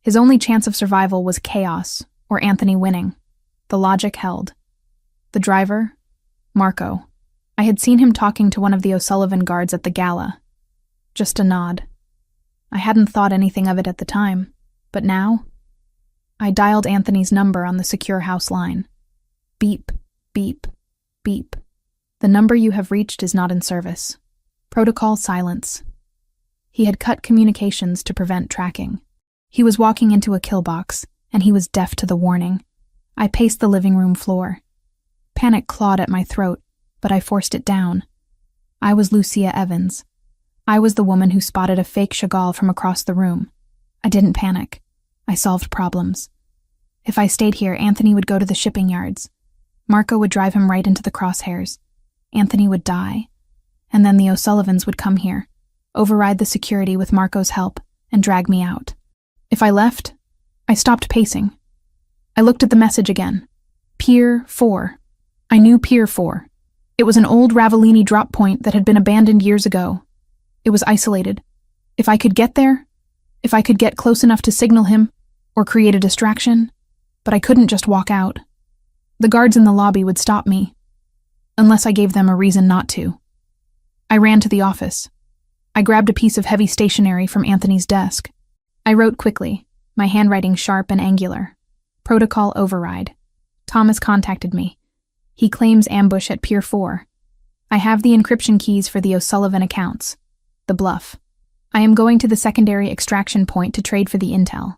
His only chance of survival was chaos, or Anthony winning. The logic held. The driver? Marco. I had seen him talking to one of the O'Sullivan guards at the gala. Just a nod. I hadn't thought anything of it at the time, but now? I dialed Anthony's number on the secure house line. Beep, beep, beep. The number you have reached is not in service. Protocol silence. He had cut communications to prevent tracking. He was walking into a kill box, and he was deaf to the warning. I paced the living room floor. Panic clawed at my throat, but I forced it down. I was Lucia Evans. I was the woman who spotted a fake Chagall from across the room. I didn't panic. I solved problems. If I stayed here, Anthony would go to the shipping yards. Marco would drive him right into the crosshairs. Anthony would die. And then the O'Sullivans would come here, override the security with Marco's help, and drag me out. If I left, I stopped pacing. I looked at the message again. Pier 4. I knew Pier 4. It was an old Ravellini drop point that had been abandoned years ago. It was isolated. If I could get there, if I could get close enough to signal him, or create a distraction, but I couldn't just walk out. The guards in the lobby would stop me, unless I gave them a reason not to. I ran to the office. I grabbed a piece of heavy stationery from Anthony's desk. I wrote quickly, my handwriting sharp and angular. Protocol override. Thomas contacted me. He claims ambush at Pier 4. I have the encryption keys for the O'Sullivan accounts. The bluff. I am going to the secondary extraction point to trade for the intel.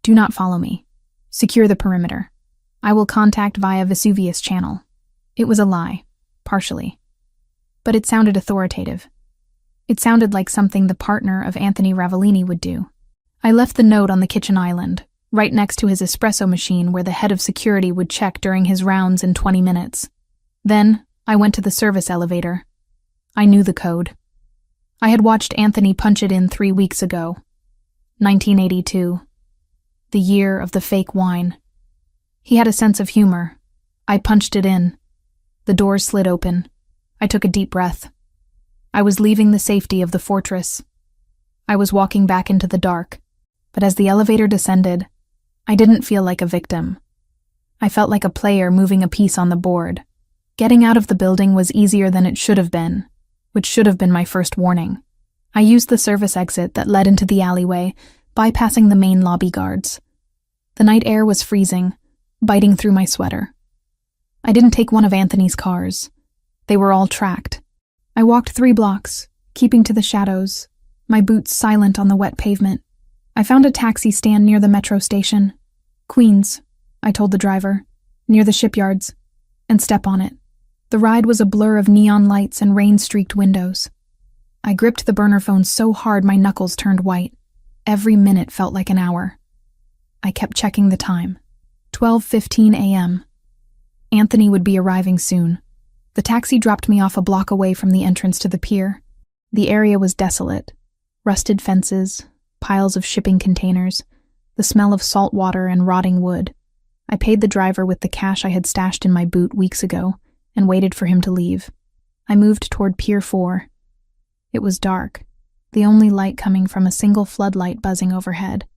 Do not follow me. Secure the perimeter. I will contact via Vesuvius channel. It was a lie, partially. But it sounded authoritative. It sounded like something the partner of Anthony Ravellini would do. I left the note on the kitchen island, right next to his espresso machine where the head of security would check during his rounds in 20 minutes. Then, I went to the service elevator. I knew the code. I had watched Anthony punch it in 3 weeks ago. 1982. The year of the fake wine. He had a sense of humor. I punched it in. The doors slid open. I took a deep breath. I was leaving the safety of the fortress. I was walking back into the dark, but as the elevator descended, I didn't feel like a victim. I felt like a player moving a piece on the board. Getting out of the building was easier than it should have been, which should have been my first warning. I used the service exit that led into the alleyway, bypassing the main lobby guards. The night air was freezing, biting through my sweater. I didn't take one of Anthony's cars. They were all tracked. I walked 3 blocks, keeping to the shadows, my boots silent on the wet pavement. I found a taxi stand near the metro station. Queens, I told the driver, near the shipyards, and step on it. The ride was a blur of neon lights and rain-streaked windows. I gripped the burner phone so hard my knuckles turned white. Every minute felt like an hour. I kept checking the time. 12:15 a.m. Anthony would be arriving soon. The taxi dropped me off a block away from the entrance to the pier. The area was desolate. Rusted fences, piles of shipping containers, the smell of salt water and rotting wood. I paid the driver with the cash I had stashed in my boot weeks ago and waited for him to leave. I moved toward Pier 4. It was dark, the only light coming from a single floodlight buzzing overhead.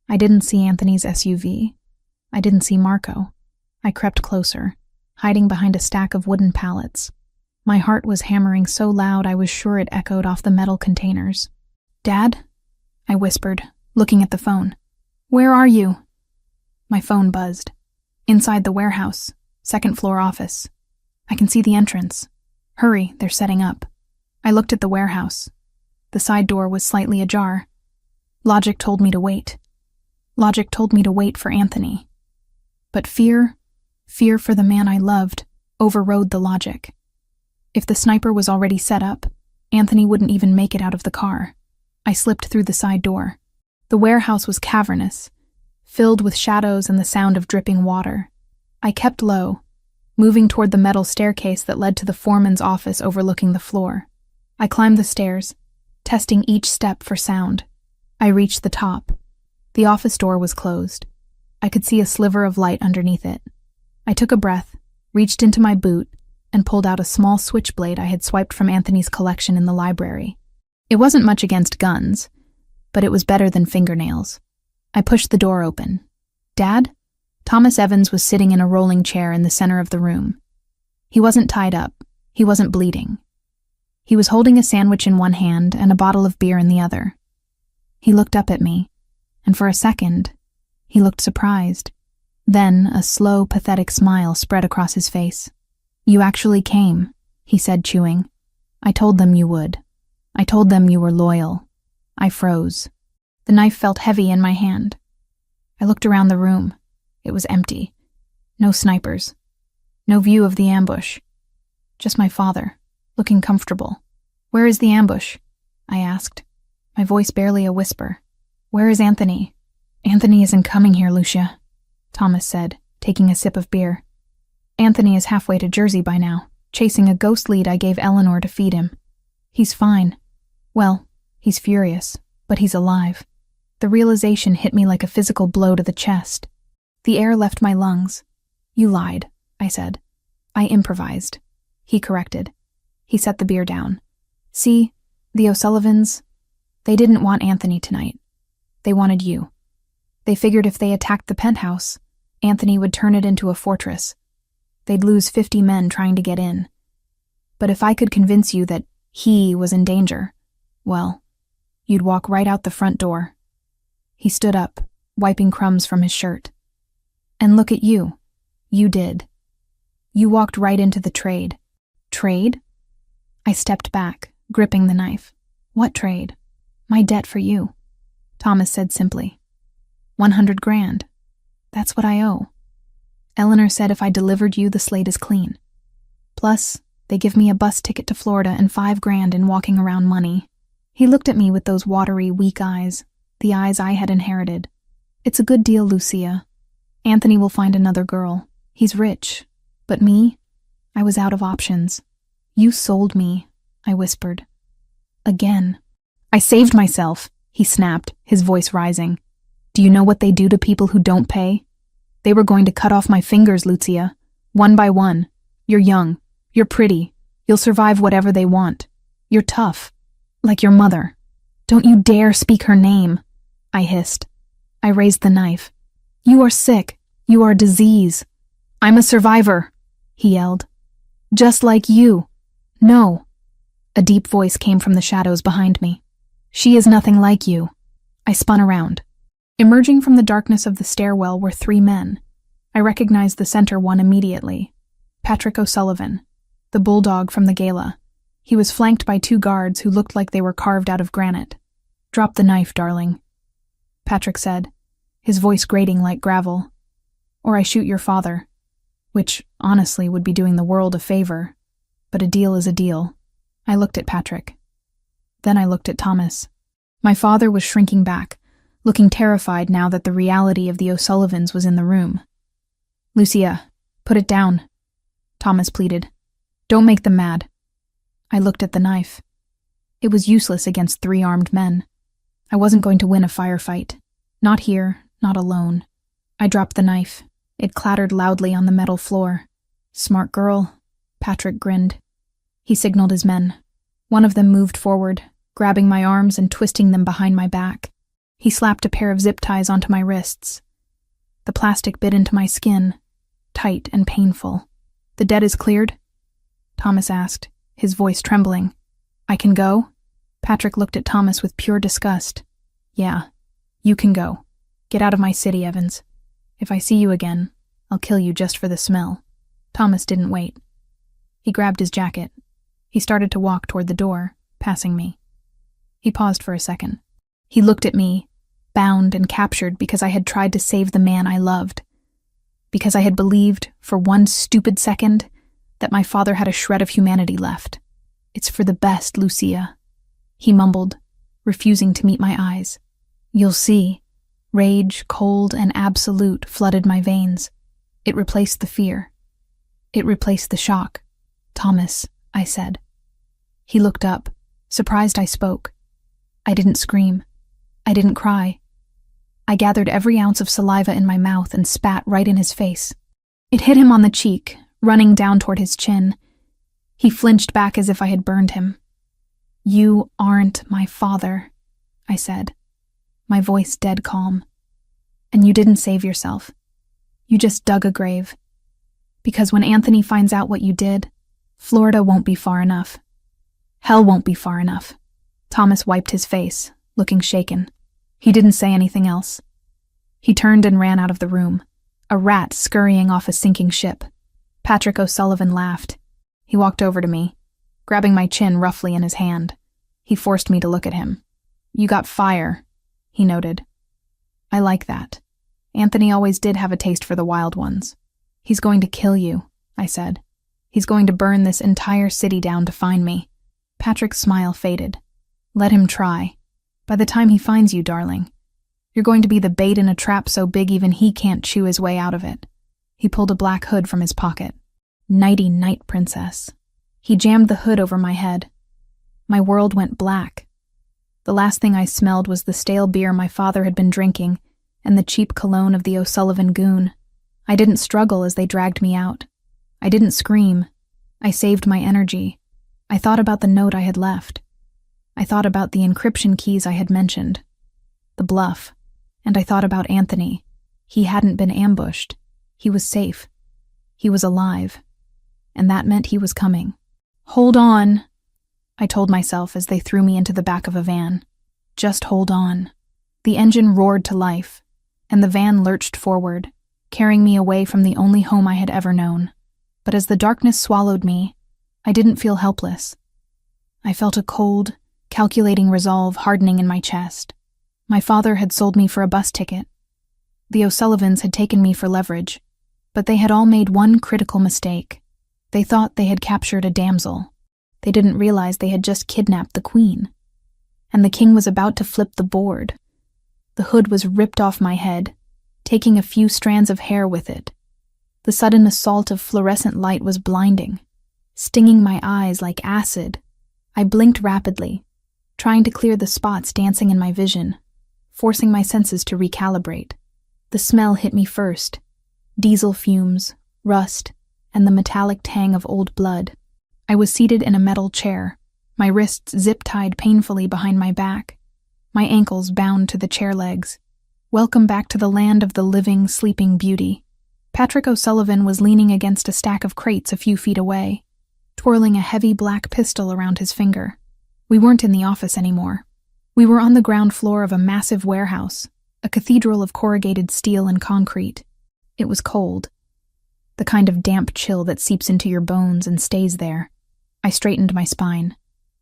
I didn't see Anthony's SUV. I didn't see Marco. I crept closer, hiding behind a stack of wooden pallets. My heart was hammering so loud I was sure it echoed off the metal containers. "Dad?" I whispered, looking at the phone. "Where are you?" My phone buzzed. "Inside the warehouse, 2nd floor office. I can see the entrance. Hurry, they're setting up." I looked at the warehouse. The side door was slightly ajar. Logic told me to wait. Logic told me to wait for Anthony. But fear for the man I loved, overrode the logic. If the sniper was already set up, Anthony wouldn't even make it out of the car. I slipped through the side door. The warehouse was cavernous, filled with shadows and the sound of dripping water. I kept low, moving toward the metal staircase that led to the foreman's office overlooking the floor. I climbed the stairs, testing each step for sound. I reached the top. The office door was closed. I could see a sliver of light underneath it. I took a breath, reached into my boot, and pulled out a small switchblade I had swiped from Anthony's collection in the library. It wasn't much against guns, but it was better than fingernails. I pushed the door open. "Dad?" Thomas Evans was sitting in a rolling chair in the center of the room. He wasn't tied up. He wasn't bleeding. He was holding a sandwich in one hand and a bottle of beer in the other. He looked up at me, and for a second, he looked surprised. Then a slow, pathetic smile spread across his face. "You actually came," he said, chewing. "I told them you would. I told them you were loyal." I froze. The knife felt heavy in my hand. I looked around the room. It was empty. No snipers. No view of the ambush. Just my father, looking comfortable. "Where is the ambush?" I asked, my voice barely a whisper. "Where is Anthony?" "Anthony isn't coming here, Lucia," Thomas said, taking a sip of beer. "Anthony is halfway to Jersey by now, chasing a ghost lead I gave Eleanor to feed him. He's fine. Well, he's furious, But he's alive. The realization hit me like a physical blow to the chest. The air left my lungs. You lied, I said. I improvised. He corrected. He set the beer down. See, the O'Sullivans, they didn't want Anthony tonight. They wanted you. They figured if they attacked the penthouse, Anthony would turn it into a fortress. They'd lose 50 men trying to get in. But if I could convince you that he was in danger, well, you'd walk right out the front door. He stood up, wiping crumbs from his shirt. And look at you. You did. You walked right into the trade. Trade? I stepped back, gripping the knife. What trade? My debt for you, Thomas said simply. 100 grand. That's what I owe. Eleanor said if I delivered you, the slate is clean. Plus, they give me a bus ticket to Florida and 5 grand in walking around money. He looked at me with those watery, weak eyes, the eyes I had inherited. It's a good deal, Lucia. Anthony will find another girl. He's rich. But me? I was out of options. You sold me, I whispered. Again. I saved myself, he snapped, his voice rising. Do you know what they do to people who don't pay? They were going to cut off my fingers, Lucia. One by one. You're young. You're pretty. You'll survive whatever they want. You're tough. Like your mother. Don't you dare speak her name, I hissed. I raised the knife. You are sick. You are disease. I'm a survivor, he yelled. Just like you. No. A deep voice came from the shadows behind me. She is nothing like you. I spun around. Emerging from the darkness of the stairwell were 3 men. I recognized the center one immediately. Patrick O'Sullivan, the bulldog from the gala. He was flanked by 2 guards who looked like they were carved out of granite. Drop the knife, darling, Patrick said, his voice grating like gravel. Or I shoot your father, which, honestly, would be doing the world a favor. But a deal is a deal. I looked at Patrick. Then I looked at Thomas. My father was shrinking back, looking terrified now that the reality of the O'Sullivans was in the room. Lucia, put it down, Thomas pleaded. Don't make them mad. I looked at the knife. It was useless against 3 armed men. I wasn't going to win a firefight. Not here, not alone. I dropped the knife. It clattered loudly on the metal floor. Smart girl, Patrick grinned. He signaled his men. One of them moved forward, grabbing my arms and twisting them behind my back. He slapped a pair of zip ties onto my wrists. The plastic bit into my skin, tight and painful. The debt is cleared? Thomas asked, his voice trembling. I can go? Patrick looked at Thomas with pure disgust. Yeah, you can go. Get out of my city, Evans. If I see you again, I'll kill you just for the smell. Thomas didn't wait. He grabbed his jacket. He started to walk toward the door, passing me. He paused for a second. He looked at me, bound and captured because I had tried to save the man I loved. Because I had believed, for one stupid second, that my father had a shred of humanity left. It's for the best, Lucia, he mumbled, refusing to meet my eyes. You'll see. Rage, cold, and absolute flooded my veins. It replaced the fear. It replaced the shock. Thomas, I said. He looked up, surprised I spoke. I didn't scream. I didn't cry. I gathered every ounce of saliva in my mouth and spat right in his face. It hit him on the cheek, running down toward his chin. He flinched back as if I had burned him. You aren't my father, I said, my voice dead calm. And you didn't save yourself. You just dug a grave. Because when Anthony finds out what you did, Florida won't be far enough. Hell won't be far enough. Thomas wiped his face, looking shaken. He didn't say anything else. He turned and ran out of the room, a rat scurrying off a sinking ship. Patrick O'Sullivan laughed. He walked over to me, grabbing my chin roughly in his hand. He forced me to look at him. You got fire, he noted. I like that. Anthony always did have a taste for the wild ones. He's going to kill you, I said. He's going to burn this entire city down to find me. Patrick's smile faded. Let him try. By the time he finds you, darling, you're going to be the bait in a trap so big even he can't chew his way out of it. He pulled a black hood from his pocket. Nighty-night, princess. He jammed the hood over my head. My world went black. The last thing I smelled was the stale beer my father had been drinking and the cheap cologne of the O'Sullivan goon. I didn't struggle as they dragged me out. I didn't scream. I saved my energy. I thought about the note I had left. I thought about the encryption keys I had mentioned. The bluff. And I thought about Anthony. He hadn't been ambushed. He was safe. He was alive. And that meant he was coming. "Hold on," I told myself as they threw me into the back of a van. Just hold on. The engine roared to life, and the van lurched forward, carrying me away from the only home I had ever known. But as the darkness swallowed me, I didn't feel helpless. I felt a cold, calculating resolve hardening in my chest. My father had sold me for a bus ticket. The O'Sullivans had taken me for leverage, but they had all made one critical mistake. They thought they had captured a damsel. They didn't realize they had just kidnapped the queen. And the king was about to flip the board. The hood was ripped off my head, taking a few strands of hair with it. The sudden assault of fluorescent light was blinding, stinging my eyes like acid. I blinked rapidly, trying to clear the spots dancing in my vision, forcing my senses to recalibrate. The smell hit me first. Diesel fumes, rust, and the metallic tang of old blood. I was seated in a metal chair, my wrists zip-tied painfully behind my back, my ankles bound to the chair legs. Welcome back to the land of the living, sleeping beauty. Patrick O'Sullivan was leaning against a stack of crates a few feet away, twirling a heavy black pistol around his finger. We weren't in the office anymore. We were on the ground floor of a massive warehouse, a cathedral of corrugated steel and concrete. It was cold, the kind of damp chill that seeps into your bones and stays there. I straightened my spine.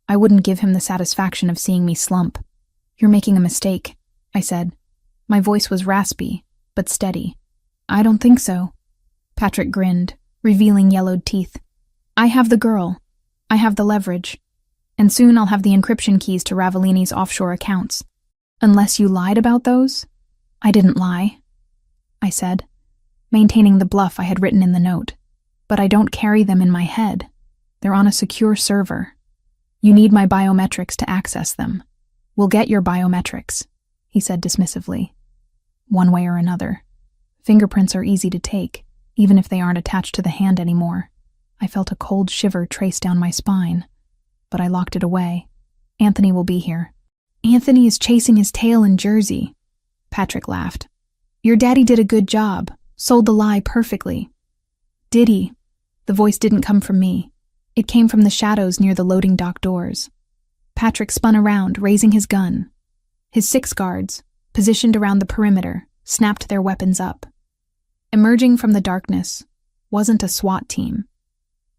I wouldn't give him the satisfaction of seeing me slump. "You're making a mistake," I said. My voice was raspy, but steady. "I don't think so." Patrick grinned, revealing yellowed teeth. "I have the girl. I have the leverage. And soon I'll have the encryption keys to Ravellini's offshore accounts. Unless you lied about those?" "I didn't lie," I said, maintaining the bluff I had written in the note. "But I don't carry them in my head. They're on a secure server. You need my biometrics to access them." "We'll get your biometrics," he said dismissively. "One way or another. Fingerprints are easy to take, even if they aren't attached to the hand anymore." I felt a cold shiver trace down my spine, but I locked it away. "Anthony will be here." "Anthony is chasing his tail in Jersey," Patrick laughed. "Your daddy did a good job, sold the lie perfectly." "Did he?" The voice didn't come from me. It came from the shadows near the loading dock doors. Patrick spun around, raising his gun. His 6 guards, positioned around the perimeter, snapped their weapons up. Emerging from the darkness wasn't a SWAT team.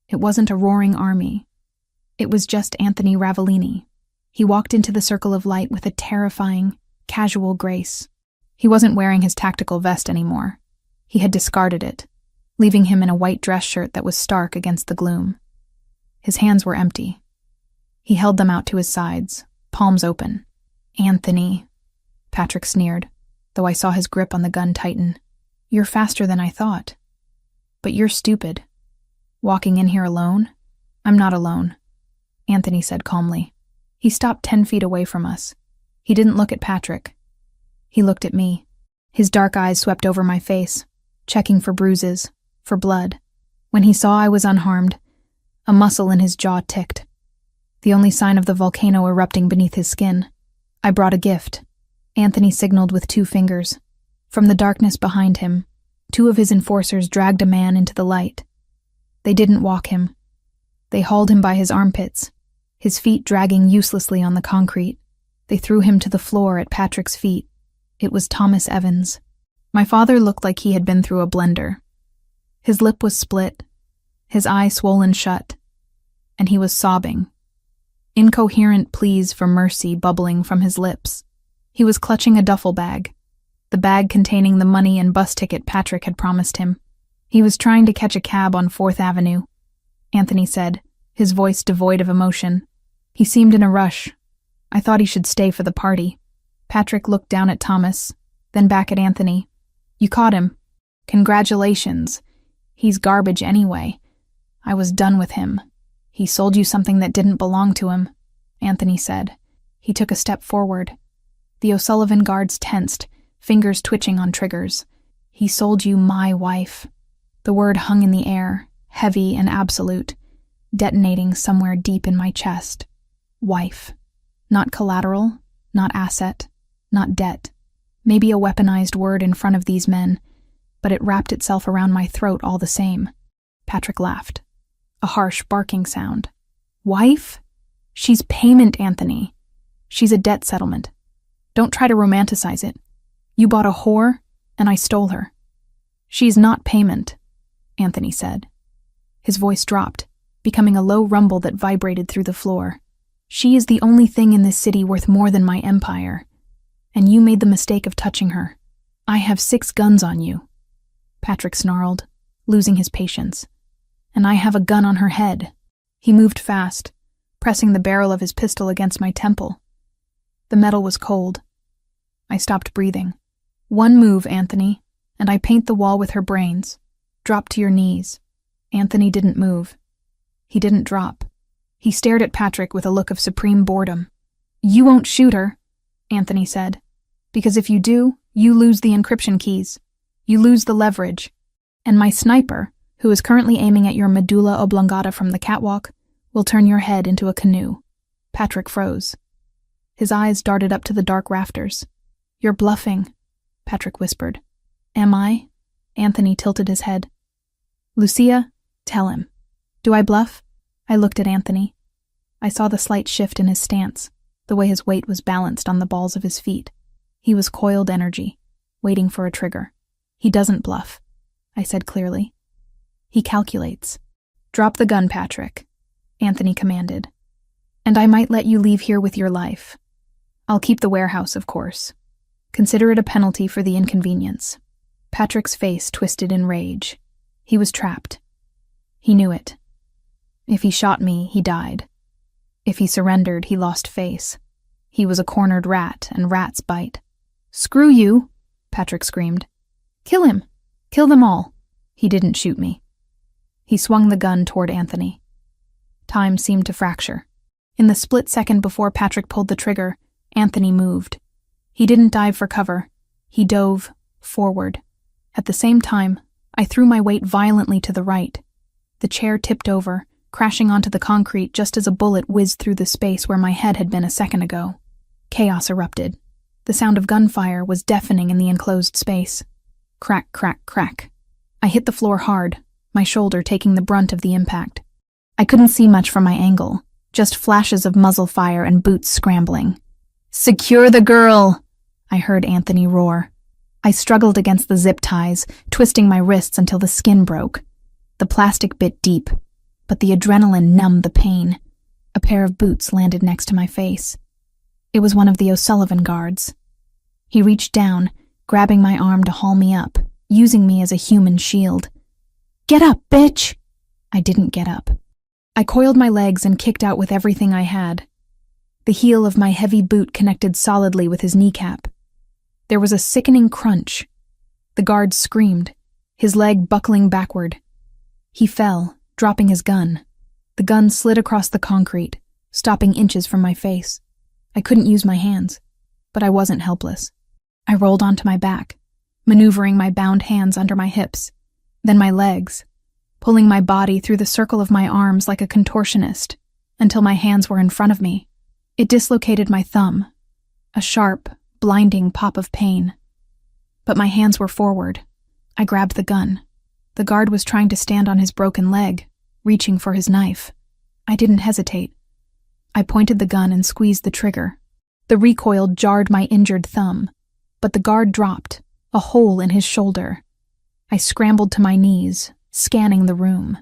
It wasn't a roaring army. It was just Anthony Ravellini. He walked into the circle of light with a terrifying, casual grace. He wasn't wearing his tactical vest anymore. He had discarded it, leaving him in a white dress shirt that was stark against the gloom. His hands were empty. He held them out to his sides, palms open. "Anthony," Patrick sneered, though I saw his grip on the gun tighten. "You're faster than I thought. But you're stupid. Walking in here alone?" "I'm not alone," Anthony said calmly. He stopped 10 feet away from us. He didn't look at Patrick. He looked at me. His dark eyes swept over my face, checking for bruises, for blood. When he saw I was unharmed, a muscle in his jaw ticked, the only sign of the volcano erupting beneath his skin. "I brought a gift," Anthony signaled with 2 fingers. From the darkness behind him, 2 of his enforcers dragged a man into the light. They didn't walk him. They hauled him by his armpits, his feet dragging uselessly on the concrete. They threw him to the floor at Patrick's feet. It was Thomas Evans. My father looked like he had been through a blender. His lip was split, his eye swollen shut, and he was sobbing. Incoherent pleas for mercy bubbling from his lips. He was clutching a duffel bag, the bag containing the money and bus ticket Patrick had promised him. He was trying to catch a cab on 4th Avenue, Anthony said, his voice devoid of emotion. He seemed in a rush. I thought he should stay for the party. Patrick looked down at Thomas, then back at Anthony. "You caught him. Congratulations. He's garbage anyway. I was done with him. He sold you something that didn't belong to him," Anthony said. He took a step forward. The O'Sullivan guards tensed, fingers twitching on triggers. He sold you my wife. The word hung in the air, heavy and absolute, detonating somewhere deep in my chest. Wife. Not collateral, not asset, not debt. Maybe a weaponized word in front of these men, but it wrapped itself around my throat all the same. Patrick laughed. A harsh barking sound. Wife? She's payment, Anthony. She's a debt settlement. Don't try to romanticize it. You bought a whore, and I stole her. She's not payment, Anthony said. His voice dropped, becoming a low rumble that vibrated through the floor. She is the only thing in this city worth more than my empire, and you made the mistake of touching her. I have 6 guns on you, Patrick snarled, losing his patience. And I have a gun on her head. He moved fast, pressing the barrel of his pistol against my temple. The metal was cold. I stopped breathing. One move, Anthony, and I paint the wall with her brains. Drop to your knees. Anthony didn't move. He didn't drop. He stared at Patrick with a look of supreme boredom. You won't shoot her, Anthony said, because if you do, you lose the encryption keys. You lose the leverage. And my sniper, who is currently aiming at your medulla oblongata from the catwalk, will turn your head into a canoe. Patrick froze. His eyes darted up to the dark rafters. You're bluffing, Patrick whispered. Am I? Anthony tilted his head. Lucia, tell him. Do I bluff? I looked at Anthony. I saw the slight shift in his stance, the way his weight was balanced on the balls of his feet. He was coiled energy, waiting for a trigger. He doesn't bluff, I said clearly. He calculates. Drop the gun, Patrick, Anthony commanded. And I might let you leave here with your life. I'll keep the warehouse, of course. Consider it a penalty for the inconvenience. Patrick's face twisted in rage. He was trapped. He knew it. If he shot me, he died. If he surrendered, he lost face. He was a cornered rat, and rats bite. Screw you, Patrick screamed. Kill him. Kill them all. He didn't shoot me. He swung the gun toward Anthony. Time seemed to fracture. In the split second before Patrick pulled the trigger, Anthony moved. He didn't dive for cover. He dove forward. At the same time, I threw my weight violently to the right. The chair tipped over, crashing onto the concrete just as a bullet whizzed through the space where my head had been a second ago. Chaos erupted. The sound of gunfire was deafening in the enclosed space. Crack, crack, crack. I hit the floor hard, my shoulder taking the brunt of the impact. I couldn't see much from my angle, just flashes of muzzle fire and boots scrambling. Secure the girl, I heard Anthony roar. I struggled against the zip ties, twisting my wrists until the skin broke. The plastic bit deep, but the adrenaline numbed the pain. A pair of boots landed next to my face. It was one of the O'Sullivan guards. He reached down, grabbing my arm to haul me up, using me as a human shield. Get up, bitch! I didn't get up. I coiled my legs and kicked out with everything I had. The heel of my heavy boot connected solidly with his kneecap. There was a sickening crunch. The guard screamed, his leg buckling backward. He fell, dropping his gun. The gun slid across the concrete, stopping inches from my face. I couldn't use my hands, but I wasn't helpless. I rolled onto my back, maneuvering my bound hands under my hips, then my legs, pulling my body through the circle of my arms like a contortionist, until my hands were in front of me. It dislocated my thumb, a sharp, blinding pop of pain. But my hands were forward. I grabbed the gun. The guard was trying to stand on his broken leg, reaching for his knife. I didn't hesitate. I pointed the gun and squeezed the trigger. The recoil jarred my injured thumb, but the guard dropped, a hole in his shoulder. I scrambled to my knees, scanning the room.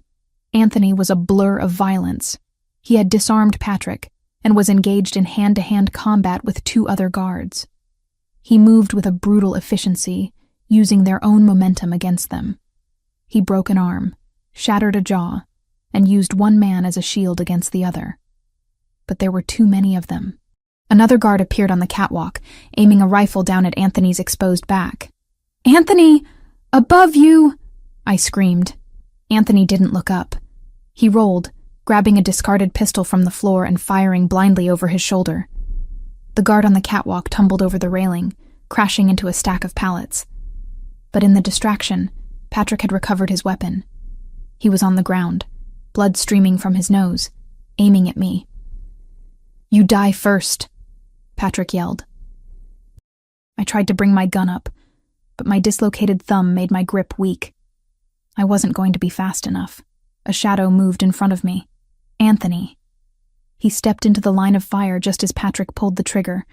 Anthony was a blur of violence. He had disarmed Patrick and was engaged in hand-to-hand combat with 2 other guards. He moved with a brutal efficiency, using their own momentum against them. He broke an arm, shattered a jaw, and used one man as a shield against the other. But there were too many of them. Another guard appeared on the catwalk, aiming a rifle down at Anthony's exposed back. "Anthony! Above you!" I screamed. Anthony didn't look up. He rolled, grabbing a discarded pistol from the floor and firing blindly over his shoulder. The guard on the catwalk tumbled over the railing, crashing into a stack of pallets. But in the distraction, Patrick had recovered his weapon. He was on the ground, blood streaming from his nose, aiming at me. "You die first," Patrick yelled. I tried to bring my gun up, but my dislocated thumb made my grip weak. I wasn't going to be fast enough. A shadow moved in front of me. Anthony. He stepped into the line of fire just as Patrick pulled the trigger.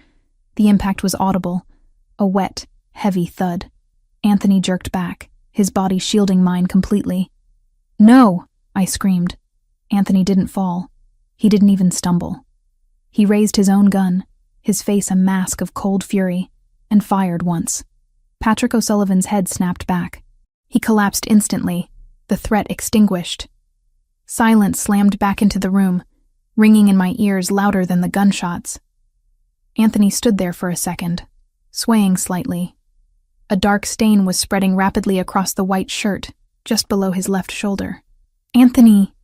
The impact was audible, a wet, heavy thud. Anthony jerked back, his body shielding mine completely. "No!" I screamed. Anthony didn't fall. He didn't even stumble. He raised his own gun, his face a mask of cold fury, and fired once. Patrick O'Sullivan's head snapped back. He collapsed instantly, the threat extinguished. Silence slammed back into the room, ringing in my ears louder than the gunshots. Anthony stood there for a second, swaying slightly. A dark stain was spreading rapidly across the white shirt, just below his left shoulder. "Anthony!"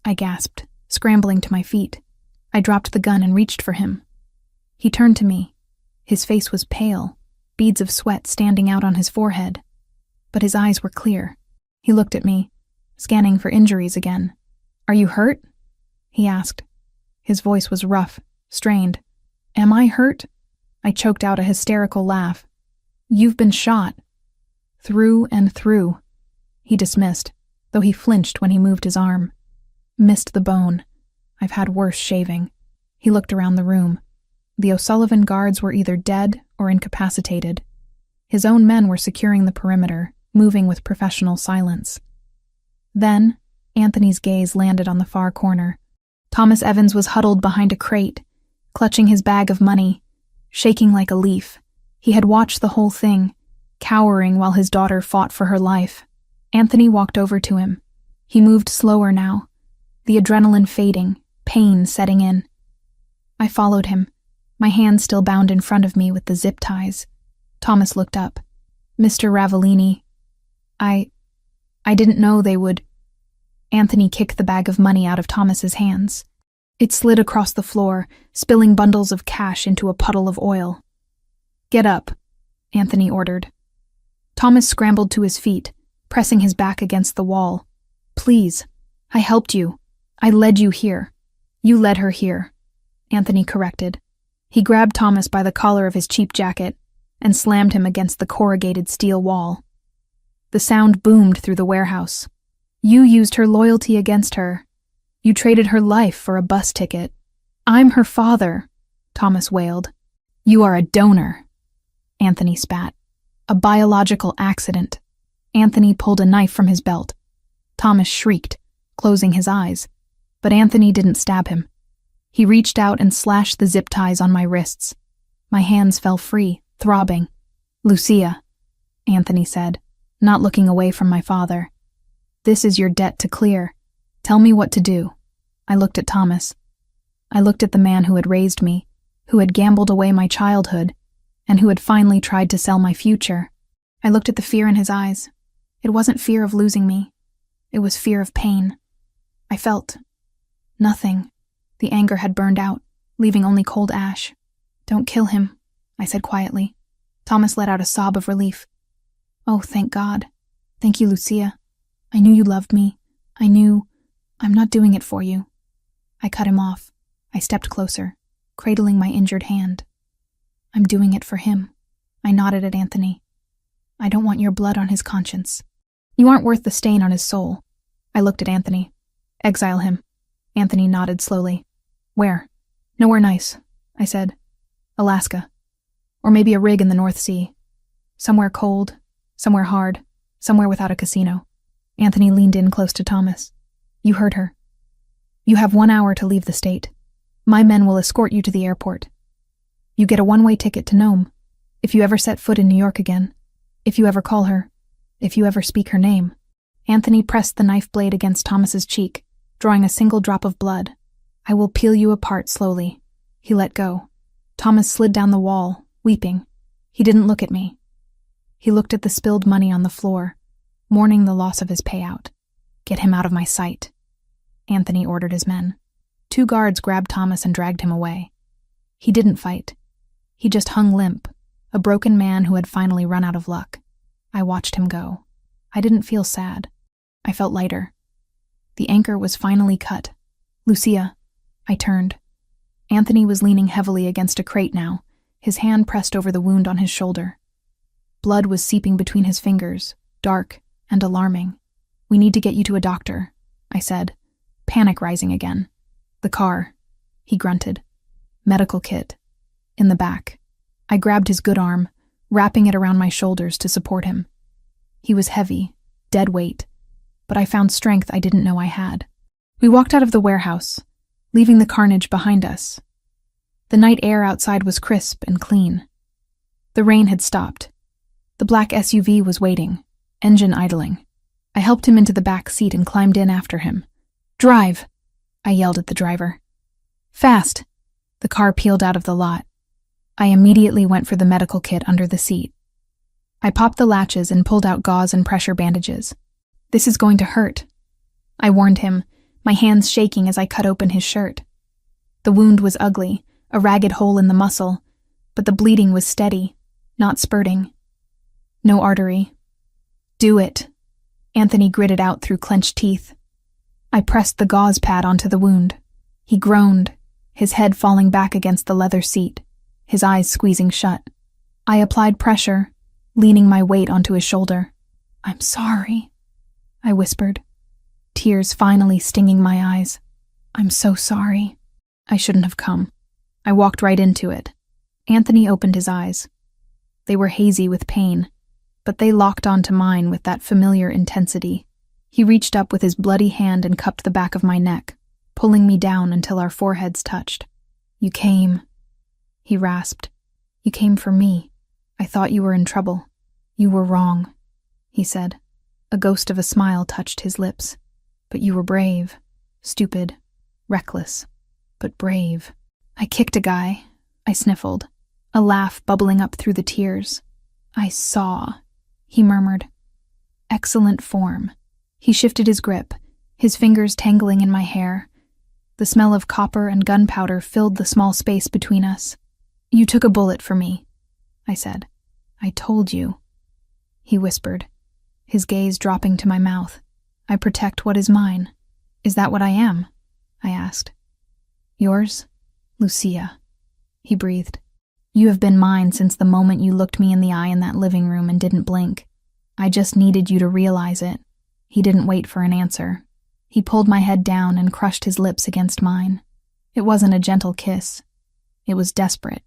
I gasped, scrambling to my feet. I dropped the gun and reached for him. He turned to me. His face was pale, beads of sweat standing out on his forehead. But his eyes were clear. He looked at me, scanning for injuries again. "Are you hurt?" he asked. His voice was rough, strained. "Am I hurt?" I choked out a hysterical laugh. "You've been shot. Through and through." He dismissed, though he flinched when he moved his arm. "Missed the bone. I've had worse shaving." He looked around the room. The O'Sullivan guards were either dead or incapacitated. His own men were securing the perimeter, moving with professional silence. Then, Anthony's gaze landed on the far corner. Thomas Evans was huddled behind a crate, clutching his bag of money, shaking like a leaf. He had watched the whole thing, cowering while his daughter fought for her life. Anthony walked over to him. He moved slower now, the adrenaline fading, pain setting in. I followed him, my hand still bound in front of me with the zip ties. Thomas looked up. "Mr. Ravellini, I didn't know they would—" Anthony kicked the bag of money out of Thomas's hands. It slid across the floor, spilling bundles of cash into a puddle of oil. "Get up," Anthony ordered. Thomas scrambled to his feet, pressing his back against the wall. "Please, I helped you. I led you here." "You led her here," Anthony corrected. He grabbed Thomas by the collar of his cheap jacket and slammed him against the corrugated steel wall. The sound boomed through the warehouse. "You used her loyalty against her. You traded her life for a bus ticket." "I'm her father," Thomas wailed. "You are a donor," Anthony spat. "A biological accident." Anthony pulled a knife from his belt. Thomas shrieked, closing his eyes, but Anthony didn't stab him. He reached out and slashed the zip ties on my wrists. My hands fell free, throbbing. "Lucia," Anthony said, not looking away from my father. "This is your debt to clear. Tell me what to do." I looked at Thomas. I looked at the man who had raised me, who had gambled away my childhood, and who had finally tried to sell my future. I looked at the fear in his eyes. It wasn't fear of losing me. It was fear of pain. I felt nothing. The anger had burned out, leaving only cold ash. "Don't kill him," I said quietly. Thomas let out a sob of relief. "Oh, thank God. Thank you, Lucia. I knew you loved me. I'm not doing it for you." I cut him off. I stepped closer, cradling my injured hand. "I'm doing it for him." I nodded at Anthony. "I don't want your blood on his conscience. You aren't worth the stain on his soul." I looked at Anthony. "Exile him." Anthony nodded slowly. "Where?" "Nowhere nice," I said. "Alaska. Or maybe a rig in the North Sea. Somewhere cold, somewhere hard, somewhere without a casino." Anthony leaned in close to Thomas. "You heard her. You have 1 hour to leave the state. My men will escort you to the airport. You get a one-way ticket to Nome. If you ever set foot in New York again, if you ever call her, if you ever speak her name." Anthony pressed the knife blade against Thomas's cheek, drawing a single drop of blood. "I will peel you apart slowly." He let go. Thomas slid down the wall, weeping. He didn't look at me. He looked at the spilled money on the floor, mourning the loss of his payout. "Get him out of my sight," Anthony ordered his men. 2 guards grabbed Thomas and dragged him away. He didn't fight. He just hung limp, a broken man who had finally run out of luck. I watched him go. I didn't feel sad. I felt lighter. The anchor was finally cut. Lucia. I turned. Anthony was leaning heavily against a crate now, his hand pressed over the wound on his shoulder. Blood was seeping between his fingers, dark and alarming. "We need to get you to a doctor," I said, panic rising again. "The car," he grunted. "Medical kit. In the back." I grabbed his good arm, wrapping it around my shoulders to support him. He was heavy, dead weight, but I found strength I didn't know I had. We walked out of the warehouse, leaving the carnage behind us. The night air outside was crisp and clean. The rain had stopped. The black SUV was waiting, engine idling. I helped him into the back seat and climbed in after him. "Drive!" I yelled at the driver. "Fast!" The car peeled out of the lot. I immediately went for the medical kit under the seat. I popped the latches and pulled out gauze and pressure bandages. "This is going to hurt," I warned him, my hands shaking as I cut open his shirt. The wound was ugly, a ragged hole in the muscle, but the bleeding was steady, not spurting. No artery. "Do it," Anthony gritted out through clenched teeth. I pressed the gauze pad onto the wound. He groaned, his head falling back against the leather seat, his eyes squeezing shut. I applied pressure, leaning my weight onto his shoulder. "I'm sorry," I whispered, tears finally stinging my eyes. "I'm so sorry. I shouldn't have come." I walked right into it. Anthony opened his eyes. They were hazy with pain, but they locked onto mine with that familiar intensity. He reached up with his bloody hand and cupped the back of my neck, pulling me down until our foreheads touched. "You came," he rasped. "You came for me. I thought you were in trouble. You were wrong," he said. A ghost of a smile touched his lips. "But you were brave. Stupid. Reckless. But brave." "I kicked a guy," I sniffled, a laugh bubbling up through the tears. "I saw," he murmured. "Excellent form." He shifted his grip, his fingers tangling in my hair. The smell of copper and gunpowder filled the small space between us. "You took a bullet for me," I said. "I told you," he whispered, his gaze dropping to my mouth. "I protect what is mine." "Is that what I am?" I asked. "Yours? Lucia," he breathed. "You have been mine since the moment you looked me in the eye in that living room and didn't blink. I just needed you to realize it." He didn't wait for an answer. He pulled my head down and crushed his lips against mine. It wasn't a gentle kiss. It was desperate.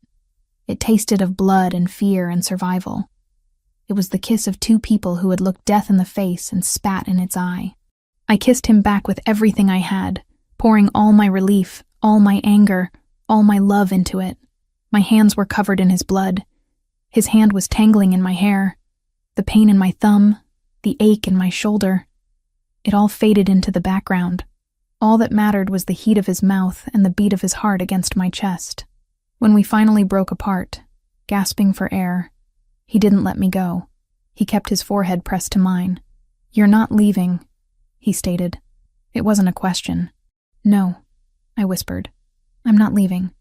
It tasted of blood and fear and survival. It was the kiss of two people who had looked death in the face and spat in its eye. I kissed him back with everything I had, pouring all my relief, all my anger, all my love into it. My hands were covered in his blood. His hand was tangling in my hair. The pain in my thumb, the ache in my shoulder. It all faded into the background. All that mattered was the heat of his mouth and the beat of his heart against my chest. When we finally broke apart, gasping for air, he didn't let me go. He kept his forehead pressed to mine. "You're not leaving," he stated. It wasn't a question. "No," I whispered. "I'm not leaving."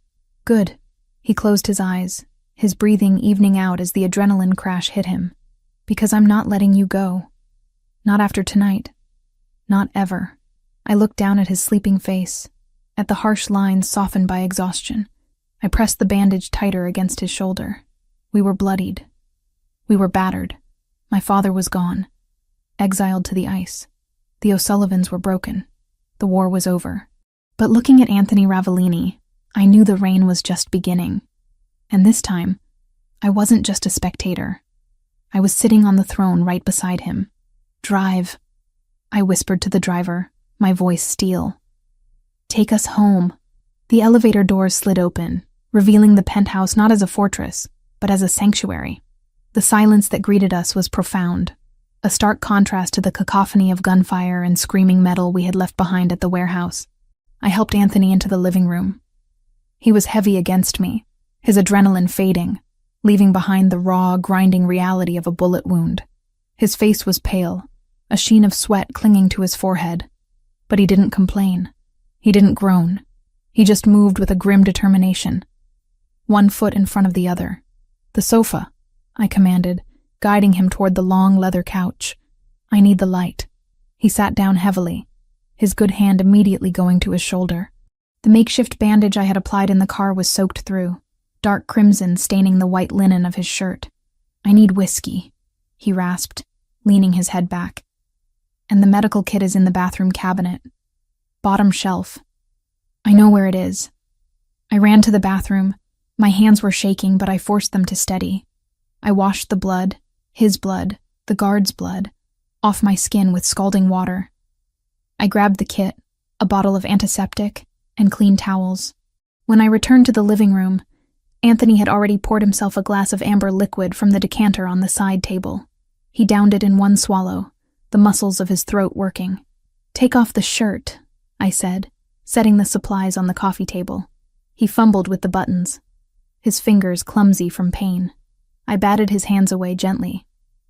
"Good." He closed his eyes, his breathing evening out as the adrenaline crash hit him. "Because I'm not letting you go. Not after tonight. Not ever." I looked down at his sleeping face, at the harsh lines softened by exhaustion. I pressed the bandage tighter against his shoulder. We were bloodied. We were battered. My father was gone, exiled to the ice. The O'Sullivans were broken. The war was over. But looking at Anthony Ravellini, I knew the reign was just beginning. And this time, I wasn't just a spectator. I was sitting on the throne right beside him. "Drive," I whispered to the driver, my voice steel. "Take us home." The elevator doors slid open, revealing the penthouse not as a fortress, but as a sanctuary. The silence that greeted us was profound, a stark contrast to the cacophony of gunfire and screaming metal we had left behind at the warehouse. I helped Anthony into the living room. He was heavy against me, his adrenaline fading, leaving behind the raw, grinding reality of a bullet wound. His face was pale, a sheen of sweat clinging to his forehead. But he didn't complain. He didn't groan. He just moved with a grim determination. one foot in front of the other. "The sofa," I commanded, guiding him toward the long leather couch. "I need the light." He sat down heavily, his good hand immediately going to his shoulder. The makeshift bandage I had applied in the car was soaked through, dark crimson staining the white linen of his shirt. "I need whiskey," he rasped, leaning his head back. "And the medical kit is in the bathroom cabinet. Bottom shelf. I know where it is." I ran to the bathroom. My hands were shaking, but I forced them to steady. I washed the blood, his blood, the guard's blood, off my skin with scalding water. I grabbed the kit, a bottle of antiseptic, and clean towels. When I returned to the living room, Anthony had already poured himself a glass of amber liquid from the decanter on the side table. He downed it in one swallow, the muscles of his throat working. "Take off the shirt," I said, setting the supplies on the coffee table. He fumbled with the buttons, his fingers clumsy from pain. I batted his hands away gently.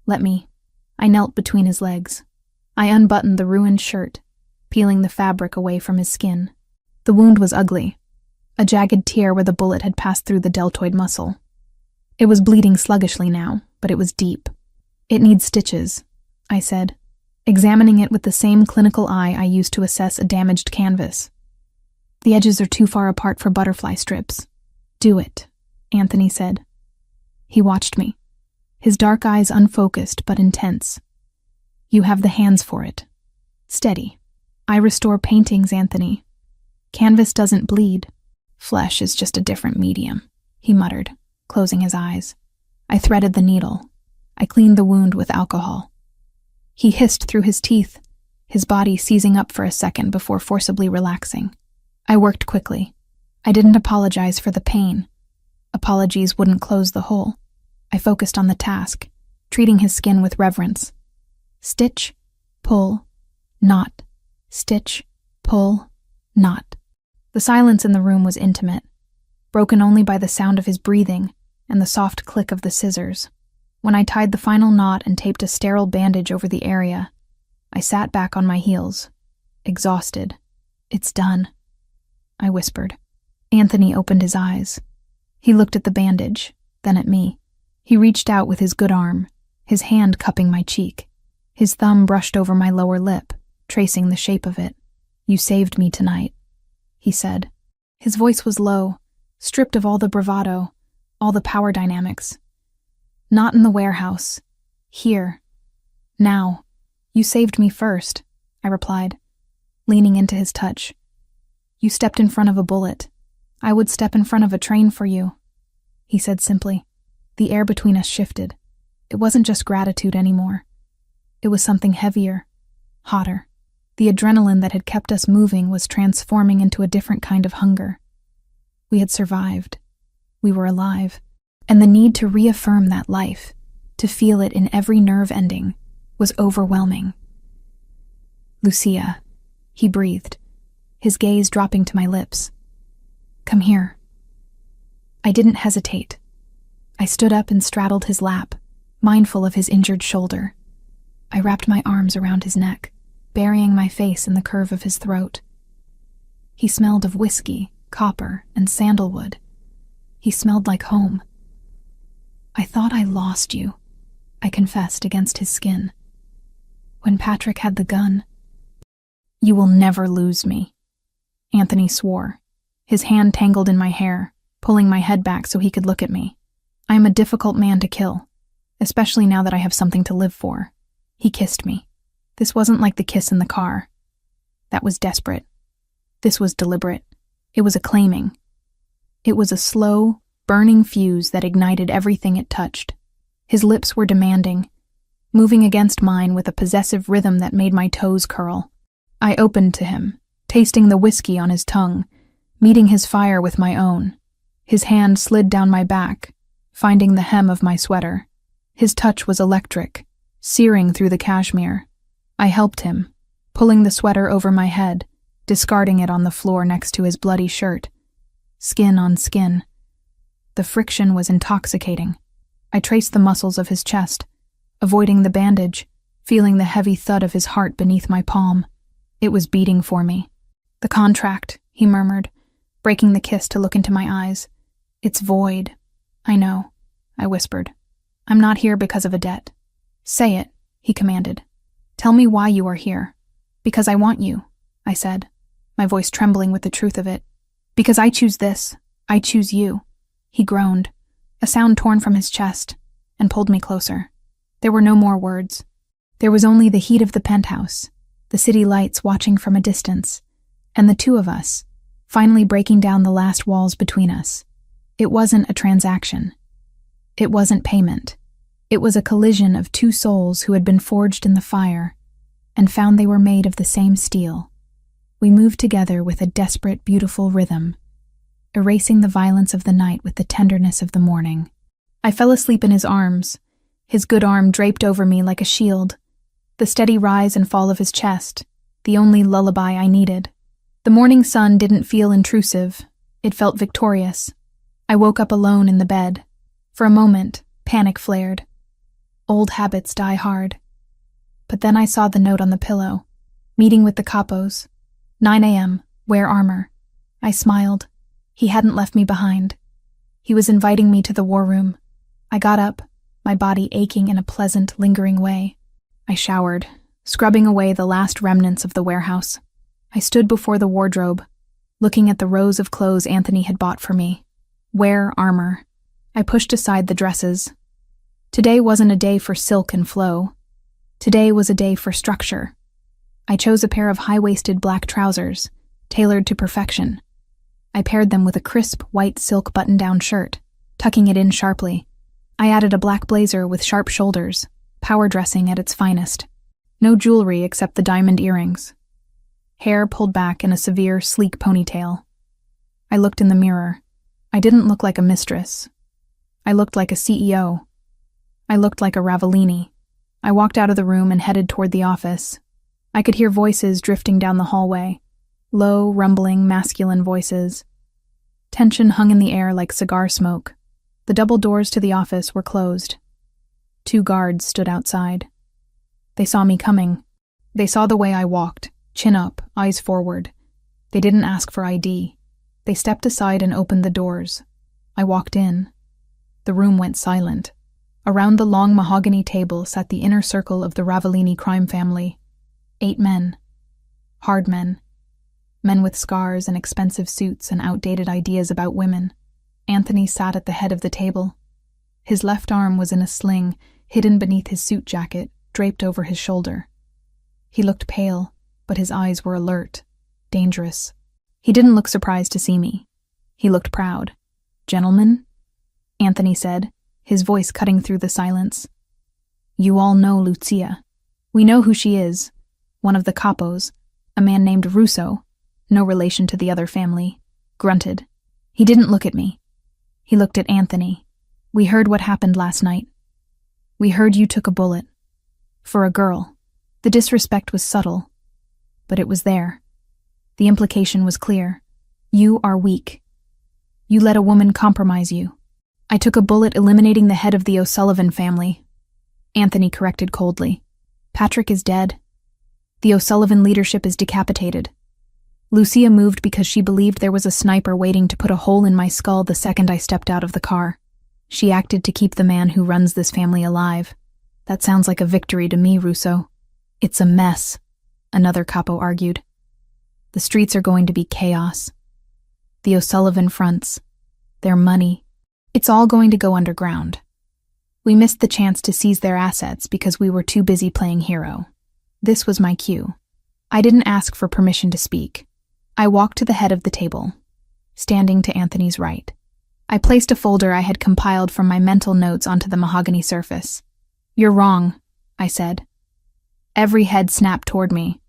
"Let me." I knelt between his legs. I unbuttoned the ruined shirt, peeling the fabric away from his skin. The wound was ugly, a jagged tear where the bullet had passed through the deltoid muscle. It was bleeding sluggishly now, but it was deep. "It needs stitches," I said, examining it with the same clinical eye I used to assess a damaged canvas. "The edges are too far apart for butterfly strips." "Do it," Anthony said. He watched me, his dark eyes unfocused but intense. "You have the hands for it. Steady. I restore paintings, Anthony. Canvas doesn't bleed. Flesh is just a different medium," he muttered, closing his eyes. I threaded the needle. I cleaned the wound with alcohol. He hissed through his teeth, his body seizing up for a second before forcibly relaxing. I worked quickly. I didn't apologize for the pain. Apologies wouldn't close the hole. I focused on the task, treating his skin with reverence. Stitch, pull, knot. Stitch, pull, knot. The silence in the room was intimate, broken only by the sound of his breathing and the soft click of the scissors. When I tied the final knot and taped a sterile bandage over the area, I sat back on my heels, exhausted. "It's done," I whispered. Anthony opened his eyes. He looked at the bandage, then at me. He reached out with his good arm, his hand cupping my cheek. His thumb brushed over my lower lip, tracing the shape of it. "You saved me tonight," he said. His voice was low, stripped of all the bravado, all the power dynamics. "Not in the warehouse. Here. Now. You saved me first," I replied, leaning into his touch. "You stepped in front of a bullet. I would step in front of a train for you," he said simply. The air between us shifted. It wasn't just gratitude anymore. It was something heavier, hotter. The adrenaline that had kept us moving was transforming into a different kind of hunger. We had survived. We were alive. And the need to reaffirm that life, to feel it in every nerve ending, was overwhelming. "Lucia," he breathed, his gaze dropping to my lips. "Come here." I didn't hesitate. I stood up and straddled his lap, mindful of his injured shoulder. I wrapped my arms around his neck, burying my face in the curve of his throat. He smelled of whiskey, copper, and sandalwood. He smelled like home. "I thought I lost you," I confessed against his skin. "When Patrick had the gun." "You will never lose me," Anthony swore, his hand tangled in my hair, pulling my head back so he could look at me. "I am a difficult man to kill, especially now that I have something to live for." He kissed me. This wasn't like the kiss in the car. That was desperate. This was deliberate. It was a claiming. It was a slow, burning fuse that ignited everything it touched. His lips were demanding, moving against mine with a possessive rhythm that made my toes curl. I opened to him, tasting the whiskey on his tongue, meeting his fire with my own. His hand slid down my back, finding the hem of my sweater. His touch was electric, searing through the cashmere. I helped him, pulling the sweater over my head, discarding it on the floor next to his bloody shirt. Skin on skin. The friction was intoxicating. I traced the muscles of his chest, avoiding the bandage, feeling the heavy thud of his heart beneath my palm. It was beating for me. "The contract," he murmured, breaking the kiss to look into my eyes. It's void. I know, I whispered. I'm not here because of a debt. Say it, he commanded. Tell me why you are here. Because I want you, I said, my voice trembling with the truth of it. Because I choose this. I choose you. He groaned, a sound torn from his chest, and pulled me closer. There were no more words. There was only the heat of the penthouse, the city lights watching from a distance, and the two of us, finally breaking down the last walls between us. It wasn't a transaction. It wasn't payment. It was a collision of two souls who had been forged in the fire and found they were made of the same steel. We moved together with a desperate, beautiful rhythm, erasing the violence of the night with the tenderness of the morning. I fell asleep in his arms, his good arm draped over me like a shield, the steady rise and fall of his chest, the only lullaby I needed. The morning sun didn't feel intrusive. It felt victorious. I woke up alone in the bed. For a moment, panic flared. Old habits die hard. But then I saw the note on the pillow. Meeting with the capos. 9 a.m., wear armor. I smiled. He hadn't left me behind. He was inviting me to the war room. I got up, my body aching in a pleasant, lingering way. I showered, scrubbing away the last remnants of the warehouse. I stood before the wardrobe, looking at the rows of clothes Anthony had bought for me. Wear armor. I pushed aside the dresses. Today wasn't a day for silk and flow. Today was a day for structure. I chose a pair of high-waisted black trousers, tailored to perfection. I paired them with a crisp white silk button-down shirt, tucking it in sharply. I added a black blazer with sharp shoulders, power dressing at its finest. No jewelry except the diamond earrings. Hair pulled back in a severe, sleek ponytail. I looked in the mirror. I didn't look like a mistress. I looked like a CEO. I looked like a Ravellini. I walked out of the room and headed toward the office. I could hear voices drifting down the hallway. Low, rumbling, masculine voices. Tension hung in the air like cigar smoke. The double doors to the office were closed. 2 guards stood outside. They saw me coming. They saw the way I walked, chin up, eyes forward. They didn't ask for ID. They stepped aside and opened the doors. I walked in. The room went silent. Around the long mahogany table sat the inner circle of the Ravellini crime family. 8 men. Hard men. Men with scars and expensive suits and outdated ideas about women. Anthony sat at the head of the table. His left arm was in a sling, hidden beneath his suit jacket, draped over his shoulder. He looked pale, but his eyes were alert, dangerous. He didn't look surprised to see me. He looked proud. "Gentlemen?" Anthony said, his voice cutting through the silence. "You all know Lucia. We know who she is. One of the capos, a man named Russo, no relation to the other family, grunted. He didn't look at me. He looked at Anthony. We heard what happened last night. We heard you took a bullet. For a girl. The disrespect was subtle, but it was there. The implication was clear. You are weak. You let a woman compromise you. I took a bullet eliminating the head of the O'Sullivan family." Anthony corrected coldly. "Patrick is dead. The O'Sullivan leadership is decapitated. Lucia moved because she believed there was a sniper waiting to put a hole in my skull the second I stepped out of the car. She acted to keep the man who runs this family alive. That sounds like a victory to me, Russo." "It's a mess," another capo argued. "The streets are going to be chaos. The O'Sullivan fronts, their money, it's all going to go underground. We missed the chance to seize their assets because we were too busy playing hero. This was my cue. I didn't ask for permission to speak. I walked to the head of the table, standing to Anthony's right. I placed a folder I had compiled from my mental notes onto the mahogany surface. "You're wrong," I said. Every head snapped toward me.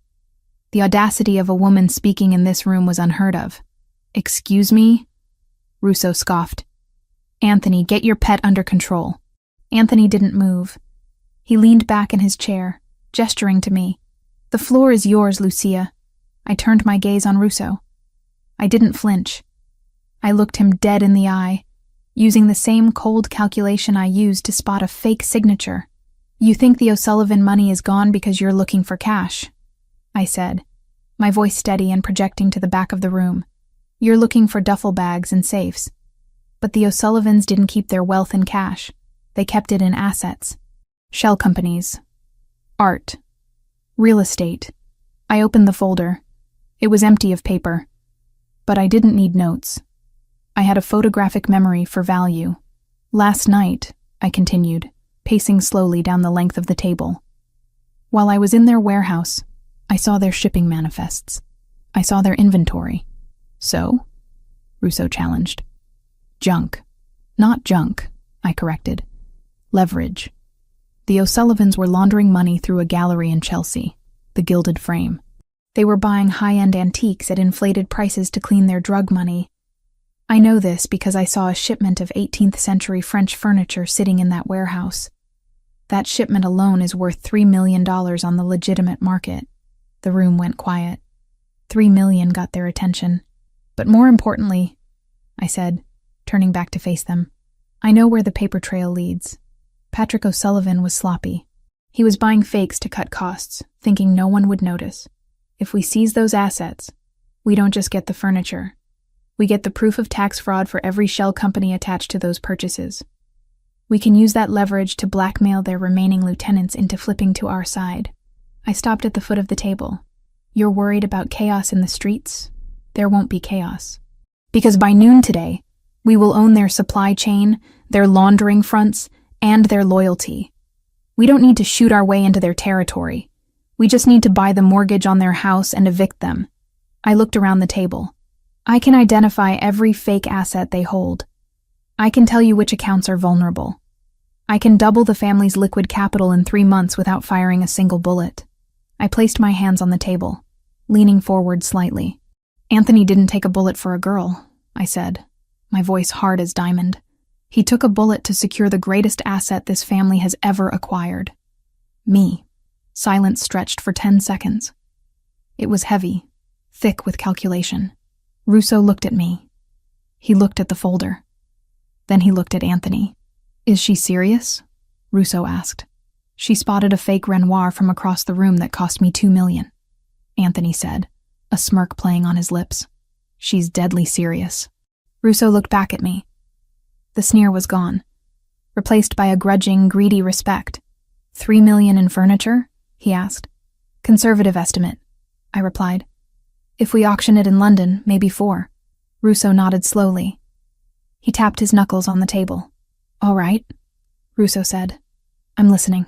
The audacity of a woman speaking in this room was unheard of. "Excuse me?" Russo scoffed. "Anthony, get your pet under control." Anthony didn't move. He leaned back in his chair, gesturing to me. "The floor is yours, Lucia." I turned my gaze on Russo. I didn't flinch. I looked him dead in the eye, using the same cold calculation I used to spot a fake signature. "You think the O'Sullivan money is gone because you're looking for cash," I said, my voice steady and projecting to the back of the room. "You're looking for duffel bags and safes. But the O'Sullivans didn't keep their wealth in cash. They kept it in assets. Shell companies. Art. Real estate. I opened the folder. It was empty of paper. But I didn't need notes. I had a photographic memory for value. Last night, I continued, pacing slowly down the length of the table. While I was in their warehouse, I saw their shipping manifests. I saw their inventory. So? Russo challenged. Junk. Not junk, I corrected. Leverage. The O'Sullivans were laundering money through a gallery in Chelsea, the Gilded Frame. They were buying high-end antiques at inflated prices to clean their drug money. I know this because I saw a shipment of 18th century French furniture sitting in that warehouse. That shipment alone is worth $3 million on the legitimate market. The room went quiet. $3 million got their attention. But more importantly, I said, turning back to face them, I know where the paper trail leads. Patrick O'Sullivan was sloppy. He was buying fakes to cut costs, thinking no one would notice. If we seize those assets, we don't just get the furniture. We get the proof of tax fraud for every shell company attached to those purchases. We can use that leverage to blackmail their remaining lieutenants into flipping to our side. I stopped at the foot of the table. You're worried about chaos in the streets? There won't be chaos. Because by noon today, we will own their supply chain, their laundering fronts, and their loyalty. We don't need to shoot our way into their territory. We just need to buy the mortgage on their house and evict them. I looked around the table. I can identify every fake asset they hold. I can tell you which accounts are vulnerable. I can double the family's liquid capital in 3 months without firing a single bullet. I placed my hands on the table, leaning forward slightly. Anthony didn't take a bullet for a girl, I said, my voice hard as diamond. He took a bullet to secure the greatest asset this family has ever acquired. Me. Silence stretched for 10 seconds. It was heavy, thick with calculation. Russo looked at me. He looked at the folder. Then he looked at Anthony. Is she serious? Russo asked. She spotted a fake Renoir from across the room that cost me $2 million. Anthony said, a smirk playing on his lips. She's deadly serious. Russo looked back at me. The sneer was gone, replaced by a grudging, greedy respect. $3 million in furniture? He asked. Conservative estimate, I replied. If we auction it in London, maybe 4. Russo nodded slowly. He tapped his knuckles on the table. All right, Russo said. I'm listening.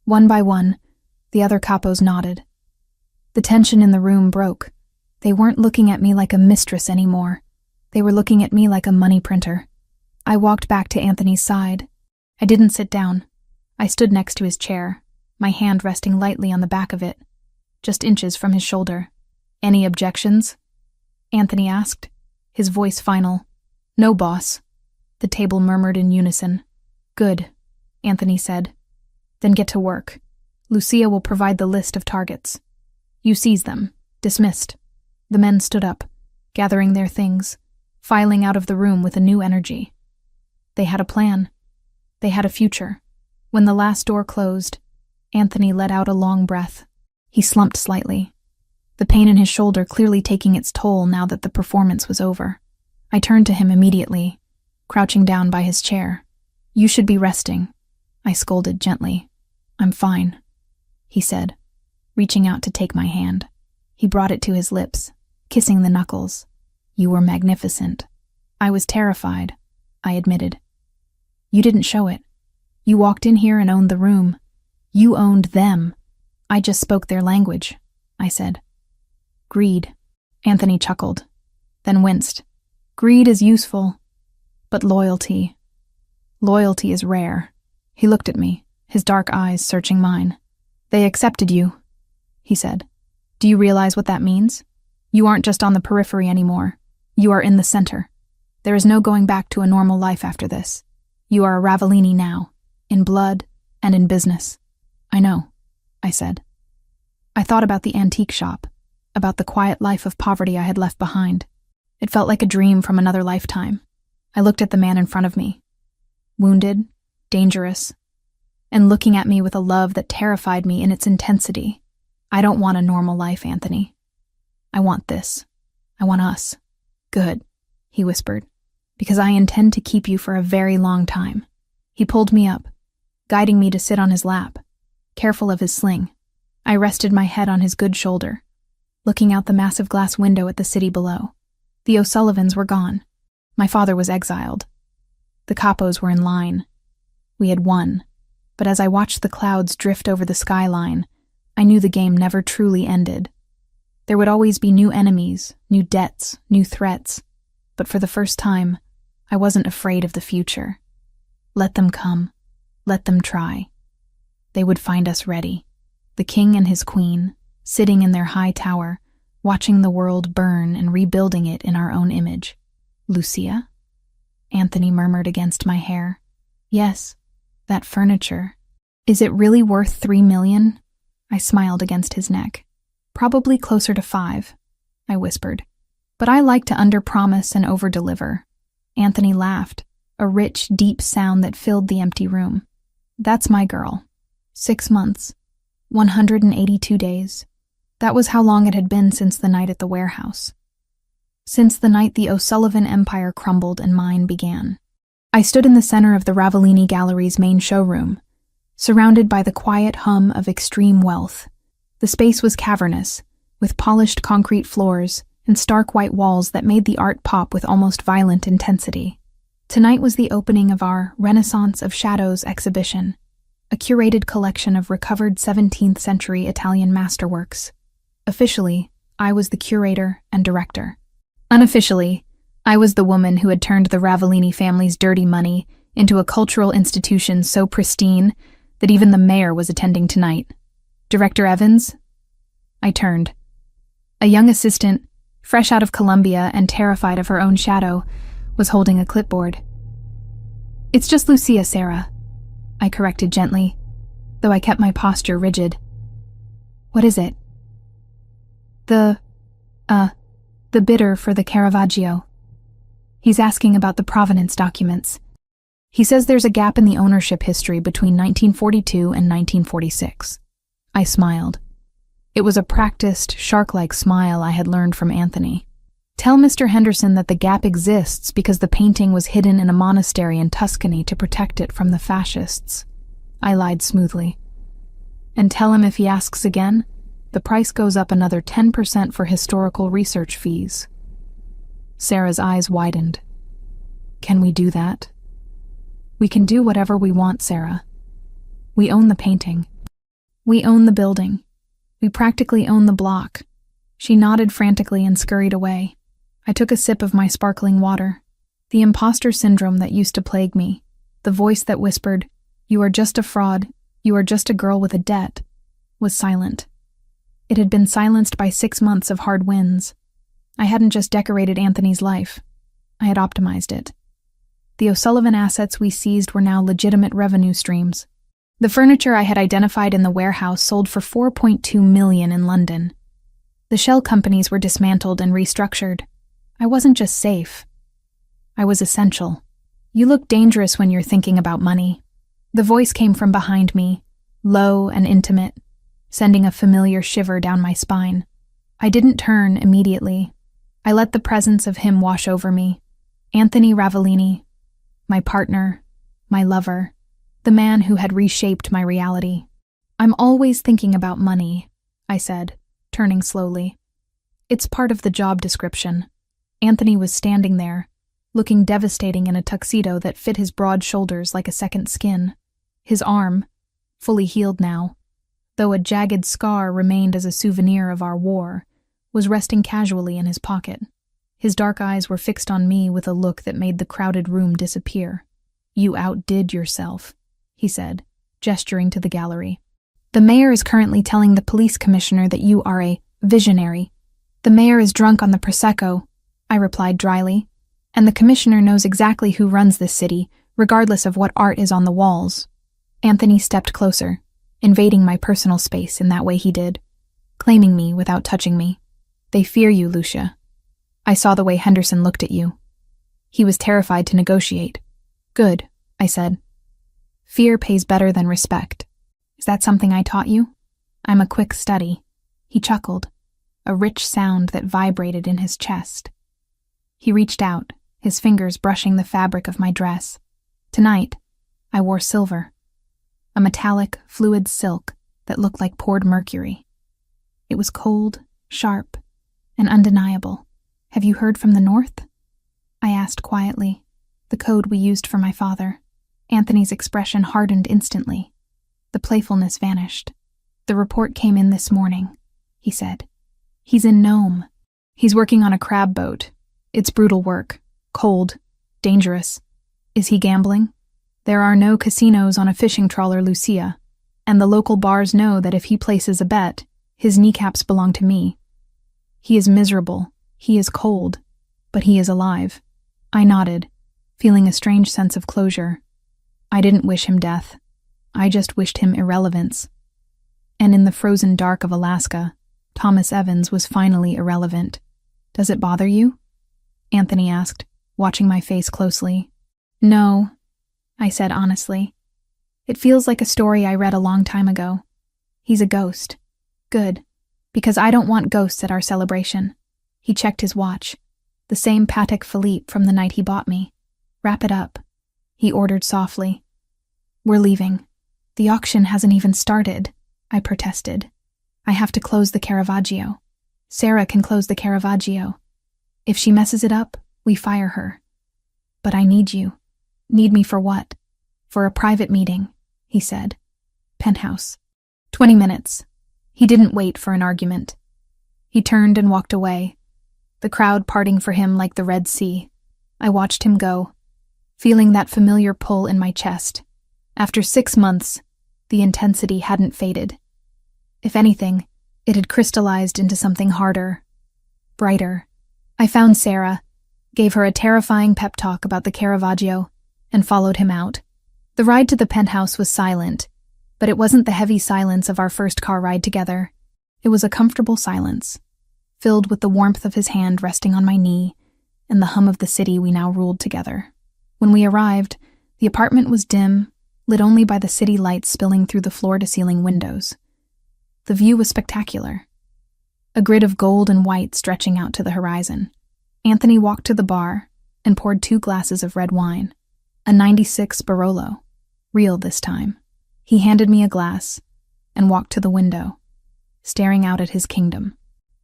One by one, the other capos nodded. The tension in the room broke. They weren't looking at me like a mistress anymore. They were looking at me like a money printer. I walked back to Anthony's side. I didn't sit down. I stood next to his chair, my hand resting lightly on the back of it, just inches from his shoulder. Any objections? Anthony asked, his voice final. No, boss. The table murmured in unison. Good, Anthony said. Then get to work. Lucia will provide the list of targets. You seize them. Dismissed. The men stood up, gathering their things, filing out of the room with a new energy. They had a plan. They had a future. When the last door closed, Anthony let out a long breath. He slumped slightly, the pain in his shoulder clearly taking its toll now that the performance was over. I turned to him immediately, crouching down by his chair. You should be resting, I scolded gently. I'm fine, he said, reaching out to take my hand. He brought it to his lips, kissing the knuckles. You were magnificent. I was terrified, I admitted. You didn't show it. You walked in here and owned the room. You owned them. I just spoke their language, I said. Greed, Anthony chuckled, then winced. Greed is useful, but loyalty is rare. He looked at me, his dark eyes searching mine. They accepted you, he said. Do you realize what that means? You aren't just on the periphery anymore. You are in the center. There is no going back to a normal life after this. You are a Ravellini now, in blood and in business. I know, I said. I thought about the antique shop, about the quiet life of poverty I had left behind. It felt like a dream from another lifetime. I looked at the man in front of me, wounded, dangerous, and looking at me with a love that terrified me in its intensity. I don't want a normal life, Anthony. I want this. I want us. Good, he whispered. because I intend to keep you for a very long time." He pulled me up, guiding me to sit on his lap, careful of his sling. I rested my head on his good shoulder, looking out the massive glass window at the city below. The O'Sullivans were gone. My father was exiled. The Capos were in line. We had won, but as I watched the clouds drift over the skyline, I knew the game never truly ended. There would always be new enemies, new debts, new threats, but for the first time, I wasn't afraid of the future. Let them come. Let them try. They would find us ready. The king and his queen, sitting in their high tower, watching the world burn and rebuilding it in our own image. "Lucia?" Anthony murmured against my hair. "Yes, that furniture. Is it really worth $3 million?" I smiled against his neck. "Probably closer to 5, I whispered. "But I like to under-promise and over-deliver." Anthony laughed, a rich, deep sound that filled the empty room. "That's my girl. 6 months. 182 days. That was how long it had been since the night at the warehouse. Since the night the O'Sullivan empire crumbled and mine began. I stood in the center of the Ravellini Gallery's main showroom, surrounded by the quiet hum of extreme wealth. The space was cavernous, with polished concrete floors and stark white walls that made the art pop with almost violent intensity. Tonight was the opening of our Renaissance of Shadows exhibition, a curated collection of recovered 17th century Italian masterworks. Officially, I was the curator and director. Unofficially, I was the woman who had turned the Ravellini family's dirty money into a cultural institution so pristine that even the mayor was attending tonight. "Director Evans?" I turned. A young assistant, fresh out of Columbia and terrified of her own shadow, was holding a clipboard. "It's just Lucia, Sarah," I corrected gently, though I kept my posture rigid. "What is it?" The bidder for the Caravaggio. He's asking about the provenance documents. He says there's a gap in the ownership history between 1942 and 1946. I smiled. It was a practiced, shark-like smile I had learned from Anthony. "Tell Mr. Henderson that the gap exists because the painting was hidden in a monastery in Tuscany to protect it from the fascists." I lied smoothly. "And tell him if he asks again, the price goes up another 10% for historical research fees." Sarah's eyes widened. "Can we do that?" "We can do whatever we want, Sarah. We own the painting. We own the building. We practically own the block." She nodded frantically and scurried away. I took a sip of my sparkling water. The imposter syndrome that used to plague me, the voice that whispered, "You are just a fraud, you are just a girl with a debt," was silent. It had been silenced by 6 months of hard wins. I hadn't just decorated Anthony's life. I had optimized it. The O'Sullivan assets we seized were now legitimate revenue streams. The furniture I had identified in the warehouse sold for $4.2 million in London. The shell companies were dismantled and restructured. I wasn't just safe. I was essential. "You look dangerous when you're thinking about money." The voice came from behind me, low and intimate, sending a familiar shiver down my spine. I didn't turn immediately. I let the presence of him wash over me. Anthony Ravellini, my partner, my lover, the man who had reshaped my reality. "I'm always thinking about money," I said, turning slowly. "It's part of the job description." Anthony was standing there, looking devastating in a tuxedo that fit his broad shoulders like a second skin. His arm, fully healed now, though a jagged scar remained as a souvenir of our war, was resting casually in his pocket. His dark eyes were fixed on me with a look that made the crowded room disappear. "You outdid yourself," he said, gesturing to the gallery. "The mayor is currently telling the police commissioner that you are a visionary." "The mayor is drunk on the Prosecco," I replied dryly, "and the commissioner knows exactly who runs this city, regardless of what art is on the walls." Anthony stepped closer, invading my personal space in that way he did, claiming me without touching me. "They fear you, Lucia. I saw the way Henderson looked at you. He was terrified to negotiate." "Good," I said. "Fear pays better than respect. Is that something I taught you?" "I'm a quick study." He chuckled, a rich sound that vibrated in his chest. He reached out, his fingers brushing the fabric of my dress. Tonight, I wore silver, a metallic, fluid silk that looked like poured mercury. It was cold, sharp, and undeniable. "Have you heard from the north?" I asked quietly, the code we used for my father. Anthony's expression hardened instantly. The playfulness vanished. "The report came in this morning," he said. "He's in Nome. He's working on a crab boat. It's brutal work, cold, dangerous. Is he gambling? There are no casinos on a fishing trawler, Lucia, and the local bars know that if he places a bet, his kneecaps belong to me. He is miserable, he is cold, but he is alive." I nodded, feeling a strange sense of closure. I didn't wish him death. I just wished him irrelevance. And in the frozen dark of Alaska, Thomas Evans was finally irrelevant. "Does it bother you?" Anthony asked, watching my face closely. "No," I said honestly. "It feels like a story I read a long time ago. He's a ghost. Good, because I don't want ghosts at our celebration." He checked his watch, the same Patek Philippe from the night he bought me. "Wrap it up," he ordered softly. "We're leaving." "The auction hasn't even started," I protested. "I have to close the Caravaggio. Sarah can close the Caravaggio. If she messes it up, we fire her." "But I need you." "Need me for what?" "For a private meeting," he said. "Penthouse." 20 minutes. He didn't wait for an argument. He turned and walked away, the crowd parting for him like the Red Sea. I watched him go, feeling that familiar pull in my chest. After 6 months, the intensity hadn't faded. If anything, it had crystallized into something harder, brighter. I found Sarah, gave her a terrifying pep talk about the Caravaggio, and followed him out. The ride to the penthouse was silent, but it wasn't the heavy silence of our first car ride together. It was a comfortable silence, filled with the warmth of his hand resting on my knee and the hum of the city we now ruled together. When we arrived, the apartment was dim, lit only by the city lights spilling through the floor-to-ceiling windows. The view was spectacular, a grid of gold and white stretching out to the horizon. Anthony walked to the bar and poured 2 glasses of red wine, a '96 Barolo, real this time. He handed me a glass and walked to the window, staring out at his kingdom.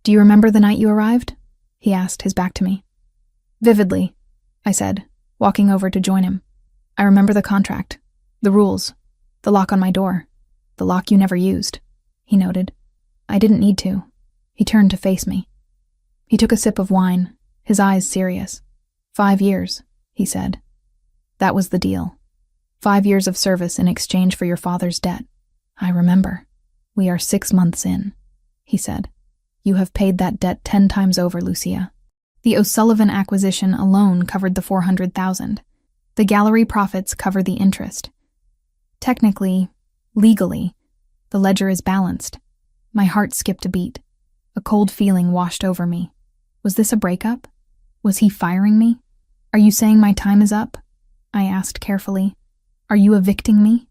"Do you remember the night you arrived?" he asked, his back to me. "Vividly," I said, walking over to join him. "I remember the contract, the rules, the lock on my door, the lock you never used," he noted. "I didn't need to." He turned to face me. He took a sip of wine, his eyes serious. 5 years, he said. "That was the deal. 5 years of service in exchange for your father's debt." "I remember. We are 6 months in," he said. "You have paid that debt 10 times over, Lucia." The O'Sullivan acquisition alone covered the $400,000. The gallery profits cover the interest. Technically, legally, the ledger is balanced. My heart skipped a beat. A cold feeling washed over me. Was this a breakup? Was he firing me? "Are you saying my time is up?" I asked carefully. "Are you evicting me?"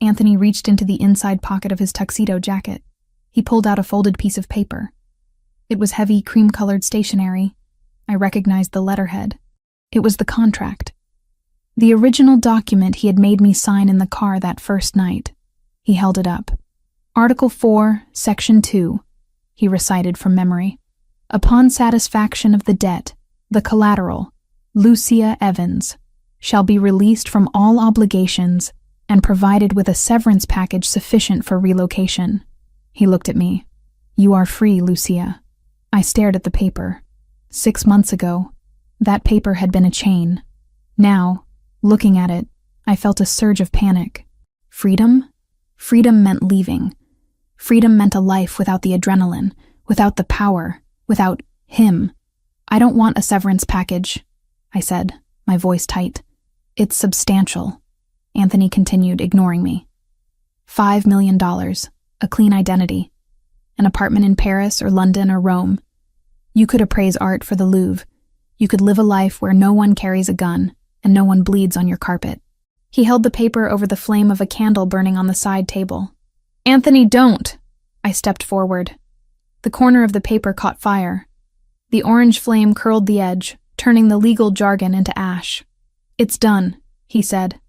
Anthony reached into the inside pocket of his tuxedo jacket. He pulled out a folded piece of paper. It was heavy, cream-colored stationery. I recognized the letterhead. It was the contract. The original document he had made me sign in the car that first night. He held it up. "Article 4, Section 2, he recited from memory. "Upon satisfaction of the debt, the collateral, Lucia Evans, shall be released from all obligations and provided with a severance package sufficient for relocation." He looked at me. "You are free, Lucia." I stared at the paper. 6 months ago, that paper had been a chain. Now, looking at it, I felt a surge of panic. Freedom? Freedom meant leaving. Freedom meant a life without the adrenaline, without the power, without him. "I don't want a severance package," I said, my voice tight. "It's substantial," Anthony continued, ignoring me. $5 million, a clean identity, an apartment in Paris or London or Rome. You could appraise art for the Louvre. You could live a life where no one carries a gun and no one bleeds on your carpet. He held the paper over the flame of a candle burning on the side table. "Anthony, don't!" I stepped forward. The corner of the paper caught fire. The orange flame curled the edge, turning the legal jargon into ash. "It's done," he said.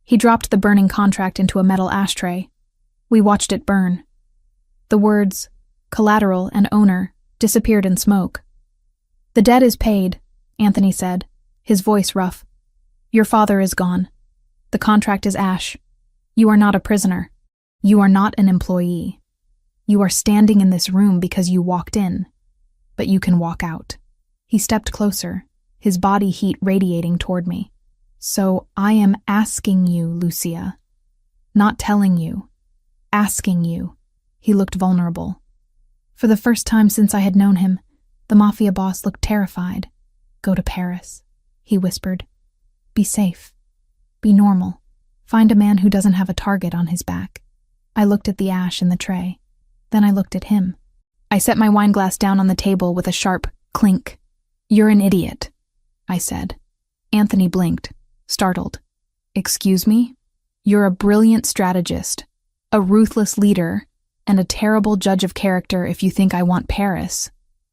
He dropped the burning contract into a metal ashtray. We watched it burn. The words, collateral and owner, disappeared in smoke. "The debt is paid," Anthony said, his voice rough. "Your father is gone. The contract is ash. You are not a prisoner. You are not an employee. You are standing in this room because you walked in, but you can walk out." He stepped closer, his body heat radiating toward me. "So I am asking you, Lucia. Not telling you. Asking you." He looked vulnerable. For the first time since I had known him, the mafia boss looked terrified. "Go to Paris," he whispered. "Be safe. Be normal. Find a man who doesn't have a target on his back." I looked at the ash in the tray. Then I looked at him. I set my wineglass down on the table with a sharp clink. "You're an idiot," I said. Anthony blinked, startled. "Excuse me? You're a brilliant strategist, a ruthless leader, and a terrible judge of character if you think I want Paris,"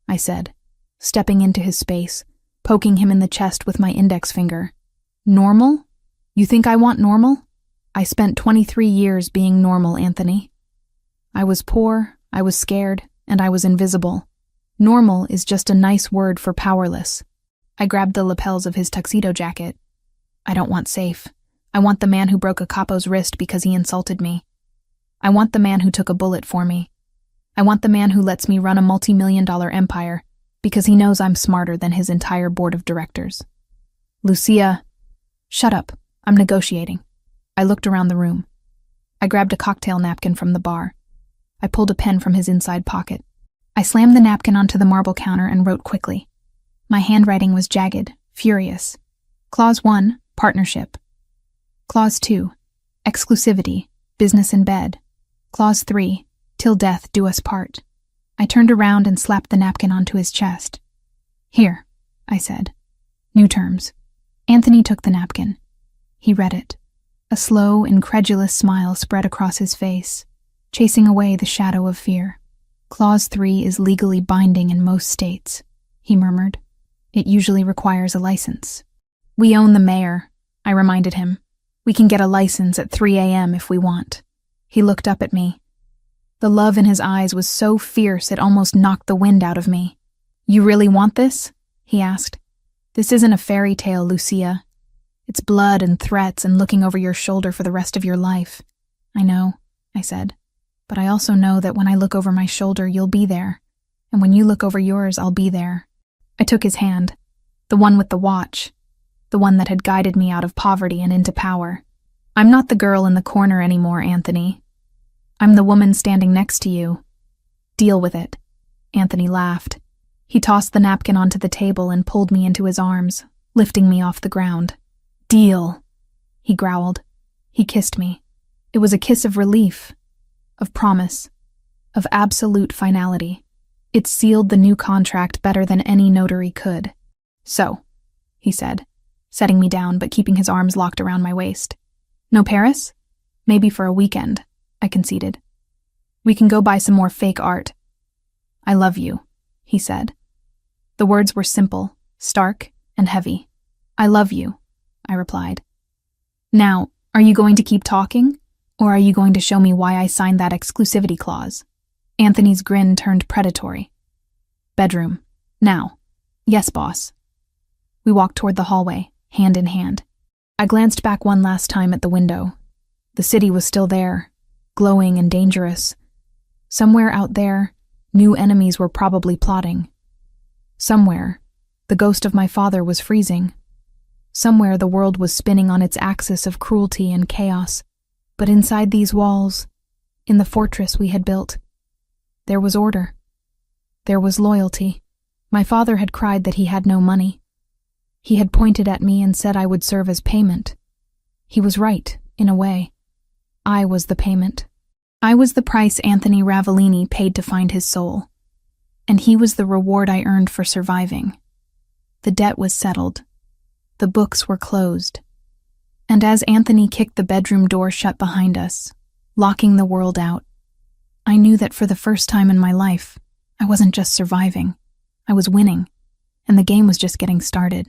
I said, stepping into his space, poking him in the chest with my index finger. "Normal? You think I want normal? I spent 23 years being normal, Anthony. I was poor, I was scared, and I was invisible. Normal is just a nice word for powerless." I grabbed the lapels of his tuxedo jacket. "I don't want safe. I want the man who broke a capo's wrist because he insulted me. I want the man who took a bullet for me. I want the man who lets me run a multi-million-dollar empire because he knows I'm smarter than his entire board of directors." "Lucia." "Shut up. I'm negotiating." I looked around the room. I grabbed a cocktail napkin from the bar. I pulled a pen from his inside pocket. I slammed the napkin onto the marble counter and wrote quickly. My handwriting was jagged, furious. Clause 1, partnership. Clause 2, exclusivity, business in bed. Clause 3, till death do us part. I turned around and slapped the napkin onto his chest. "Here," I said. "New terms." Anthony took the napkin. He read it. A slow, incredulous smile spread across his face, chasing away the shadow of fear. "Clause 3 is legally binding in most states," he murmured. "It usually requires a license." "We own the mayor," I reminded him. "We can get a license at 3 a.m. if we want." He looked up at me. The love in his eyes was so fierce it almost knocked the wind out of me. "You really want this?" he asked. "This isn't a fairy tale, Lucia. It's blood and threats and looking over your shoulder for the rest of your life." "I know," I said. "But I also know that when I look over my shoulder, you'll be there. And when you look over yours, I'll be there." I took his hand, the one with the watch, the one that had guided me out of poverty and into power. "I'm not the girl in the corner anymore, Anthony. I'm the woman standing next to you. Deal with it." Anthony laughed. He tossed the napkin onto the table and pulled me into his arms, lifting me off the ground. "Deal," he growled. He kissed me. It was a kiss of relief, of promise, of absolute finality. It sealed the new contract better than any notary could. "So," he said, setting me down but keeping his arms locked around my waist. "No Paris? Maybe for a weekend," I conceded. "We can go buy some more fake art." "I love you," he said. The words were simple, stark, and heavy. "I love you," I replied. "Now, are you going to keep talking, or are you going to show me why I signed that exclusivity clause?" Anthony's grin turned predatory. "Bedroom. Now." "Yes, boss." We walked toward the hallway, hand in hand. I glanced back one last time at the window. The city was still there, glowing and dangerous. Somewhere out there, new enemies were probably plotting. Somewhere, the ghost of my father was freezing. Somewhere the world was spinning on its axis of cruelty and chaos. But inside these walls, in the fortress we had built, there was order. There was loyalty. My father had cried that he had no money. He had pointed at me and said I would serve as payment. He was right, in a way. I was the payment. I was the price Anthony Ravellini paid to find his soul. And he was the reward I earned for surviving. The debt was settled. The books were closed. And as Anthony kicked the bedroom door shut behind us, locking the world out, I knew that for the first time in my life, I wasn't just surviving. I was winning. and the game was just getting started.